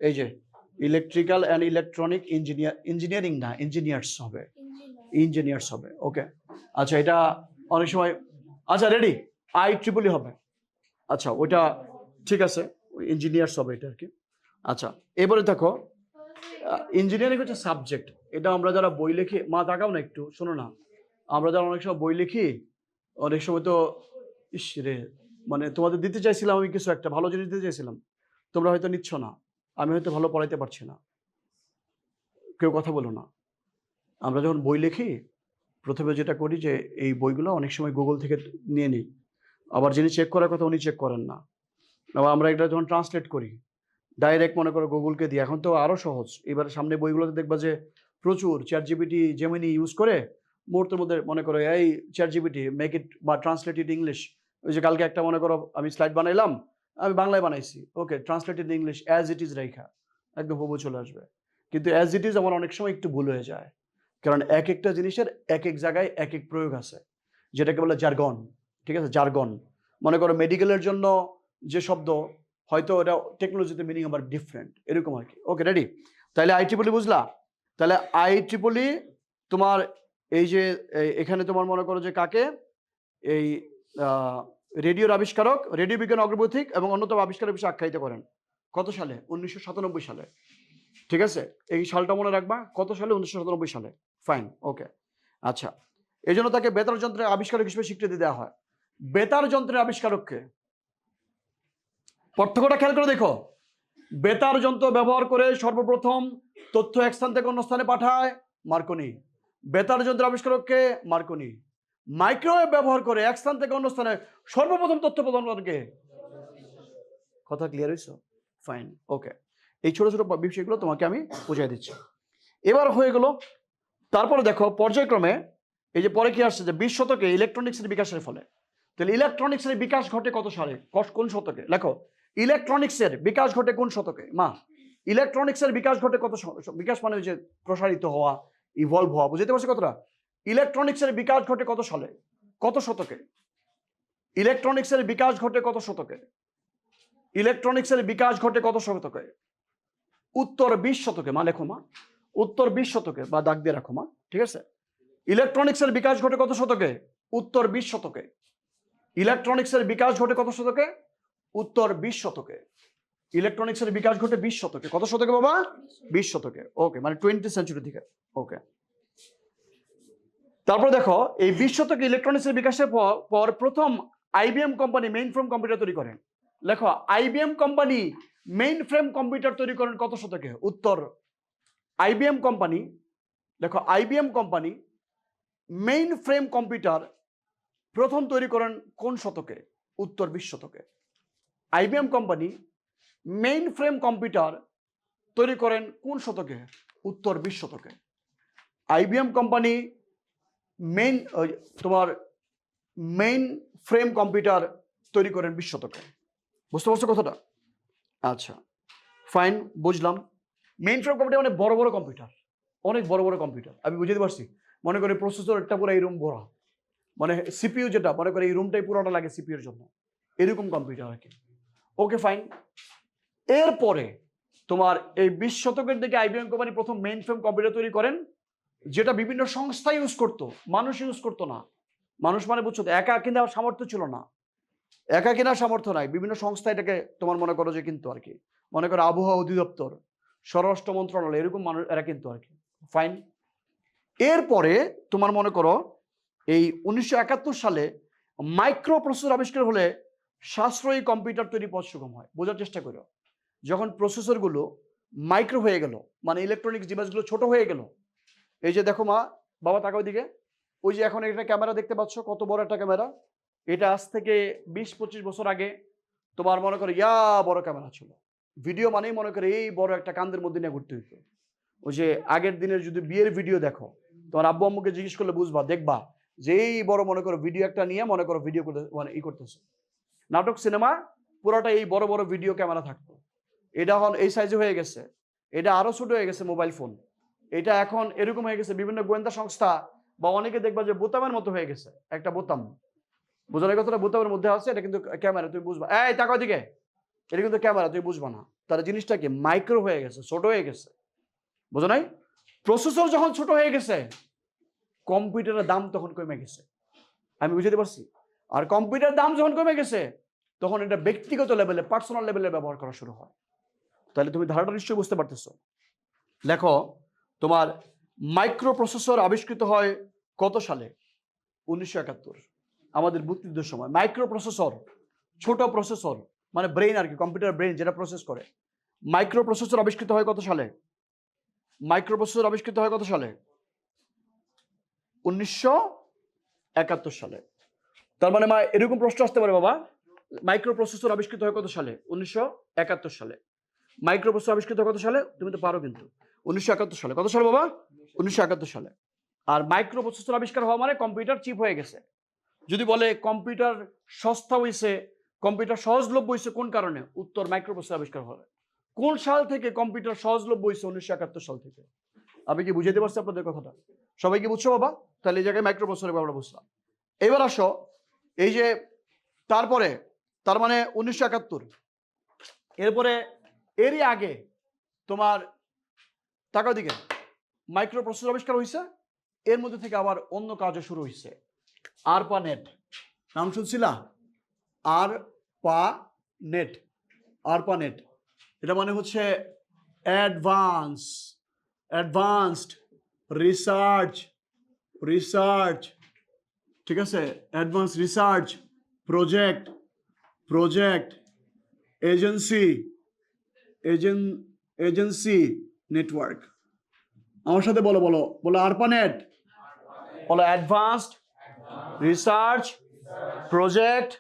এই যে ইলেকট্রিক্যাল অ্যান্ড ইলেকট্রনিক ইঞ্জিনিয়ারিং না, ইঞ্জিনিয়ার্স হবে, ইঞ্জিনিয়ার্স হবে। ওকে, আচ্ছা, এটা অনেক সময়, আচ্ছা রেডি, IEEE হবে। আচ্ছা ওইটা ঠিক আছে, ইঞ্জিনিয়ার্স হবে এটা আর কি। আচ্ছা এবারে দেখো, ইঞ্জিনিয়ারিং হচ্ছে সাবজেক্ট। এটা আমরা যারা বই লিখি, মা তাকাও না একটু, শোনো না, আমরা যারা অনেক সময় বই লিখি, অনেক সময় তো ইস রে, মানে তোমাদের দিতে চাইছিলাম আমি কিছু একটা ভালো জিনিস দিতে চাইছিলাম, তোমরা হয়তো নিচ্ছ না, আমি হয়তো ভালো পড়াইতে পারছি না, কেউ কথা বলো না। আমরা যখন বই লিখি প্রথমে যেটা করি যে এই বইগুলো অনেক সময় গুগল থেকে নিয়ে নিই, আবার যিনি চেক করার কথা উনি চেক করেন না, আবার আমরা এটা যখন ট্রান্সলেট করি ডাইরেক্ট মনে করো গুগলকে দিই। এখন তো আরও সহজ, এবার সামনে বইগুলোতে দেখবা যে প্রচুর ChatGPT, জেমিনি ইউজ করে মুহূর্তের মধ্যে মনে করো এই ChatGPT মেক ইট বা ট্রান্সলেট ইট ইংলিশ। ওই যে কালকে একটা মনে করো আমি স্লাইড বানাইলাম, আমি বাংলায় বানাইছি, okay translate it English as it is রেখা, একদম হুবহু চলে আসবে। কিন্তু অ্যাজ ইট ইজ আমার অনেক সময় একটু ভুল হয়ে যায়, কারণ এক একটা জিনিসের এক এক জায়গায় এক এক প্রয়োগ আছে, যেটাকে বলে জার্গন। ঠিক আছে, জার্গন মনে করো মেডিকেলের জন্য যে শব্দ, হয়তো এটা টেকনোলজিতে মিনিং আবার ডিফারেন্ট, এরকম আর কি। ওকে রেডি, তাহলে IEEE বুঝলা? তাহলে IEEE তোমার এই যে এখানে তোমার মনে করো যে কাকে, এই রেডিওর আবিষ্কারক, রেডিও বিজ্ঞান অগ্রগতিক এবং অন্যতম আবিষ্কারের বিষয়ে আখ্যায়িত করেন কত সালে? 1997 সালে। ঠিক আছে, এই সালটা মনে রাখবা, কত সালে? 1997 সালে। ফাইন, ওকে। আচ্ছা, এই জন্য তাকে বেতার যন্ত্রের আবিষ্কারক হিসেবে স্বীকৃতি দেওয়া হয়। বেতার যন্ত্রের আবিষ্কারককে, পার্থক্যটা খেয়াল করে দেখো, বেতার যন্ত্র ব্যবহার করে সর্বপ্রথম তথ্য এক স্থান থেকে অন্য স্থানে পাঠায় মার্কনি, বেতার যন্ত্র আবিষ্কারককে মার্কনি। মাইক্রোওয়েভ ব্যবহার করে এক স্থান থেকে অন্য স্থানে সর্বপ্রথম তথ্য প্রদান করে, কথা ক্লিয়ার হয়েছে? ফাইন, ওকে। এই ছোট ছোট বিষয়গুলো তোমাকে আমি বুঝিয়ে দিচ্ছি। এবার হয়ে গেল, তারপরে দেখো পর্যায়ক্রমে এই যে পরে কি আসছে যে 20 শতকে ইলেকট্রনিক্সের বিকাশের ফলে, তাহলে ইলেকট্রনিক্সের বিকাশ ঘটে কত সালে, কোন শতকে? লেখো, ইলেকট্রনিক্সের বিকাশ ঘটে কোন শতকে? মা, ইলেকট্রনিক্সের বিকাশ ঘটে কত, বিকাশ মানে ওই যে প্রসারিত হওয়া, ইভলভ হওয়া, বুঝতে পারছি কতটা? ইলেকট্রনিক্সের বিকাশ ঘটে কত সালে, কত শতকে? ইলেকট্রনিক্সের বিকাশ ঘটে কত শতকে? ইলেকট্রনিক্সের বিকাশ ঘটে কত শতকে? উত্তর 20 শতকে। মা লেখো মা, উত্তর 20 শতকে, বা দাগ দিয়ে রাখো মা, ঠিক আছে? ইলেকট্রনিক্সের বিকাশ ঘটে কত শতকে? উত্তর 20 শতকে। ইলেকট্রনিক্সের বিকাশ ঘটে কত শতকে? উত্তর 20 শতকে। ইলেকট্রনিক্সের বিকাশ ঘটে 20 শতকে। কত শতকে বাবা? 20 শতকে। ওকে, মানে 20 সেঞ্চুরি থেকে। ওকে, তারপর দেখো এই 20 শতকে ইলেকট্রনিক্সের বিকাশের পর প্রথম IBM company main frame computer তৈরি করেন। লেখো, IBM company main frame computer তৈরি করেন কত শতকে? উত্তর আইবিএম কোম্পানি, দেখো IBM company main frame computer প্রথম তৈরি করেন কোন শতকে? উত্তর 20 শতকে। IBM company main frame computer তৈরি করেন কোন শতকে? উত্তর 20 শতকে। আইবিএম কোম্পানি মেইন তোমার মেইন ফ্রেম কম্পিউটার তৈরি করেন 20 শতকে। বুঝতে পারছো কথাটা? আচ্ছা, ফাইন, বুঝলাম। মেইন ফ্রেম কম্পিউটার মানে বড় বড় কম্পিউটার, অনেক বড় বড় কম্পিউটার। আমি বুঝতে পারছি, মনে করি প্রসেসরটা পুরো এই রুম ভরা, মানে সিপিইউ যেটা মনে করি এই রুমটাই পুরোটা লাগে সিপিইউর জন্য, এরকম কম্পিউটার আর কি। Okay fine. এরপরে তোমার এই 20 শতকের দিকে আইবিএম কোম্পানি প্রথম মেইন ফ্রেম কম্পিউটার তৈরি করেন, যেটা বিভিন্ন সংস্থা ইউজ করতো, মানুষ ইউজ করতো না। মানুষ মানে বুঝছো তো, একা কেনার সামর্থ্য ছিল না, একা কেনার সামর্থ্য নাই, বিভিন্ন সংস্থা এটাকে তোমার মনে করো যে কিন্তু আর কি, মনে করো আবহাওয়া অধিদপ্তর, স্বরাষ্ট্র মন্ত্রণালয়, এরকম মানুষ এরা কিন্তু আর কি। ফাইন। এরপরে তোমার মনে করো এই 1971 সালে মাইক্রো প্রসেসর আবিষ্কার হলে সাশ্রয়ী কম্পিউটার তৈরি পথ সুগম হয়। বোঝার চেষ্টা করো, যখন প্রসেসরগুলো মাইক্রো হয়ে গেল, মানে ইলেকট্রনিক্স ডিভাইসগুলো ছোট হয়ে গেল। এই যে দেখো মা বাবা তাকাও দিকে, ওই যে এখন একটা ক্যামেরা দেখতে পাচ্ছ, কত বড় একটা ক্যামেরা। এটা আজ থেকে 20-25 বছর আগে তোমার মনে করো ইয়া বড় ক্যামেরা ছিল। ভিডিও মানেই মনে করে এই বড় একটা কান্দের মধ্যে নিয়ে ঘুরতে হইতো। ওই যে আগের দিনের যদি বিয়ের ভিডিও দেখো, তোমার আব্বু আম্মুকে জিজ্ঞেস করলে বুঝবা, দেখবা যে এই বড় মনে করো ভিডিও একটা নিয়ে মনে করো ভিডিও করতে মানে করতেছে। নাটক সিনেমা পুরোটা এই বড় বড় ভিডিও ক্যামেরা থাকতো। এটা এখন এই সাইজে হয়ে গেছে, এটা আরো ছোট হয়ে গেছে মোবাইল ফোন। এটা এখন এরকম হয়ে গেছে, বিভিন্ন গোয়েন্দা সংস্থা বা অনেকে দেখবা যে বোতামের মতো হয়ে গেছে, একটা বোতাম, বোঝানোর কথাটা বোতামের মধ্যে আছে, এটা কিন্তু ক্যামেরা, তুমি বুঝবা। এই তাকাও দিকে, এটা কিন্তু ক্যামেরা, তুমি বুঝবা না। তার জিনিসটা কি মাইক্রো হয়ে গেছে, ছোট হয়ে গেছে, বুঝো নাই? প্রসেসর যখন ছোট হয়ে গেছে, কম্পিউটারের দাম তখন কমে গেছে। আমি বুঝতে পারছি। আর কম্পিউটারের দাম যখন কমে গেছে, তখন এটা ব্যক্তিগত লেভেলে, পার্সোনাল লেভেলে ব্যবহার করা শুরু হয়। তাহলে তুমি ধারণা নিশ্চয়ই বুঝতে পারতেছো। দেখো, তোমার মাইক্রো প্রসেসর আবিষ্কৃত হয় কত সালে? 1971, আমাদের মুক্তিযুদ্ধের সময়। মাইক্রো প্রসেসর, ছোট প্রসেসর, মানে ব্রেন আর কি, কম্পিউটার ব্রেন যেটা প্রসেস করে। মাইক্রো প্রসেসর আবিষ্কৃত হয় কত সালে? মাইক্রো প্রসেসর আবিষ্কৃত হয় কত সালে? 1971 সালে। তার মানে মা এরকম প্রশ্ন আসতে পারে বাবা, মাইক্রো প্রসেসর আবিষ্কৃত হয় কত সালে? 1971 সালে। মাইক্রো প্রসেসর আবিষ্কৃত হয় কত সালে? তুমি তো পারো কিন্তু। 1971 সালে। কত সালে বাবা? 1971 সালে। আর মাইক্রো প্রসেসর আবিষ্কার হওয়া মানে কম্পিউটার চিপ হয়ে গেছে। যদি বলে কম্পিউটার সস্তা হয়েছে, কম্পিউটার সহজলভ্য হয়েছে কোন কারণে? উত্তর মাইক্রো প্রসেসর আবিষ্কার হবে। কোন সাল থেকে কম্পিউটার সহজলভ্য হয়েছে? 1971 সাল থেকে। আমি কি বুঝাইতে পারছি আপনাদের কথাটা? সবাই কি বুঝছো বাবা? তাহলে এই জায়গায় মাইক্রো প্রসেসরের ব্যাপারটা বুঝলাম। এবার আসো, এই যে তারপরে, তার মানে 1971, এরপরে এরই আগে তোমার তাকাও দিকে মাইক্রো প্রসেসর আবিষ্কার হয়েছে, এর মধ্যে থেকে আবার অন্য কাজও শুরু হয়েছে। আরপানেট নাম শুনছিলা? আরপানেট, আরপানেট এটা মানে হচ্ছে অ্যাডভান্সড রিসার্চ, ঠিক আছে? Advance research project agency network. আমার সাথে বলো বলো বলো, আরপানেট বলো, advanced research project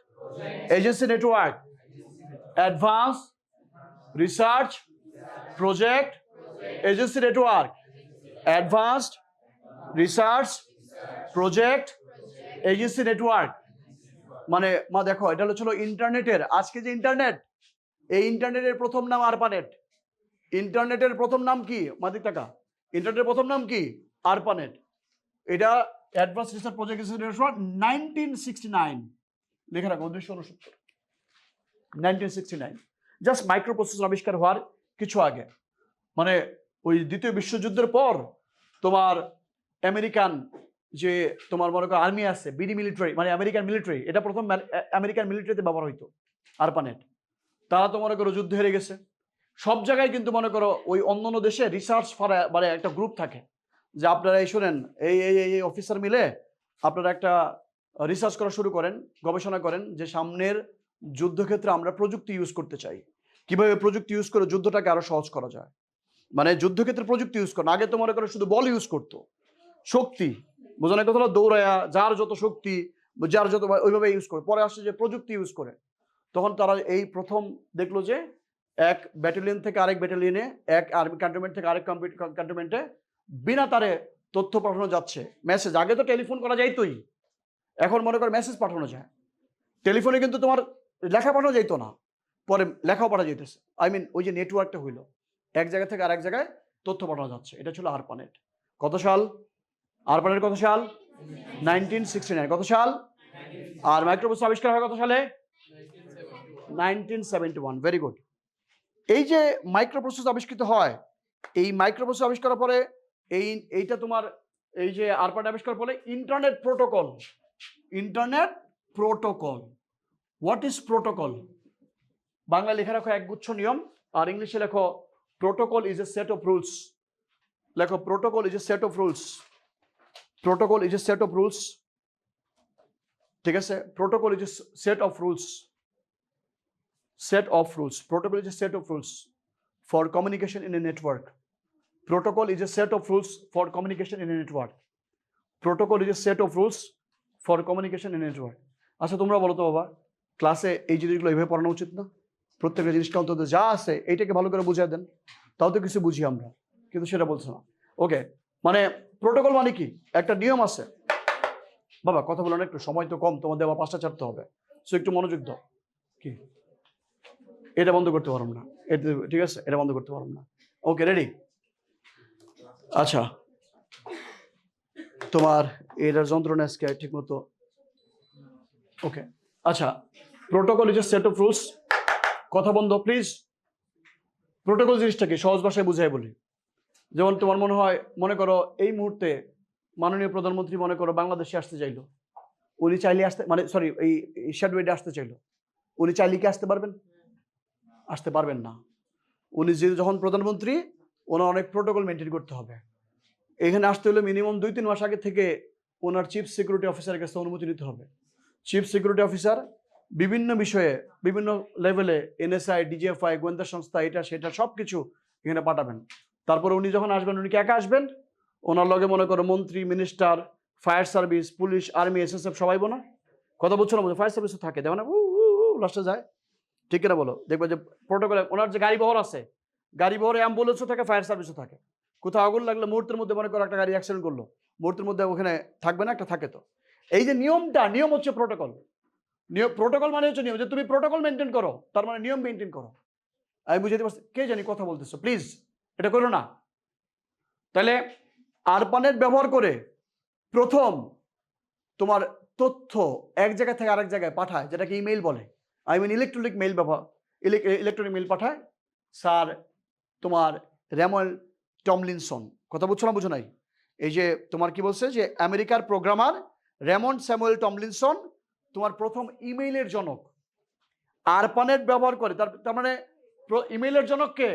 agency network. Advance research project agency network. Advanced research project agency network. মানে মা দেখো, এটা হলো ইন্টারনেটের, আজকে যে ইন্টারনেট, এই ইন্টারনেটের প্রথম নাম আরপানেট। ইন্টারনেটের প্রথম নাম কি মাদিক টাকা? ইন্টারনেটের প্রথম নাম কি? আরপানেট। এটা অ্যাডভান্স রিসার্চ প্রজেক্ট 1969 লেখা রাখো, 1969, 1969। জাস্ট মাইক্রো প্রসেসর আবিষ্কার হওয়ার কিছু আগে, মানে ওই দ্বিতীয় বিশ্বযুদ্ধের পর তোমার আমেরিকান যে তোমার মনে করো আর্মি আছে, বিডি মিলিটারি মানে আমেরিকান মিলিটারি, এটা প্রথম আমেরিকান মিলিটারিতে ব্যবহার হইতো আরপানেট। তারা তো মনে করো যুদ্ধ হেরে গেছে। সব জায়গায় কিন্তু মনে করো ওই অন্যান্য দেশে রিসার্চ মানে একটা গ্রুপ থাকে যে আপনারা এই শোনেন এই অফিসার মিলে আপনারা একটা রিসার্চ করা শুরু করেন, গবেষণা করেন যে সামনের যুদ্ধক্ষেত্রে আমরা প্রযুক্তি ইউজ করতে চাই, কিভাবে প্রযুক্তি ইউজ করে যুদ্ধটাকে আরো সহজ করা যায়। মানে যুদ্ধক্ষেত্রে প্রযুক্তি ইউজ করেন। আগে তো মনে করো শুধু বল ইউজ করতো, শক্তি বোঝানোর কথা হলো দৌড়ায়া যার যত শক্তি যার যত ওইভাবে ইউজ করে। পরে আসছে যে প্রযুক্তি ইউজ করে, তখন তারা এই প্রথম দেখলো যে এক ব্যাটালিয়ন থেকে আরেক ব্যাটালিয়নে, এক আর্মি ক্যান্টনমেন্ট থেকে আরেক ক্যান্টনমেন্টে বিনা তারে তথ্য পাঠানো যাচ্ছে, মেসেজ। আগে তো টেলিফোন করা যাইতোই, এখন মনে করো মেসেজ পাঠানো যায়। টেলিফোনে কিন্তু তোমার লেখা পাঠানো যাইতো না, পরে লেখাও পাঠা যাইতেছে। আই মিন ওই যে নেটওয়ার্কটা হইলো, এক জায়গা থেকে আরেক জায়গায় তথ্য পাঠানো যাচ্ছে। এটা ছিল আরপানেট। কত সাল? আরপানেট কত সাল? 1969। কত সাল? আর মাইক্রোপ্রসেসর আবিষ্কার হয় কত সালে? 1971। Very good. এই যে মাইক্রোপ্রসেসর আবিষ্কৃত হয়, এই মাইক্রোপ্রসেসর আবিষ্কারের পরে এইটা তোমার এই যে আরপানেট আবিষ্কার পরে internet protocol. Internet protocol. What is protocol? Bangla লেখা রাখো একগুচ্ছ নিয়ম, আর ইংলিশে লেখো protocol is a set of rules. লেখো protocol is a set of rules. Protocol is a set of rules. ঠিক আছে? Protocol is a set of rules. Set of rules. Protocol is a set of rules for communication in a network. Protocol is a set of rules for communication in a network. Protocol is a set of rules for communication in a network. আচ্ছা তোমরা বলো তো বাবা, ক্লাসে এই জিনিসগুলো এইভাবে পড়ানো উচিত না? প্রত্যেকটা জিনিসটা অন্তত যা আছে এইটাকে ভালো করে বুঝিয়ে দেন, তাও তো কিছু বুঝি আমরা, কিন্তু সেটা বলছে না। ওকে, মানে প্রোটোকল মানে কি? একটা নিয়ম আছে। বাবা কথা বলো না, একটু সময় তো কম, তোমাদের আবার 5টা ছাড়তে হবে, সো একটু মনোযোগ দাও। কি এটা বন্ধ করতে পারব না, এটা ঠিক আছে, এটা বন্ধ করতে পারব না। ওকে, রেডি? আচ্ছা, তোমার এটার যন্ত্রণা আজকে ঠিক মতো। ওকে, আচ্ছা, protocol is a set of rules. কথা বন্ধ প্লিজ। প্রোটোকল জিনিসটা কি সহজ ভাষায় বুঝাই বলি। যেমন তোমার মনে করো এই মুহূর্তে মাননীয় প্রধানমন্ত্রী মনে করো বাংলাদেশে আসতে চাইলো, উনি চাইলে আসতে, মানে সরি এই শ্যাডওয়েডে আসতে চাইলো, উনি চাইলে কি আসতে পারবেন? আসতে পারবেন না। উনি যখন প্রধানমন্ত্রী, ওনার অনেক প্রোটোকল মেনটেন করতে হবে। এখানে আসতে হলে মিনিমাম 2-3 মাস আগে থেকে ওনার চিফ সিকিউরিটি অফিসারের কাছে অনুমতি নিতে হবে। চিফ সিকিউরিটি অফিসার বিভিন্ন বিষয়ে বিভিন্ন লেভেলে এনএসআই, ডিজিএফআই, গোয়েন্দা সংস্থা, এটা সেটা সব কিছু এখানে পাঠাবেন। তারপরে উনি যখন আসবেন, উনি কি একা আসবেন? ওনার লগে মনে করো মন্ত্রী, minister, fire service, police, army, SSF সবাই বোনা কথা বলছো না? ফায়ার সার্ভিসও থাকে, দেখো না লাস্টে যায়, ঠিক কিনা বলো? দেখবে যে প্রোটোকলে ওনার যে গাড়ি বহর আছে, গাড়ি বহরে অ্যাম্বুলেন্সও থাকে, ফায়ার সার্ভিসও থাকে। কোথাও আগুন লাগলে মুহূর্তের মধ্যে মনে করো একটা গাড়ি অ্যাক্সিডেন্ট করলো, মুহূর্তের মধ্যে ওখানে থাকবে না, একটা থাকে। তো এই যে নিয়ম হচ্ছে প্রোটোকল। প্রোটোকল মানে হচ্ছে নিয়ম, যে তুমি প্রোটোকল মেনটেন করো, তার মানে নিয়ম মেনটেন করো। আমি বুঝাতে পারছি? কে জানি কথা বলতেছো, প্লিজ এটা করো না। তাহলে আরপানেট ব্যবহার করে প্রথম তোমার তথ্য এক জায়গা থেকে আরেক জায়গায় পাঠায়, যেটাকে ইমেইল বলে। I mean electronic mail electronic mail পাঠায় স্যার তোমার র্যামন টমলিনসন। কথা বুঝছো না? বুঝো নাই? এই যে তোমার কি বলছে যে আমেরিকার প্রোগ্রামার রেমন্ড স্যামুয়েল টমলিনসন তোমার প্রথম ইমেইলের জনক। আরপানেট ব্যবহার করে, তার মানে ইমেইলের জনক কে?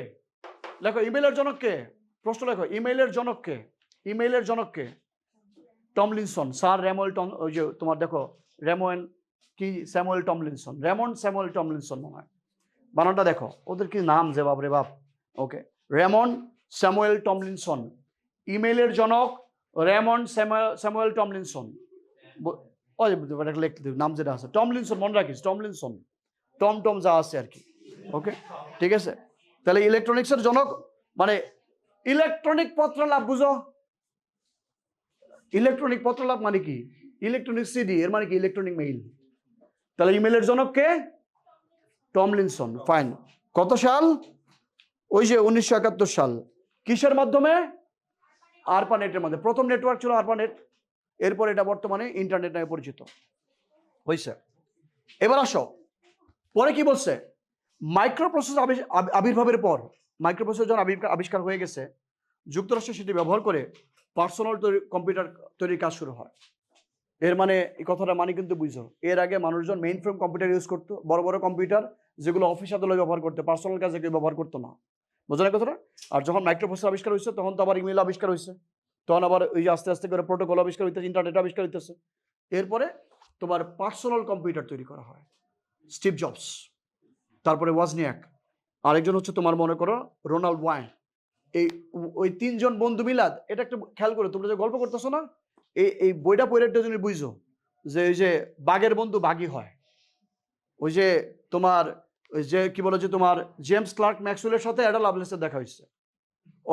লেখো ইমেইলের জনক কে, প্রশ্ন লেখো ইমেইলের জনক কে? ইমেইলের জনক কে? টমলিনসন, স্যার র্যামন ওই যে তোমার দেখো রেমন কি Samuel Tomlinson, Raymond Samuel Tomlinson মনে হয়, বানানটা দেখো, ওদের কি নাম যে বাপ রে বাপ। ওকে, রেমন্ড স্যামুয়েল টমলিনসন, ইমেইলের জনক রেমন্ড স্যামুয়েল টমলিনসন। ওই নাম যেটা আছে টমলিনসন, মনে রাখিস টমলিনসন, টম যা আছে আর কি। ওকে, ঠিক আছে। তাহলে ইলেকট্রনিক্সের জনক মানে ইলেকট্রনিক পত্রলাভ, বুঝো? ইলেকট্রনিক পত্রলাভ মানে কি? ইলেকট্রনিক সিডি, এর মানে কি ইলেকট্রনিক মেইল। তাহলে ইমেইলের জনক কে? টমলিনসন। ফাইন। কত সাল? ওই যে 1971 সাল। কিসের মাধ্যমে? আরপানেটের মধ্যে। প্রথম নেটওয়ার্ক ছিল আরপানেট, এরপর এটা বর্তমানে ইন্টারনেট নামে পরিচিত হয়েছে। এবার আসো, পরে কি বলছে? মাইক্রোপ্রসেসর আবির্ভাবের পর, মাইক্রোপ্রসেসর যখন আবিষ্কার হয়ে গেছে, যুক্তরাষ্ট্র সেটি ব্যবহার করে পার্সোনাল কম্পিউটার তৈরির কাজ শুরু হয়। এর মানে এই কথাটা মানে কিন্তু বুঝো, এর আগে মানুষজন মেইন ফ্রেম কম্পিউটার ইউজ করতো, বড় বড় কম্পিউটার যেগুলো অফিস আদালতে ব্যবহার করতে, পার্সোনাল কাজে কেউ ব্যবহার করতো না। বোঝো না কথাটা? আর যখন মাইক্রোপ্রসেসর আবিষ্কার হয়েছে তখন তো আবার ইমেল আবিষ্কার হয়েছে, তখন আবার ওই যে আস্তে আস্তে করে প্রোটোকল আবিষ্কার হইতেছে, ইন্টারনেট আবিষ্কার হইতেছে। এরপরে তোমার পার্সোনাল কম্পিউটার তৈরি করা হয়, স্টিভ জবস, তারপরে ওয়াজনিয়াক, আরেকজন হচ্ছে তোমার মনে করো রোনাল্ড ওয়াইন। এই ওই তিনজন বন্ধু মিলাদ, এটা একটা খেয়াল করে তোমরা যে গল্প করতেছো না, এই বইটা পড়ে একটা জিনিস বুঝছো যে ওই যে বাঘের বন্ধু বাঘই হয়। ওই যে তোমার ওই যে কি বলে যে তোমার জেমস ক্লার্ক ম্যাক্সওয়েলের সাথে অ্যাডা লাভলেসের দেখা হয়েছে,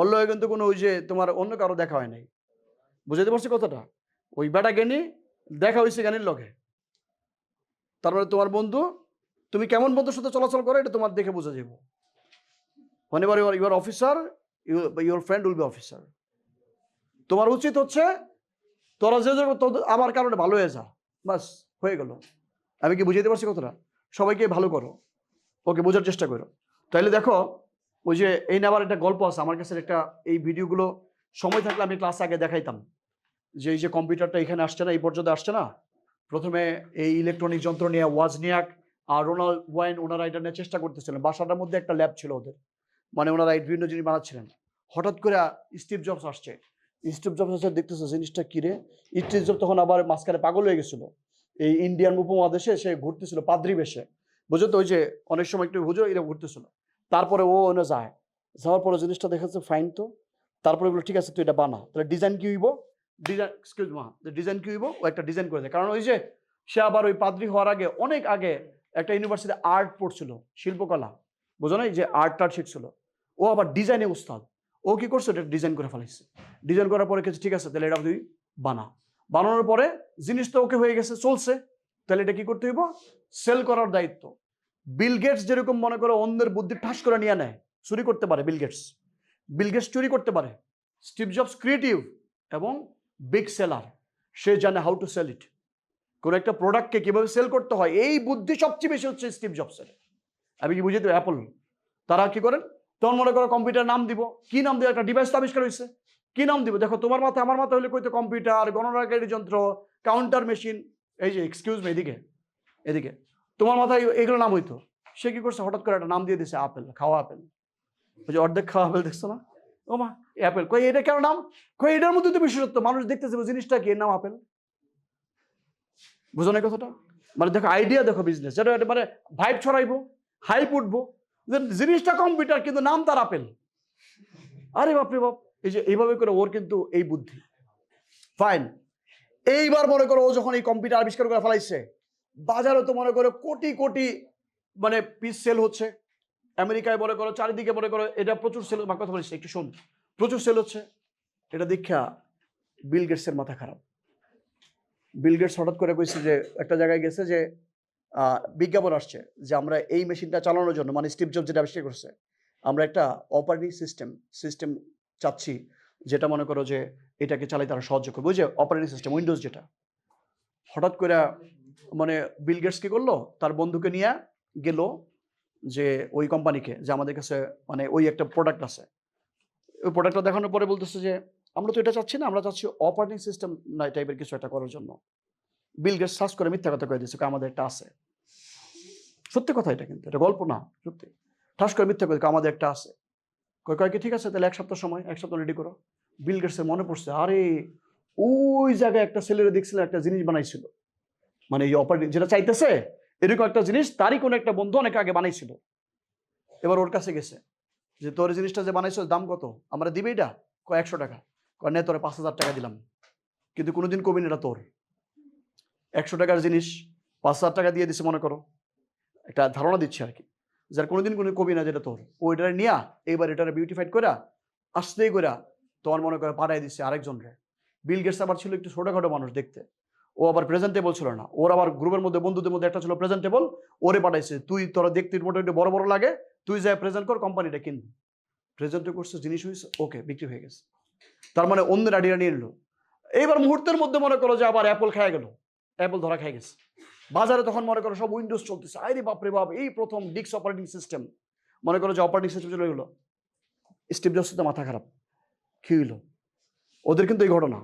অন্য কিন্তু কোনো ওই যে তোমার অন্য কারো দেখা হয় নাই। বুঝাতে পারছি কথাটা? ওই বেটা জ্ঞানী দেখা হয়েছে জ্ঞানীর লগে। তারপরে তোমার বন্ধু, তুমি কেমন বন্ধুর সাথে চলাচল করো এটা তোমার দেখে বোঝা যাবে। whenever you are officer, your friend will be officer. তোমার উচিত হচ্ছে তোরা যে আমার কারণে ভালো হয়ে যা, বাস হয়ে গেল। আমি কি বুঝাইতে পারছি কথাটা? সবাইকে ভালো করো, ওকে বোঝার চেষ্টা করো। তাইলে দেখো ওই যে এই নেবার একটা গল্প আছে আমার কাছে, একটা এই ভিডিওগুলো সময় থাকলে আমি ক্লাস আগে দেখাইতাম যে এই যে কম্পিউটারটা এখানে আসছে না, এই পর্যন্ত আসছে না, প্রথমে এই ইলেকট্রনিক যন্ত্র নিয়ে ওয়াজনিয়াক আর রোনাল্ড ওয়াইন ওনারা এটা নিয়ে চেষ্টা করতেছিলেন। বাসাটার মধ্যে একটা ল্যাব ছিল ওদের, মানে ওনারা এই বিভিন্ন জিনিস বানাচ্ছিলেন। হঠাৎ করে স্টিভ জবস আসছে। স্টিভ জবস আসছে, দেখতেছে জিনিসটা কিরে। স্টিভ জবস তখন আবার মাঝখানে পাগল হয়ে গেছিল, এই ইন্ডিয়ান উপমহাদেশে সে ঘুরতেছিল পাদ্রি বেশে, বুঝো তো, ওই যে অনেক সময় একটু বুঝো এরা ঘুরতেছিল। তারপরে ও ওনে যায়, যাওয়ার পরে জিনিসটা দেখাচ্ছে ফাইন তো, তারপরে বললো ঠিক আছে তুই এটা বানা, তাহলে ডিজাইন কি হইব, ডিজাইন কি হইব, ও একটা ডিজাইন করে দেয়। কারণ ওই যে সে আবার ওই পাদ্রি হওয়ার আগে অনেক আগে একটা ইউনিভার্সিটি আর্ট পড়ছিল, শিল্পকলা, বোঝো না, যে আর্ট টার্ট শিখছিল। ও আবার ডিজাইনে উস্তাদ, ও কি করছে এটা ডিজাইন করে ফেলাইছে। ডিজাইন করার পরে কিছু ঠিক আছে তাহলে এটা তুই বানা। বানানোর পরে জিনিস তো ওকে হয়ে গেছে, চলছে, তাহলে এটা কি করতে হইব, সেল করার দায়িত্ব। বিল গেটস যেরকম মনে করো অন্যের বুদ্ধি ঠাস করে নিয়ে নেয়, চুরি করতে পারে বিল গেটস চুরি করতে পারে। স্টিভ জবস ক্রিয়েটিভ এবং বিগ সেলার, সে জানে হাউ টু সেল ইট, কোন একটা প্রোডাক্টকে কিভাবে সেল করতে হয়, এই বুদ্ধি সবচেয়ে বেশি হচ্ছে স্টিভ জবসের। আমি কি বুঝি তো, অ্যাপল তারা কি করেন, তখন মনে করো কম্পিউটার নাম দিব, কি নাম দিব, একটা ডিভাইস তো আবিষ্কার হয়েছে, কি নাম দিব, দেখো তোমার মাথা আমার মাথা হলে কইতো কম্পিউটার, গণনাকারী যন্ত্র, কাউন্টার মেশিন, এই যে এক্সকিউজ মি এদিকে এদিকে, তোমার মাথায় এগুলো নাম হইতো। সে কি করছে, হঠাৎ করে একটা নাম দিয়ে দিছে আপেল, খাওয়া আপেল, ওই যে অর্ধেক খাওয়া আপেল, দেখছো না, ও মা অ্যাপেল, কই এটা কেন নাম, কই এটার মধ্যে তো বিশেষত্ব, মানুষ দেখতেছে জিনিসটা কি, এর নাম আপেল। বুঝো না কথাটা? মানে দেখো আইডিয়া, দেখো বিজনেস, যেটা মানে ভাইব ছড়াইবো, হাইপ উঠবো, জিনিসটা কম্পিউটার কিন্তু নাম তার আপেল। আরে বাপরে বাপ, এই যে এইভাবে করে ওর কিন্তু এই বুদ্ধি। ফাইন, এইবার মনে করো ও যখন এই কম্পিউটার আবিষ্কার করে ফেলাইছে, বাজারে তো মনে করো কোটি কোটি মানে পিস সেল হচ্ছে, আমেরিকায় মনে করো চারিদিকে মনে করো এটা প্রচুর সেল, বা কথা বলিস একটু শোন, প্রচুর সেল হচ্ছে। এটা দেখা বিল গেটসের মাথা খারাপ। বিল গেটস হঠাৎ করে কইছে যে একটা জায়গায় গেছে যে বিজ্ঞাপন আসছে যে আমরা এই মেশিনটা চালানোর জন্য, মানে স্টিভ জবস যেটা আবিষ্কার করছে, আমরা একটা অপারেটিং সিস্টেম চাচ্ছি, যেটা মনে করো যে এটাকে চালাই তারা সহজ করবে, ওই যে অপারেটিং সিস্টেম উইন্ডোজ যেটা। হঠাৎ করে মানে বিল গেটস কি করলো, তার বন্ধুকে নিয়ে গেল যে ওই কোম্পানিকে, যে আমাদের কাছে মানে ওই একটা প্রোডাক্ট আছে, ওই প্রোডাক্টটা দেখানোর পরে বলতেছে যে আমরা তো এটা চাচ্ছি না, আমরা চাচ্ছি অপারেটিং সিস্টেম টাইপের কিছু একটা করার জন্য। বিল গেটস সার্চ করে মিথ্যা কথা কয়ে দিচ্ছে, আমাদের একটা আছে। সত্যি কথা এটা, কিন্তু এটা গল্প না, সত্যি। ঠাস করে মিথ্যা করে আমাদের একটা আছে। কয় কি ঠিক আছে তাহলে 1 সপ্তাহ সময়, 1 সপ্তাহ রেডি করো। বিল গেটসের মনে পড়ছে, আরে ওই জায়গায় একটা ছেলেরা দেখছিল একটা জিনিস বানাইছিল, মানে এই অপারেটিং যেটা চাইতেছে এরকম একটা জিনিস তারই কোনো একটা বন্ধু অনেক আগে বানাইছিল। এবার ওর কাছে গেছে যে তোর জিনিসটা যে বানাইছো দাম কত, আমরা দিবে এটা, কয় 100 টাকা, কয় নে তোরে 5000 টাকা দিলাম, কিন্তু কোনোদিন কবি না, এটা তোর 100 টাকার জিনিস 5000 টাকা দিয়ে দিছে, মনে করো একটা ধারণা দিচ্ছে আর কি, যার কোনোদিন কোনো কবি না, যেটা তোর, ওইটা নিয়া এইবার এটারে বিউটিফাইড করা আসতেই করা তোমার মনে করে পাঠাই দিচ্ছে আরেকজনকে। বিল গেটস আবার ছিল একটু ছোটখাটো মানুষ দেখতে, ও আবার প্রেজেন্টেবল ছিল না, ওর আবার গ্রুপের মধ্যে বন্ধুদের মধ্যে একটা ছিল প্রেজেন্টেবল, ওরে পাঠাইছে, তুই তোরা দেখতে মোটামুটি বড় বড় লাগে, তুই যাই প্রেজেন্ট কর, কোম্পানিটা কিন। প্রেজেন্ট করছে, জিনিস হয়েছে, ওকে বিক্রি হয়ে গেছে। তার মানে অন্যের আইডিয়া নিয়ে নিল। এইবার মুহূর্তের মধ্যে মনে করো যে আবার অ্যাপল খেয়ে গেল, অ্যাপল ধরা খেয়ে গেছে। বাজারে তখন মনে করো সব উইন্ডোজ চলতেছে, আরে বাপরে বাপ, এই প্রথম ডিক্স অপারেটিং সিস্টেম, মনে করো যে অপারেটিং সিস্টেম চলে গেলো। স্টিভ জবস তো মাথা খারাপ, কি হইলো, ওদের কিন্তু এই ঘটনা।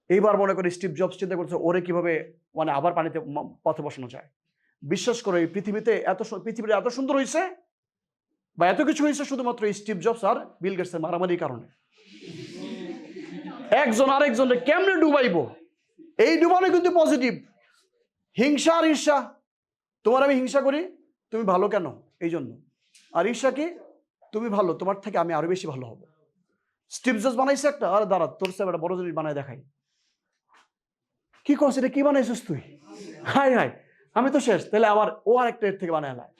এইবার মনে করে স্টিভ জবস চিন্তা করছে ওরে কিভাবে মানে আবার পানিতে পথে বসানো যায়। বিশ্বাস করো এই পৃথিবীতে পৃথিবীটা এত সুন্দর হয়েছে বা এত কিছু হয়েছে শুধুমাত্র স্টিভ জবস আর বিল গেটসের মারামারির কারণে। একজন আরেকজনকে কেমনে ডুবাইবো, এই ডুবানো কিন্তু পজিটিভ। হিংসা আর ঈর্ষা, তোমার আমি হিংসা করি তুমি ভালো কেন এই জন্য, আর ঈর্ষা কি তুমি ভালো তোমার থেকে আমি আরো বেশি ভালো হব। স্টিভ জবস বানাইছে একটা, আর দাঁড়া তোর সাথে একটা বড় জিনিস বানায় দেখাই। কি করছিস এটা, কি বানাইছিস তুই, হাই হাই আমি তো শেষ, তাহলে আবার ও আর একটা এর থেকে বানায় নেয়।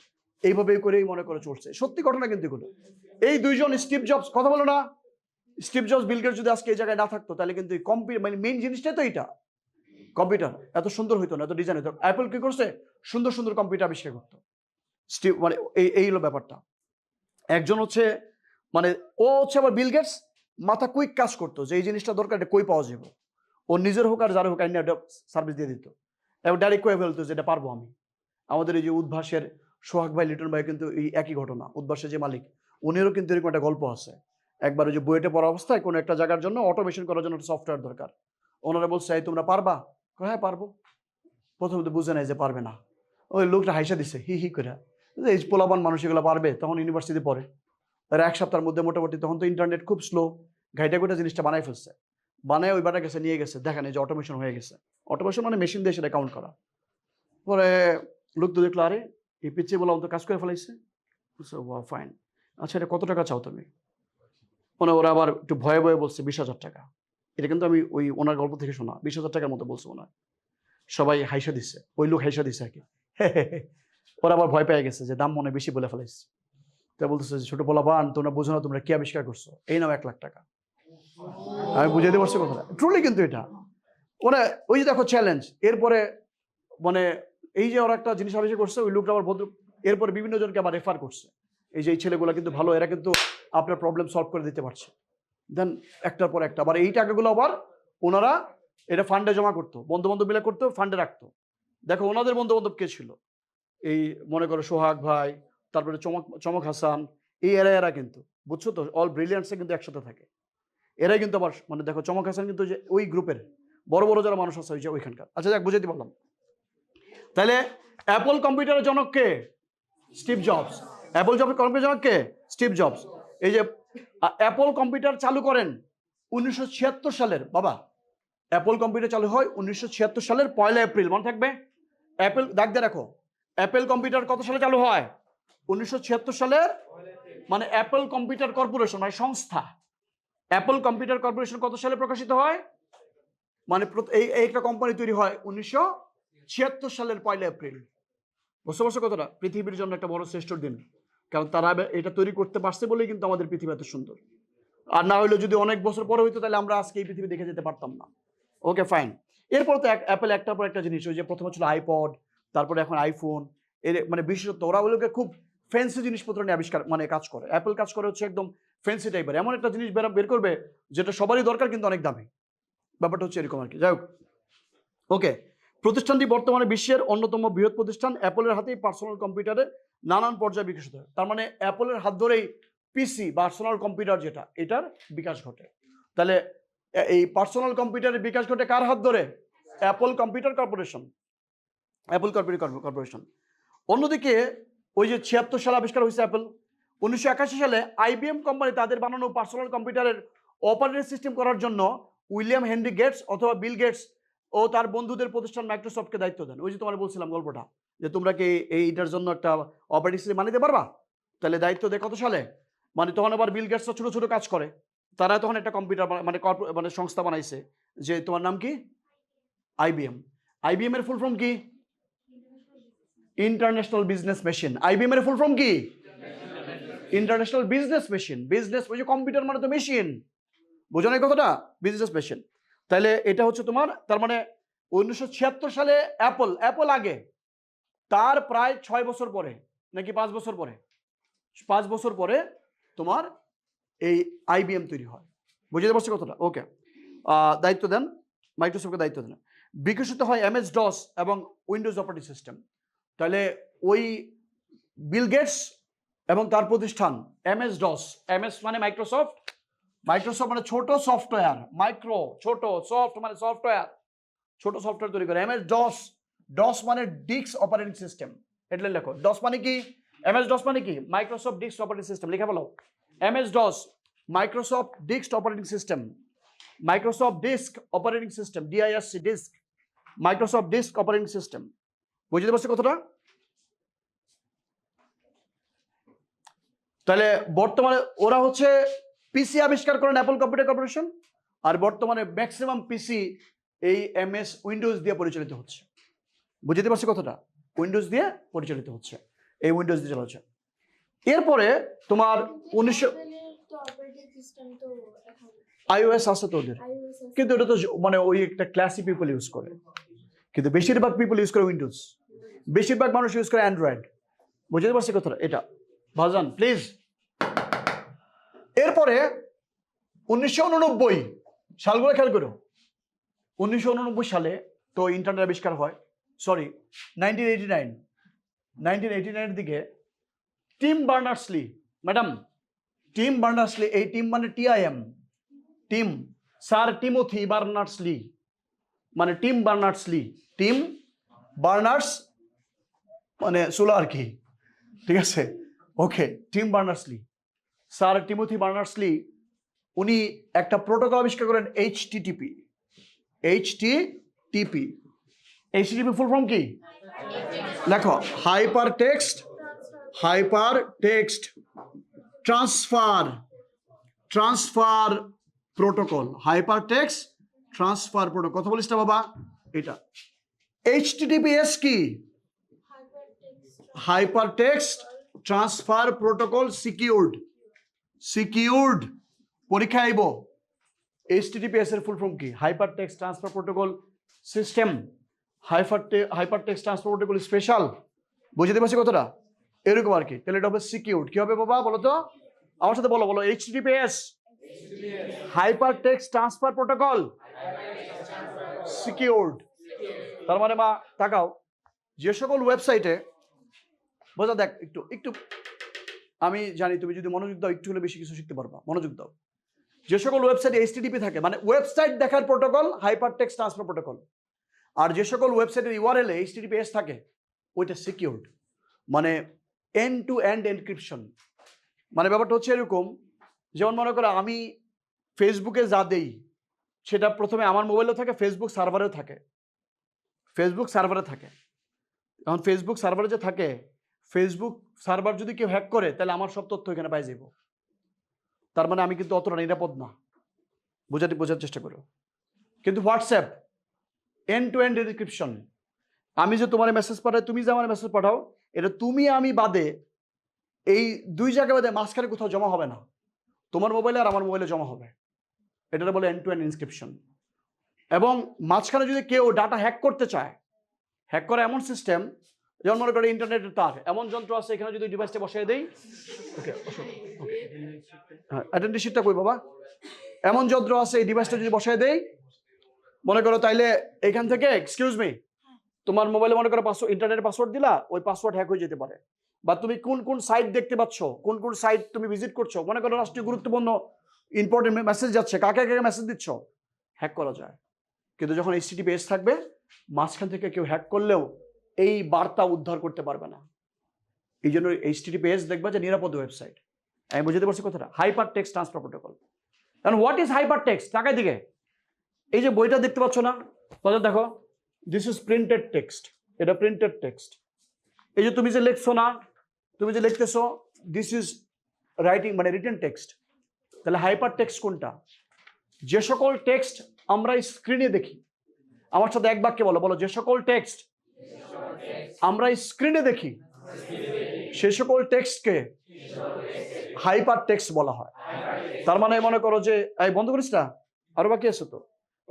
এইভাবেই করেই মনে করে চলছে, সত্যি ঘটনা কিন্তু এগুলো। এই দুইজন স্টিভ জবস, কথা বলো না, স্টিভ জবস বিল গেটস যদি আজকে এই জায়গায় না থাকতো তাহলে কিন্তু কম্পিউটার মানে মেইন জিনিসটাই তো এইটা, কম্পিউটার এত সুন্দর হইতো না, এত ডিজাইন হইতো। অ্যাপল কি করছে, সুন্দর সুন্দর কম্পিউটার আবিষ্কার করতো। স্টিভ মানে এই হলো ব্যাপারটা। একজন হচ্ছে মানে ও হচ্ছে আবার বিল গেটস মাথা কুইক কাজ করতো যে এই জিনিসটা দরকার, এটা কই পাওয়া যাবে। ও নিজের হোক আর যার হোক আইন সার্ভিস দিয়ে দিত এবং ডাইরেক্ট কয়ে ফেলতো যে এটা পারবো আমি। আমাদের এই যে উদ্ভাসের সোহাগ ভাই, লিটন ভাই কিন্তু এই একই ঘটনা। উদ্ভাসের যে মালিক উনিরও কিন্তু এরকম একটা গল্প আছে। একবার ওই যে বুয়েটে পড়া অবস্থায় কোনো একটা জায়গার জন্য অটোমেশন করার জন্য একটা সফটওয়্যার দরকার। ওনারা বলছে এই তোমরা পারবা, হ্যাঁ পারবো। প্রথমে তো বুঝে নাই যে পারবে না, ওই লোকটা হাইসা দিচ্ছে হি হি করে, এই পোলাপান মানুষ এগুলো পারবে, তখন ইউনিভার্সিটি পড়ে। তার এক সপ্তাহের মধ্যে মোটামুটি, তখন তো ইন্টারনেট খুব স্লো, ঘাইটা গোটা জিনিসটা বানাই ফেলছে। বানায় ওই বাটা গেছে নিয়ে গেছে, দেখেন এই যে অটোমেশন হয়ে গেছে। অটোমেশন মানে মেশিন দিয়ে সেটা কাউন্ট করা। পরে লোক তো দেখলো আরে এই পিছিয়ে বলা তো কাজ করে ফেলাইছে, ফাইন, আচ্ছা এটা কত টাকা চাও তুমি? মানে ওরা আবার একটু ভয়ে ভয়ে বলছে 20,000 টাকা। এটা কিন্তু আমি ওই ওনার গল্প থেকে শোনা, 20,000 টাকার মতো বলছে ওনার। সবাই হাইসা দিচ্ছে, ওই লোক হাইসা দিচ্ছে আর কি। ওরা আবার ভয় পেয়ে গেছে যে দাম মনে বেশি বলে ফেলাইছে। তা বলতেছে ছোট পোলাপান তোমরা বুঝো না, তোমরা কি আবিষ্কার করছো, এই নাও 1 লাখ টাকা। আমি বুঝাইতে পারছি কথাটা, ট্রুলি কিন্তু এটা মানে ওই যে দেখো চ্যালেঞ্জ। এরপরে মানে এই যে ওরা একটা জিনিস আবিষ্কার করছে, ওই লোকটা আবার এরপরে বিভিন্ন জনকে আবার রেফার করছে, এই যে এই ছেলেগুলো কিন্তু ভালো, এরা কিন্তু আপনার প্রবলেম সলভ করে দিতে পারছে। দেন একটার পর একটা আবার এই টাকাগুলো আবার ওনারা এটা ফান্ডে জমা করতো, বন্ধু বান্ধব মিলে করতো, ফান্ডে রাখতো। দেখো ওনাদের বন্ধু বান্ধব কে ছিল, এই মনে করো সোহাগ ভাই, তারপরে চমক হাসান, এই এরা কিন্তু বুঝছো তো, অল ব্রিলিয়ান্টসে কিন্তু একসাথে থাকে। এরাই কিন্তু আবার মানে দেখো চমক হাসান কিন্তু যে ওই গ্রুপের বড় বড় যারা মানুষ আছে ওইখানকার। আচ্ছা যাক বুঝাইতে পারলাম। তাহলে অ্যাপল কম্পিউটারের জনক কে? Steve Jobs. অ্যাপল কম্পিউটার জনক কে? Steve jobs. এই যে অ্যাপল কম্পিউটার চালু করেন 1976 সালের, বাবা অ্যাপল কম্পিউটার চালু হয় 1976 সালের 1 এপ্রিল, মনে থাকবে। অ্যাপল দাগ দিয়ে রাখো, অ্যাপল কম্পিউটার কত সালে চালু হয়? 1976 সালের, মানে অ্যাপল কম্পিউটার কর্পোরেশন মানে সংস্থা। অ্যাপল কম্পিউটার কর্পোরেশন কত সালে প্রকাশিত হয়, মানে এই একটা কোম্পানি তৈরি হয় 1976 সালের 1 এপ্রিল। বুঝতে পারছো কতটা পৃথিবীর জন্য একটা বড় শ্রেষ্ঠ দিন, কারণ তারা এটা তৈরি করতে পারছে বলেই কিন্তু আমাদের পৃথিবী এত সুন্দর। আর না হলে যদি অনেক বছর পরে হইতো তাহলে আমরা আজকে এই পৃথিবী দেখে যেতে পারতাম না। Okay fine. এরপর তো অ্যাপল একটার পর একটা জিনিস, ওই যে প্রথমে ছিল আইপড, তারপরে এখন আইফোন, এর মানে বিশেষত ওরা ওগুলোকে খুব ফ্যান্সি জিনিসপত্র নিয়ে আবিষ্কার মানে কাজ করে। অ্যাপল কাজ করে হচ্ছে একদম ফ্যান্সি টাইপের, এমন একটা জিনিস বের করবে যেটা সবারই দরকার কিন্তু অনেক দামি। ব্যাপারটা হচ্ছে এরকম আর কি। যাই হোক, ওকে। প্রতিষ্ঠানটি বর্তমানে বিশ্বের অন্যতম বৃহৎ প্রতিষ্ঠান। অ্যাপলের হাতেই পার্সোনাল কম্পিউটারে নানান পর্যায়ে বিকশিত হয়। তার মানে অ্যাপলের হাত ধরেই পিসি পার্সোনাল কম্পিউটার যেটা, এটার বিকাশ ঘটে। তাহলে এই পার্সোনাল কম্পিউটারের বিকাশ ঘটে কার হাত ধরে? Apple computer corporation, Apple computer corporation. অন্যদিকে ওই যে 76 সালে আবিষ্কার হয়েছে অ্যাপল, 1981 সালে আইবিএম কোম্পানি তাদের বানানো পার্সোনাল কম্পিউটারের অপারেটিং সিস্টেম করার জন্য উইলিয়াম হেনরি গেটস অথবা বিল গেটস ও তার বন্ধুদের প্রতিষ্ঠান মাইক্রোসফটকে দায়িত্ব দেন। ওই যে তোমার বলছিলাম গল্পটা, যে তোমরা কি এইটার জন্য একটা অপারেটিং সিস্টেম বানাতে পারবা, তাহলে দায়িত্ব দেয় কত সালে, মানে তখন আবার বিল গেটস ছোট ছোট কাজ করে, তারা তখন একটা কম্পিউটার মানে সংস্থা বানাইছে, যে তোমার নাম কি? আইবিএম। আইবিএম এর ফুল ফর্ম কি? International business machine. আইবিএম এর ফুল ফর্ম কি? International business machine. বিজনেস ওই যে কম্পিউটার মানে তো মেশিন, বোঝো না কথাটা, বিজনেস মেশিন। তাহলে এটা হচ্ছে তোমার, তার মানে 1976 সালে অ্যাপল আগে, তার প্রায় 6 বছর পরে নাকি 5 বছর পরে, 5 বছর পরে তোমার এই আইবিএম তৈরি হয়। বুঝতে পারছো কথাটা? ওকে। দায়িত্ব দেন মাইক্রোসফটকে, দায়িত্ব দেন। বিকশিত হয় এমএস ডস এবং উইন্ডোজ অপারেটিং সিস্টেম। তাহলে ওই বিল গেটস এবং তার প্রতিষ্ঠান এমএস ডস, এমএস মানে মাইক্রোসফট, মাইক্রোসফট মানে ছোট সফটওয়্যার, মাইক্রো ছোট, সফট মানে সফটওয়্যার, ছোট সফটওয়্যার তৈরি করে। MS DOS, DOS মানে ডিস্ক অপারেটিং সিস্টেম, এটা লেখো। DOS মানে কি? MS DOS মানে কি? মাইক্রোসফট ডিস্ক অপারেটিং সিস্টেম, লিখে বলো। MS DOS Microsoft disk operating system, Microsoft disk operating system, DISC disk, Microsoft disk operating system. বুঝতে পারছো কথাটা? তাহলে বর্তমানে ওরা হচ্ছে পিসি আবিষ্কার করেন অ্যাপল কম্পিউটার কর্পোরেশন, আর বর্তমানে ম্যাক্সিমাম পিসি এই MS উইন্ডোজ দিয়ে পরিচালিত হচ্ছে। বুঝতে পারছো কথাটা? উইন্ডোজ দিয়ে পরিচালিত হচ্ছে, এই উইন্ডোজ দিয়ে চালাচ্ছে। এরপরে তোমার 1900 অপারেটিং সিস্টেম তো এখন iOS আছে তো ওদের, iOS আছে। কিন্তু এটা তো মানে ওই একটা ক্লাসি পিপল ইউজ করে, কিন্তু বেশিরভাগ পিপল ইউজ করে উইন্ডোজ, বেশিরভাগ মানুষ ইউজ করে অ্যান্ড্রয়েড। বুঝতে পারছি কথাটা? এটা ভাজান প্লিজ। এরপরে 1989 সালগুলো খেয়াল করো। 1989 সালে তো ইন্টারনেট আবিষ্কার হয়, সরি 1989 দিকে Tim Berners-Lee, madam Tim Berners-Lee, এই টিম মানে TIM, Tim, sir Timothy Berners-Lee, মানে টিম বার্নার্স-লি, টিম বার্নার্স মানে সোলার কি, ঠিক আছে, okay, Tim Berners-Lee, sir Timothy Berners-Lee, উনি একটা প্রোটোকল আবিষ্কার করেন HTTP। HTTP ফুল ফর্ম কি? লেখো, hyper text transfer protocol, hyper text transfer protocol. কথা বলিস না বাবা? এটা HTTPS কি? Hyper text transfer protocol secured. পরীক্ষা আইব HTTPS এর ফুল ফর্ম কি? Hyper text transfer protocol system, hyper text transfer protocol special. বুঝতে পারছি কতটা? এরকম আর কি। তাহলে এটা হবে সিকিউরড। কি হবে বাবা বলো তো? আমার সাথে বলো, HTTPS hyper text transfer protocol secured. তার মানে মা তাকাও, যে সকল ওয়েবসাইটে বোঝা, দেখ একটু আমি জানি তুমি যদি মনোযোগ দাও একটু হলে বেশি কিছু শিখতে পারবা, মনোযোগ দাও। যে সকল ওয়েবসাইটে HTTP থাকে মানে ওয়েবসাইট দেখার protocol, hyper text transfer protocol. আর যে সকল ওয়েবসাইটের URL এ HTTPS থাকে ওইটা সিকিউরড, মানে এন্ড টু এন্ড এনক্রিপশন। মানে ব্যাপারটা হচ্ছে এরকম, যেমন মনে করো আমি ফেসবুকে যা দেই সেটা প্রথমে আমার মোবাইলেও থাকে, ফেসবুক সার্ভারেও থাকে, এখন ফেসবুক সার্ভারে যে থাকে, ফেসবুক সার্ভার যদি কেউ হ্যাক করে তাহলে আমার সব তথ্য এখানে পাই যাব। তার মানে আমি কিন্তু অতটা নিরাপদ না, বোঝার চেষ্টা করো। কিন্তু WhatsApp end to end encryption, আমি যে তোমার মেসেজ পাঠাই, তুমি যে আমার মেসেজ পাঠাও, এটা তুমি আমি বাদে এই দুই জায়গা বাদে মাঝখানে কোথাও জমা হবে না, তোমার মোবাইলে আর আমার মোবাইলে জমা হবে। এটা বলে এন্ড টু এন্ড এনক্রিপশন। এবং মাঝখানে যদি কেউ ডাটা হ্যাক করতে চায়, হ্যাক করা এমন সিস্টেম, যেমন মনে করো ইন্টারনেটের তার, এমন যন্ত্র আছে এখানে যদি ডিভাইসটা বসিয়ে দেই, ওকে হ্যাঁ অ্যাটেন্ডেন্স শিটটা কই বাবা, এমন যন্ত্র আছে এই ডিভাইসটা যদি বসিয়ে দেই মনে করো, তাইলে এখান থেকে এক্সকিউজ মি তোমার মোবাইলে মনে করো ইন্টারনেটের পাসওয়ার্ড দিলা, ওই পাসওয়ার্ড হ্যাক হয়ে যেতে পারে। বা তুমি কোন সাইট দেখতে পাচ্ছ, কোন সাইট তুমি ভিজিট করছো, মনে করো রাষ্ট্রীয় গুরুত্বপূর্ণ ইম্পর্টেন্ট মেসেজ যাচ্ছে, কাকে মেসেজ দিচ্ছ, হ্যাক করা যায়। কিন্তু যখন HTTPS থাকবে, মাঝখান থেকে কেউ হ্যাক করলেও এই বার্তা উদ্ধার করতে পারবে না। এই জন্য HTTPS দেখবা যে নিরাপদ ওয়েবসাইট। আমি বুঝতে পারছি কথাটা? Hyper text transfer protocol. কারণ হোয়াট ইজ হাইপার টেক্সট? টাকায় দিকে এই যে বইটা দেখতে পাচ্ছ না, তাহলে দেখো দিস ইজ প্রিন্টেড টেক্সট, এটা প্রিন্টেড টেক্সট। এই যে তুমি যে লিখছো না, তুমি যে লিখতেছো, দিস ইজ রাইটিং মানে রিটেন টেক্সট। তাহলে হাইপার টেক্সট কোনটা? যে সকল টেক্সট আমরা স্ক্রিনে দেখি, আমার সাথে এক বাক্যে বলো, যে সকল টেক্সট আমরা স্ক্রিনে দেখি সে সকল টেক্সটকে হাইপার টেক্সট বলা হয়। তার মানে মনে করো যে এই বন্ধ করিস না, আরো বাকি আছে তো,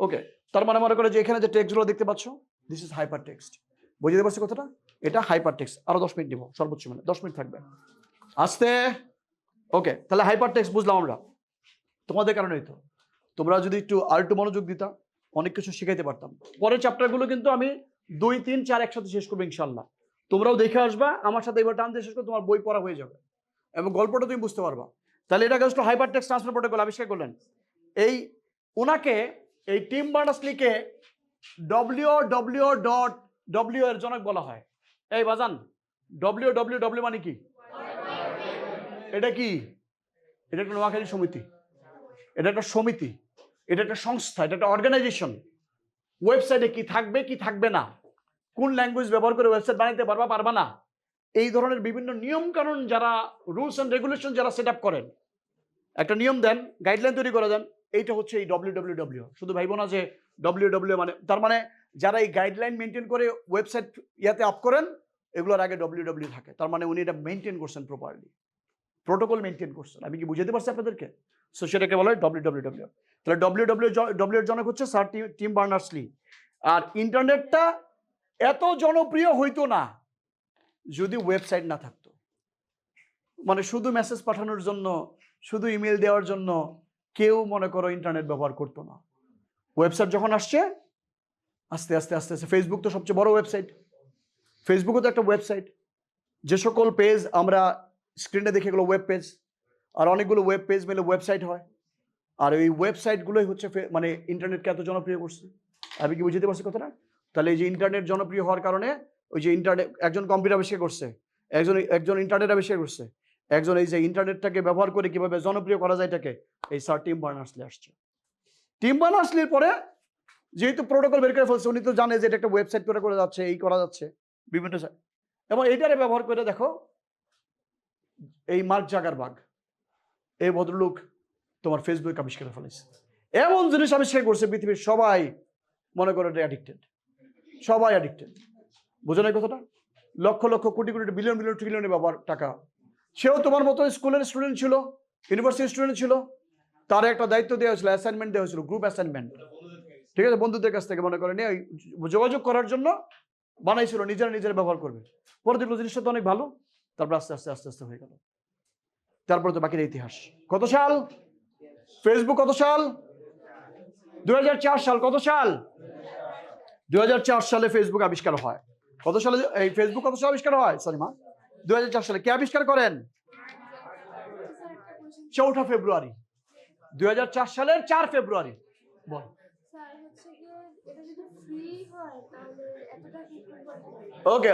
ওকে। তার মানে মনে করো যে এখানে যে টেক্সটগুলো দেখতে পাচ্ছ, দিস ইজ হাইপার টেক্সট। বুঝতে পারছি কথাটা? এটা হাইপার টেক্সট। আরো 10 মিনিট দিব, সর্বোচ্চ মানে 10 মিনিট থাকবে, আস্তে, ওকে। তাহলে হাইপার টেক্সট বুঝলাম আমরা, তোমাদের কারণেই তো। তোমরা যদি একটু মনোযোগ দিতা অনেক কিছু শিখাইতে পারতাম। পরের চ্যাপ্টারগুলো কিন্তু আমি 2, 3, 4 একসাথে শেষ করবো ইনশাল্লাহ। তোমরাও দেখে আসবা আমার সাথে, এবার টান দিয়ে শেষ করে তোমার বই পড়া হয়ে যাবে এবং গল্পটা তুমি বুঝতে পারবা। তাহলে এটা just hyper text transfer protocol আবিষ্কার করলেন। এই ওনাকে এই টিম বার্নার্স-লিকে WWW এর জনক বলা হয়। এই বাজান, WWW মানে কি? এটা কি? এটা একটা নোয়াখালী সমিতি, এটা একটা সমিতি, এটা একটা সংস্থা, এটা একটা অর্গানাইজেশন। ওয়েবসাইটে কি থাকবে কি থাকবে না, কোন ল্যাঙ্গুয়েজ ব্যবহার করে ওয়েবসাইট বানাইতে পারবা পারবা না, এই ধরনের বিভিন্ন নিয়ম কানুন যারা রুলস অ্যান্ড রেগুলেশন যারা সেট আপ করেন, একটা নিয়ম দেন, গাইডলাইন তৈরি করে দেন, এইটা হচ্ছে এই WWW। শুধু ভাইব না যে WWW মানে, তার মানে যারা এই গাইডলাইন মেনটেন করে ওয়েবসাইট ইয়াতে আপ করেন, এগুলোর আগে WWW থাকে। তার মানে উনি এটা মেনটেন করছেন প্রপারলি, প্রোটোকল মেনটেন করছেন। আমি কি বুঝাতে পারছি আপনাদেরকে? সো সেটাকে বলা হয় WWW। তাহলে WWW এর জনক হচ্ছে স্যার টিম বার্নার্স-লি। আর ইন্টারনেটটা এত জনপ্রিয় হইতো না যদি ওয়েবসাইট না থাকতো। মানে শুধু মেসেজ পাঠানোর জন্য, শুধু ইমেল দেওয়ার জন্য কেউ মনে করো ইন্টারনেট ব্যবহার করতো না। ওয়েবসাইট যখন আসছে আস্তে আস্তে আস্তে আস্তে, ফেসবুক তো সবচেয়ে বড় ওয়েবসাইট, ফেসবুকও তো একটা ওয়েবসাইট। যে সকল পেজ আমরা স্ক্রিনে দেখে গেলো ওয়েব পেজ, আর অনেকগুলো ওয়েব পেজ মিলে ওয়েবসাইট হয়। আর এই ওয়েবসাইটগুলোই হচ্ছে মানে ইন্টারনেটকে এত জনপ্রিয় করছে। আমি কি বুঝতে পারছি কথাটা? তাহলে এই যে ইন্টারনেট জনপ্রিয় হওয়ার কারণে, ওই যে ইন্টারনেট, একজন কম্পিউটার আবিষ্কার করছে, একজন ইন্টারনেট আবিষ্কার করছে, একজন এই যে ইন্টারনেটটাকে ব্যবহার করে কিভাবে জনপ্রিয় করা যায় এটাকে, এই স্যার টিম বার্নার্স-লি আসছে। টিম বার্নার্স-লির পরে যেহেতু প্রোটোকল বের করে ফেলছে, উনি তো জানে যে এটা একটা ওয়েবসাইট করে যাচ্ছে, এই করা যাচ্ছে বিভিন্ন, এবং এইটারে ব্যবহার করে দেখো এই মার্ক জাগারবার্গ, এই ভদ্রলোক তোমার ফেসবুক আবিষ্কার করে ফেলেছে। এমন জিনিস আবিষ্কার করছে পৃথিবীর সবাই মনে করে এটা অ্যাডিক্টেড, সবাই অ্যাডিক্টেড। বুঝো না কথাটা? লক্ষ লক্ষ কোটি কোটি বিলিয়ন বিলিয়ন ট্রিলিয়নের ব্যবহার টাকা। সেও তোমার মতো স্কুলের স্টুডেন্ট ছিল, ইউনিভার্সিটির স্টুডেন্ট ছিল, তার একটা দায়িত্ব দেওয়া হয়েছিল, অ্যাসাইনমেন্ট দেওয়া হয়েছিল, গ্রুপ অ্যাসাইনমেন্ট, ঠিক আছে, বন্ধুদের কাছ থেকে মনে করে নিয়ে যোগাযোগ করার জন্য বানাইছিল, নিজেরা নিজেরা ব্যবহার করবে। পরে দেখলো জিনিসটা তো অনেক ভালো, তারপর আস্তে আস্তে আস্তে আস্তে হয়ে গেল। তারপরে তো বাকির ইতিহাস। কত সাল ফেসবুক? কত সাল? 2004 সাল। কত সাল? 2004 সালে ফেসবুক আবিষ্কার হয়। কত সালে এই ফেসবুক কত সালে আবিষ্কার হয়? সরি মা, 2004 সালে। কে আবিষ্কার করেন? 4 ফেব্রুয়ারি 2004 সালের 4 ফেব্রুয়ারি। বল। স্যার হচ্ছে কি, এটা যদি ফ্রি হয় তাহলে এতটা কি করবে? ওকে,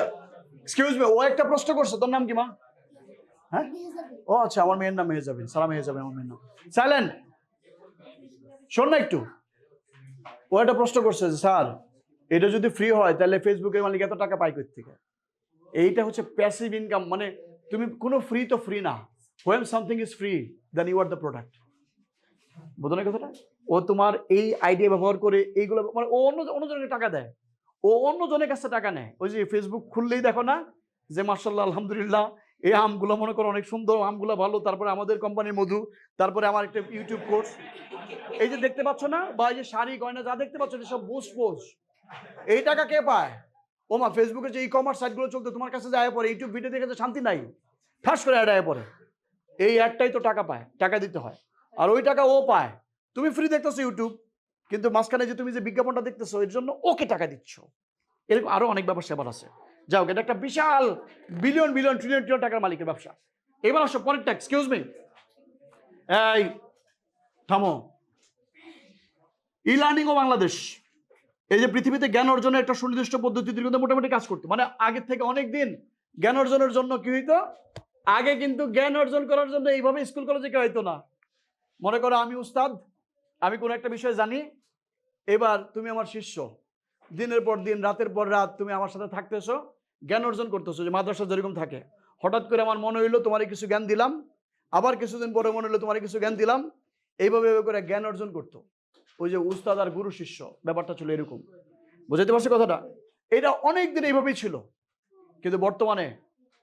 এক্সকিউজ মি, ও একটা প্রশ্ন করছে। তোর নাম কি মা? হ্যাঁ, ও আচ্ছা, আমার মেয়ের নাম মেহেজাবিন, সালাম মেহেজাবিন আমার মেয়ের নাম। সাইলেন্ট, শোন না একটু। ও একটা প্রশ্ন করছে যে স্যার, এটা যদি ফ্রি হয় তাহলে ফেসবুকের মালিক এত টাকা পায় কোথা থেকে? এইটা হচ্ছে প্যাসিভ ইনকাম। মানে তুমি কোনো ফ্রি তো ফ্রি না। When something is free then you are the product. বোঝো না কথাটা? ও তোমার এই আইডিয়া ব্যবহার করে এইগুলো, মানে ও অন্যজনকে টাকা দেয়, ও অন্যজনের কাছে টাকা নেয়। ওই যে ফেসবুক খুললেই দেখো না যে মাশাআল্লাহ আলহামদুলিল্লাহ এই আমগুলো মনে করো অনেক সুন্দর, আমগুলো ভালো, তারপরে আমাদের কোম্পানির মধু, তারপরে আমার একটা ইউটিউব কোর্স, এই যে দেখতে পাচ্ছ না, বা এই যে শাড়ি গয়না যা দেখতে পাচ্ছ সব বুস্ট পোস্ট। এই টাকা কে পায়? ও মা, ফেসবুকে যে ই কমার্স সাইটগুলো চলতো তোমার কাছে যায় পরে, ইউটিউব ভিডিও দেখে তো শান্তি নাই, ঠাস করে অ্যাড আয় পরে। এই অ্যাডটাই তো টাকা পায়, টাকা দিতে হয়, আর ওই টাকা ও পায়। তুমি ফ্রি দেখতেছো ইউটিউব, কিন্তু মাঝখানে যে তুমি যে বিজ্ঞাপনটা দেখতেছো এর জন্য ওকে টাকা দিচ্ছ। এরকম আরো অনেক ব্যবসা এবার আছে। যাও, এটা একটা বিশাল বিলিয়ন বিলিয়ন ট্রিলিয়ন ট্রিলিয়ন টাকার মালিকের ব্যবসা। এবার আসো পরেরটা। এক্সকিউজ মি, এই থামো। ই লার্নিং ও বাংলাদেশ, এই যে পৃথিবীতে জ্ঞান অর্জনের একটা সুনির্দিষ্ট পদ্ধতির কিন্তু মোটামুটি কাজ করতো। মানে আগের থেকে অনেক দিন জ্ঞান অর্জনের জন্য কি হইতো, আগে কিন্তু জ্ঞান অর্জন করার জন্য এইভাবে স্কুল কলেজে কেউ হইতো না। মনে করো আমি উস্তাদ, আমি কোনো একটা বিষয় জানি, এবার তুমি আমার শিষ্য, দিনের পর দিন রাতের পর রাত তুমি আমার সাথে থাকতেছো, জ্ঞান অর্জন করতেছো। যে মাদ্রাসা যেরকম থাকে, হঠাৎ করে আমার মনে হইলো তোমার কিছু জ্ঞান দিলাম, আবার কিছুদিন পরে মনে হইলো তোমার কিছু জ্ঞান দিলাম, এইভাবে করে জ্ঞান অর্জন করতো। ওই যে উস্তাদ আর গুরু শিষ্য ব্যাপারটা ছিল এরকম। বুঝাইতে পারছি কথাটা? এটা অনেক দিন এইভাবেই ছিল, কিন্তু বর্তমানে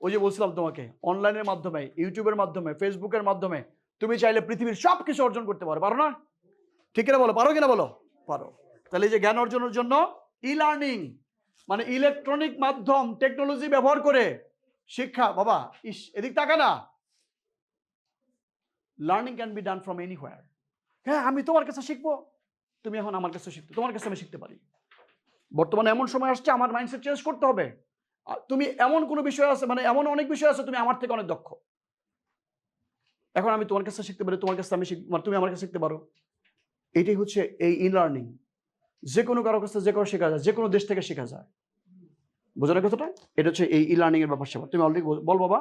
ওই যে বলছিলাম তোমাকে, অনলাইনের মাধ্যমে, ইউটিউবের মাধ্যমে, ফেসবুকের মাধ্যমে তুমি চাইলে পৃথিবীর সব কিছু অর্জন করতে পারো। পারো না? ঠিক কিনা বলো? পারো কিনা বলো? পারো। তাহলে এই যে জ্ঞান অর্জনের জন্য ই লার্নিং মানে ইলেকট্রনিক মাধ্যম, টেকনোলজি ব্যবহার করে শিক্ষা। বাবা ইস, এদিক তাকা না। Learning can be done from anywhere. হ্যাঁ, আমি তোমার কাছে শিখবো, তুমি এখন আমার কাছে শিখতে, তোমার কাছে আমি শিখতে পারি। বর্তমানে এমন সময় আসছে আমার মাইন্ডসেট চেঞ্জ করতে হবে। তুমি এমন কোনো বিষয় আছে, মানে এমন অনেক বিষয় আছে তুমি আমার থেকে অনেক দক্ষ। এখন আমি তোমার কাছে শিখতে পারি, তোমার কাছে আমি মানে তুমি আমার কাছে শিখতে পারো। এটাই হচ্ছে এই ই লার্নিং। যে কোনো কারো কাছে যে কোনো শেখা যায়, যে কোনো দেশ থেকে শেখা যায়। বোঝানোর কথাটা? এটা হচ্ছে এই ই লার্নিং এর ব্যাপার স্যাপার। তুমি অলরেডি বল বাবা।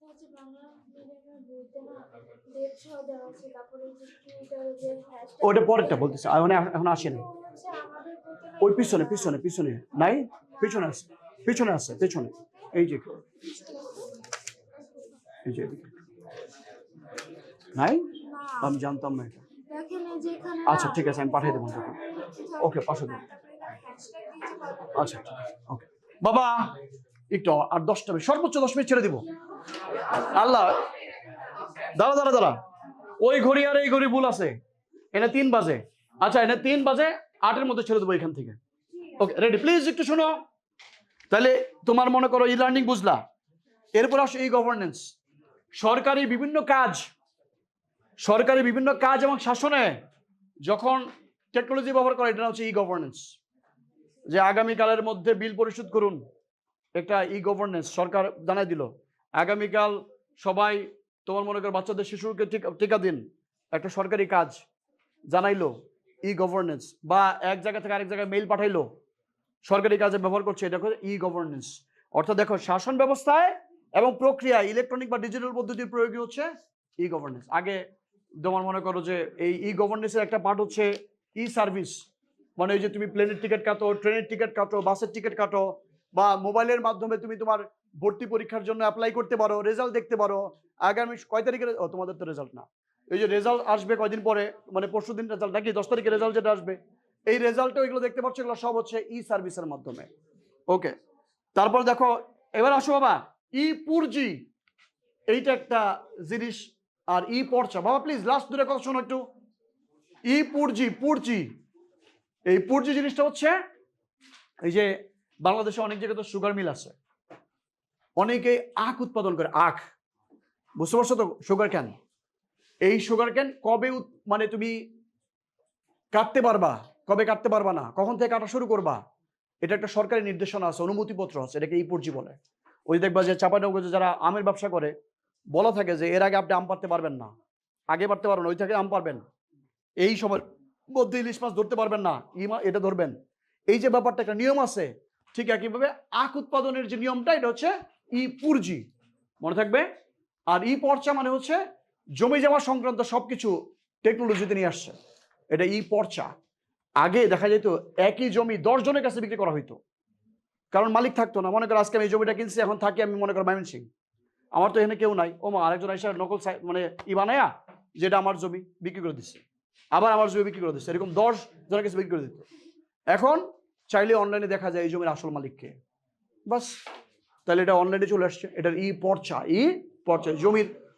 হচ্ছে বাংলা মিডিয়ামের বইতে না ডেট সহ দেওয়া আছে, তারপরে যে টুইটারে যে হ্যাশট্যাগ ওটা পরেরটা বলতেছে, এখন আসেনি। হচ্ছে আমাদের বইতে না ওই পিছনে পিছনে পিছনে নাই, পিছনে আছে, পিছনে আছে, পিছনে এই যে এই যে এদিকে। নাই, না আমি জানতাম না এটা। দেখেন এই যে এখানে আচ্ছা ঠিক আছে, আমি পাঠিয়ে দেবো তোকে। ওকে, পাঠিয়ে দেবো। হ্যাশট্যাগ দিয়েছে কত আচ্ছা ঠিক আছে, ওকে বাবা। একটু আর 10টা মিনিট, সর্বোচ্চ 10 মিনিট ছেড়ে দিব। আল্লাহ, দাঁড়া দাঁড়া দাঁড়া, ওই ঘড়ি আর এই ঘড়ি ভুল আছে। এনে 3 বাজে। আচ্ছা এনে 3 বাজে 8-এর মধ্যে ছেড়ে দেবো এখান থেকে। ওকে রেডি, প্লিজ একটু শোনো। তাহলে তোমার মনে করো ই লার্নিং বুঝলা, এরপর আসো ই গভর্নেন্স। সরকারি বিভিন্ন কাজ এবং শাসনে যখন টেকনোলজি ব্যবহার করে, এটা হচ্ছে ই গভর্নেন্স। যে আগামীকালের মধ্যে বিল পরিশোধ করুন, একটা ই গভর্নেন্স সরকার জানাই দিল। আগামীকাল সবাই তোমার মনে করো বাচ্চাদের শিশুকে টিকা দিন, একটা সরকারি কাজ জানাইলো, ই গভর্নেন্স। বা এক জায়গা থেকে আরেক জায়গায় মেইল পাঠাইলো, সরকারি কাজে ব্যবহার করছে, এটা হচ্ছে ই গভর্নেন্স। অর্থাৎ দেখো, শাসন ব্যবস্থায় এবং প্রক্রিয়া ইলেকট্রনিক বা ডিজিটাল পদ্ধতির প্রয়োগই হচ্ছে ই গভর্নেন্স। আগে তোমার মনে করো যে এই ই গভর্নেন্সের একটা পার্ট হচ্ছে ই সার্ভিস। মানে এই যে তুমি প্লেনের টিকিট কাটো, ট্রেনের টিকিট কাটো, বাসের টিকিট কাটো, বা মোবাইলের মাধ্যমে তুমি তোমার ভর্তি পরীক্ষার জন্য অ্যাপ্লাই করতে পারো, রেজাল্ট দেখতে পারো। আগামী কয় তারিখে, তোমাদের তো রেজাল্ট না, এই যে রেজাল্ট আসবে কয়দিন পরে, মানে পরশু দিন রেজাল্ট নাকি 10 তারিখে রেজাল্ট যেটা আসবে, এই রেজাল্টে এগুলো দেখতে পাচ্ছ, এগুলো সব হচ্ছে ই সার্ভিসের মাধ্যমে। ওকে, তারপর দেখো, এবার আসো বাবা, ই পুরজি, এইটা একটা জিনিস। আর ই পর্চা, বাবা প্লিজ লাস্ট দুটো কথা শোনো একটু। ই পুরজি, এই পুরজি জিনিসটা হচ্ছে এই যে বাংলাদেশে অনেক জায়গায় তো সুগার মিল আছে, অনেকে আখ উৎপাদন করে। আখ, বুঝতে পারছো তো? Sugar cane. এই সুগার ক্যান কবে মানে তুমি কাটতে পারবা, কবে কাটতে পারবা না, কখন থেকে কাটা শুরু করবা, এটা একটা সরকারি নির্দেশনা আছে, অনুমতিপত্র আছে, এটাকে ই পুরজি বলে। ওই দেখবা যে চাঁপাইনবাবগঞ্জে যারা আমের ব্যবসা করে, বলা থাকে যে এর আগে আপনি আম পারতে পারবেন না, আগে পারতে পারবেন, ওই থেকে আম পারবেন, এই সময়ের মধ্যে ইলিশ মাছ ধরতে পারবেন না, এটা ধরবেন। এই যে ব্যাপারটা, একটা নিয়ম আছে। ঠিক একইভাবে আখ উৎপাদনের যে নিয়মটা, এটা হচ্ছে ই পুরজি, মনে থাকবে। আর ই পর্চা মানে হচ্ছে জমি জমা সংক্রান্ত সবকিছু টেকনোলজিতে নিয়ে আসছে, এটা ই পর্চা। আগে দেখা যেত একই জমি 10 জনের কাছে বিক্রি করা হইতো, কারণ মালিক থাকতো না। মনে করো আজকে আমি এই জমিটা কিনছি, এখন থাকি আমি মনে করো ময়মনসিংহ, আমার তো এখানে কেউ নাই, ও মা আরেকজন এসে নকল মানে ই বানায়া যেটা আমার জমি বিক্রি করে দিচ্ছে, আবার আমার জমি বিক্রি করে দিচ্ছে, এরকম 10 জনের কাছে বিক্রি করে দিত। এখন চাইলে অনলাইনে দেখা যায় এই জমির আসল মালিককে, বাস। তাহলে এটা অনলাইনে চলে আসছে, এটার ই পর্চা।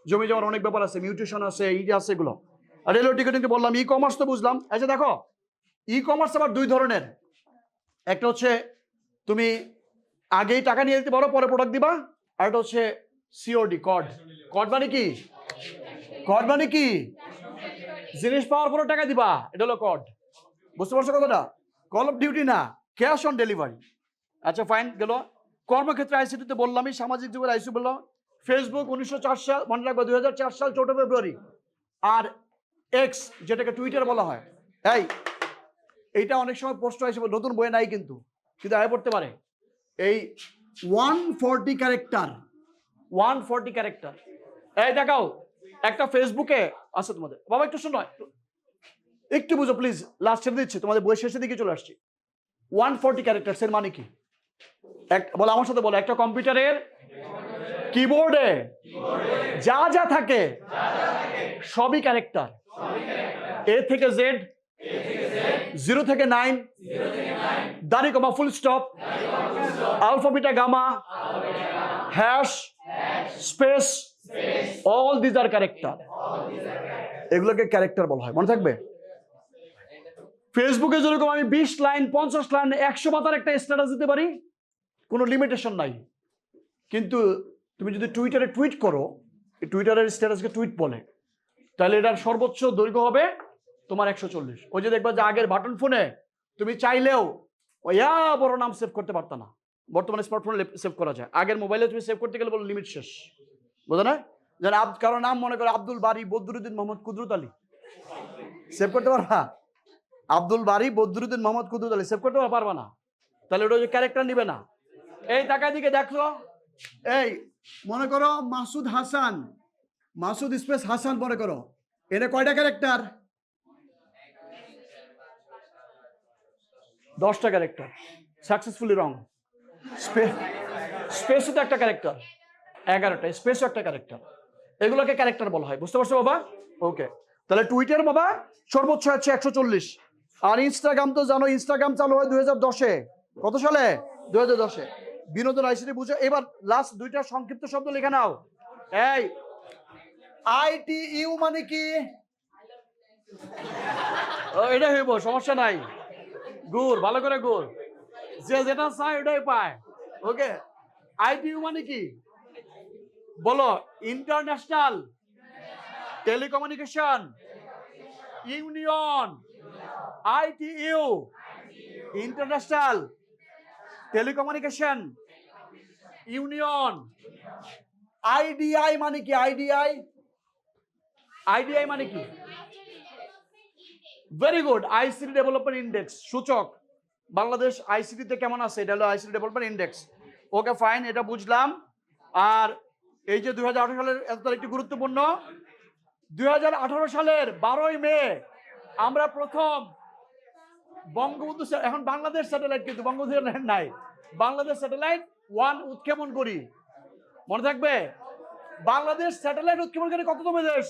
জমি যাওয়ার অনেক ব্যাপার আছে, মিউটেশন আছে, ই আছে, এগুলো। আর রেলওয়ে টিকিটিং বললাম, ই কমার্স তো বুঝলাম। আচ্ছা দেখো, ই কমার্স আবার 2 ধরনের। একটা হচ্ছে তুমি আগেই টাকা নিয়ে দিতে পারো, পরে প্রোডাক্ট দিবা। আর একটা হচ্ছে সিওডি, কড মানে কি? কড মানে কি? জিনিস পাওয়ার পরে টাকা দিবা, এটা হলো কড। বুঝতে পারছো কথাটা? কল অফ ডিউটি না, ক্যাশ অন ডেলিভারি। আচ্ছা ফাইন গেল। কর্মক্ষেত্রে আইসিটিতে বললামই, সামাজিক যুগের আইসি বললাম। ফেসবুক 1904 সাল, মনে রাখবো 2004 সাল 4 ফেব্রুয়ারি। আর এক্স, যেটাকে টুইটার বলা হয়, এইটা অনেক সময় পোস্ট হয়েছে, নতুন বইয়ে নাই কিন্তু আয় পড়তে পারে। এই 140 ক্যারেক্টার, এই দেখাও একটা ফেসবুকে আছে তোমাদের। বাবা একটু শোনো, একটু বুঝো প্লিজ, লাস্ট ছেড়ে দিচ্ছি, তোমাদের বই শেষের দিকে চলে আসছি। 140 ক্যারেক্টার এর মানে কি? বলো আমার সাথে, বলো। একটা কম্পিউটারের কিবোর্ডে যা যা থাকে সবই ক্যারেক্টার, এ থেকে জেড, 0 থেকে 9, দাড়ি comma full stop, alpha beta gamma, hash, space, all this are character. এগুলোকে ক্যারেক্টার বলা হয়, মনে থাকবে। ফেসবুকে যেরকম আমি 20 লাইন, 50 লাইন, 100 পাতার একটা স্ট্যাটাস দিতে পারি, কোনো লিমিটেশন নাই। কিন্তু তুমি যদি টুইটারে টুইট করো, টুইটারের স্ট্যাটাসকে টুইট বলে, তাহলে এটার সর্বোচ্চ দৈর্ঘ্য হবে তোমার 140। ওই যে দেখবা যে আগের বাটন ফোনে তুমি চাইলেও ওয়া বড় নাম সেভ করতে পারত না, বর্তমানে স্মার্টফোনে সেভ করা যায়। আগের মোবাইলে তুমি সেভ করতে গেলে বলো লিমিট শেষ, বুঝো না? যেন কারো নাম মনে করে আব্দুল বারী, বদরুদ্দিন মোহাম্মদ, কুদরত আলী, সেভ করতে পারবা? আব্দুল বারী, বদরুদ্দিন মোহাম্মদ, কুদরত আলী সেভ করতে পারবা না? তাহলে ওটা ওই ক্যারেক্টার নিবে না। এই তাকায় দিকে দেখো, এই মনে করো মাসুদ হাসান, মাসুদ স্পেস হাসান মনে করো, এটা কয়টা ক্যারেক্টার? 10টা ক্যারেক্টার। সাকসেসফুলি রং। স্পেসও তো একটা ক্যারেক্টার, 11টা স্পেসও একটা ক্যারেক্টার। এগুলোকে ক্যারেক্টার বলা হয়, বুঝতে পারছো বাবা? ওকে, তাহলে টুইটার বাবা সর্বোচ্চ হচ্ছে 140। আর ইনস্টাগ্রাম তো জানো, ইনস্টাগ্রাম চালু হয় 2010-এ। কত সালে? 2010-এ। বিনোদন আইসিটি বুঝে। এবার লাস্ট দুইটা সংক্ষিপ্ত শব্দ লিখে নাও। এই ITU মানে কি? এটা হইব, সমস্যা নাই। গুড় ভালো করে গুড়, যে যেটা চায় ওটাই পায়। ওকে, ITU মানে কি বলো? International telecommunication union. ITU international telecommunication union. IDI মানে কি? IDI মানে কি? Very good, ICT development index, সূচক। বাংলাদেশ আইসিটিতে কেমন আছে, এটা হলো ICT development index. Okay fine, এটা বুঝলাম। আর এই যে 2018 সালের এত তারিখটি গুরুত্বপূর্ণ। 2018 সালের 12ই মে আমরা প্রথম বঙ্গবন্ধু, এখন বাংলাদেশ স্যাটেলাইট, কিন্তু বঙ্গবন্ধু স্যাটেলাইট নাই, বাংলাদেশ স্যাটেলাইট 1 উৎক্ষেপণ করি। মনে থাকবে, বাংলাদেশ স্যাটেলাইট উৎক্ষেপণকারী কততম দেশ?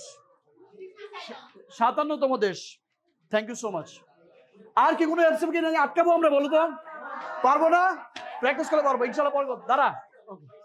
57তম দেশ। Thank you so much. আর কি কোনো এমসিকিউ আটকাবো আমরা, বলো তো? পারবো না? প্র্যাকটিস করে পারবো ইনশাআল্লাহ। দাঁড়া।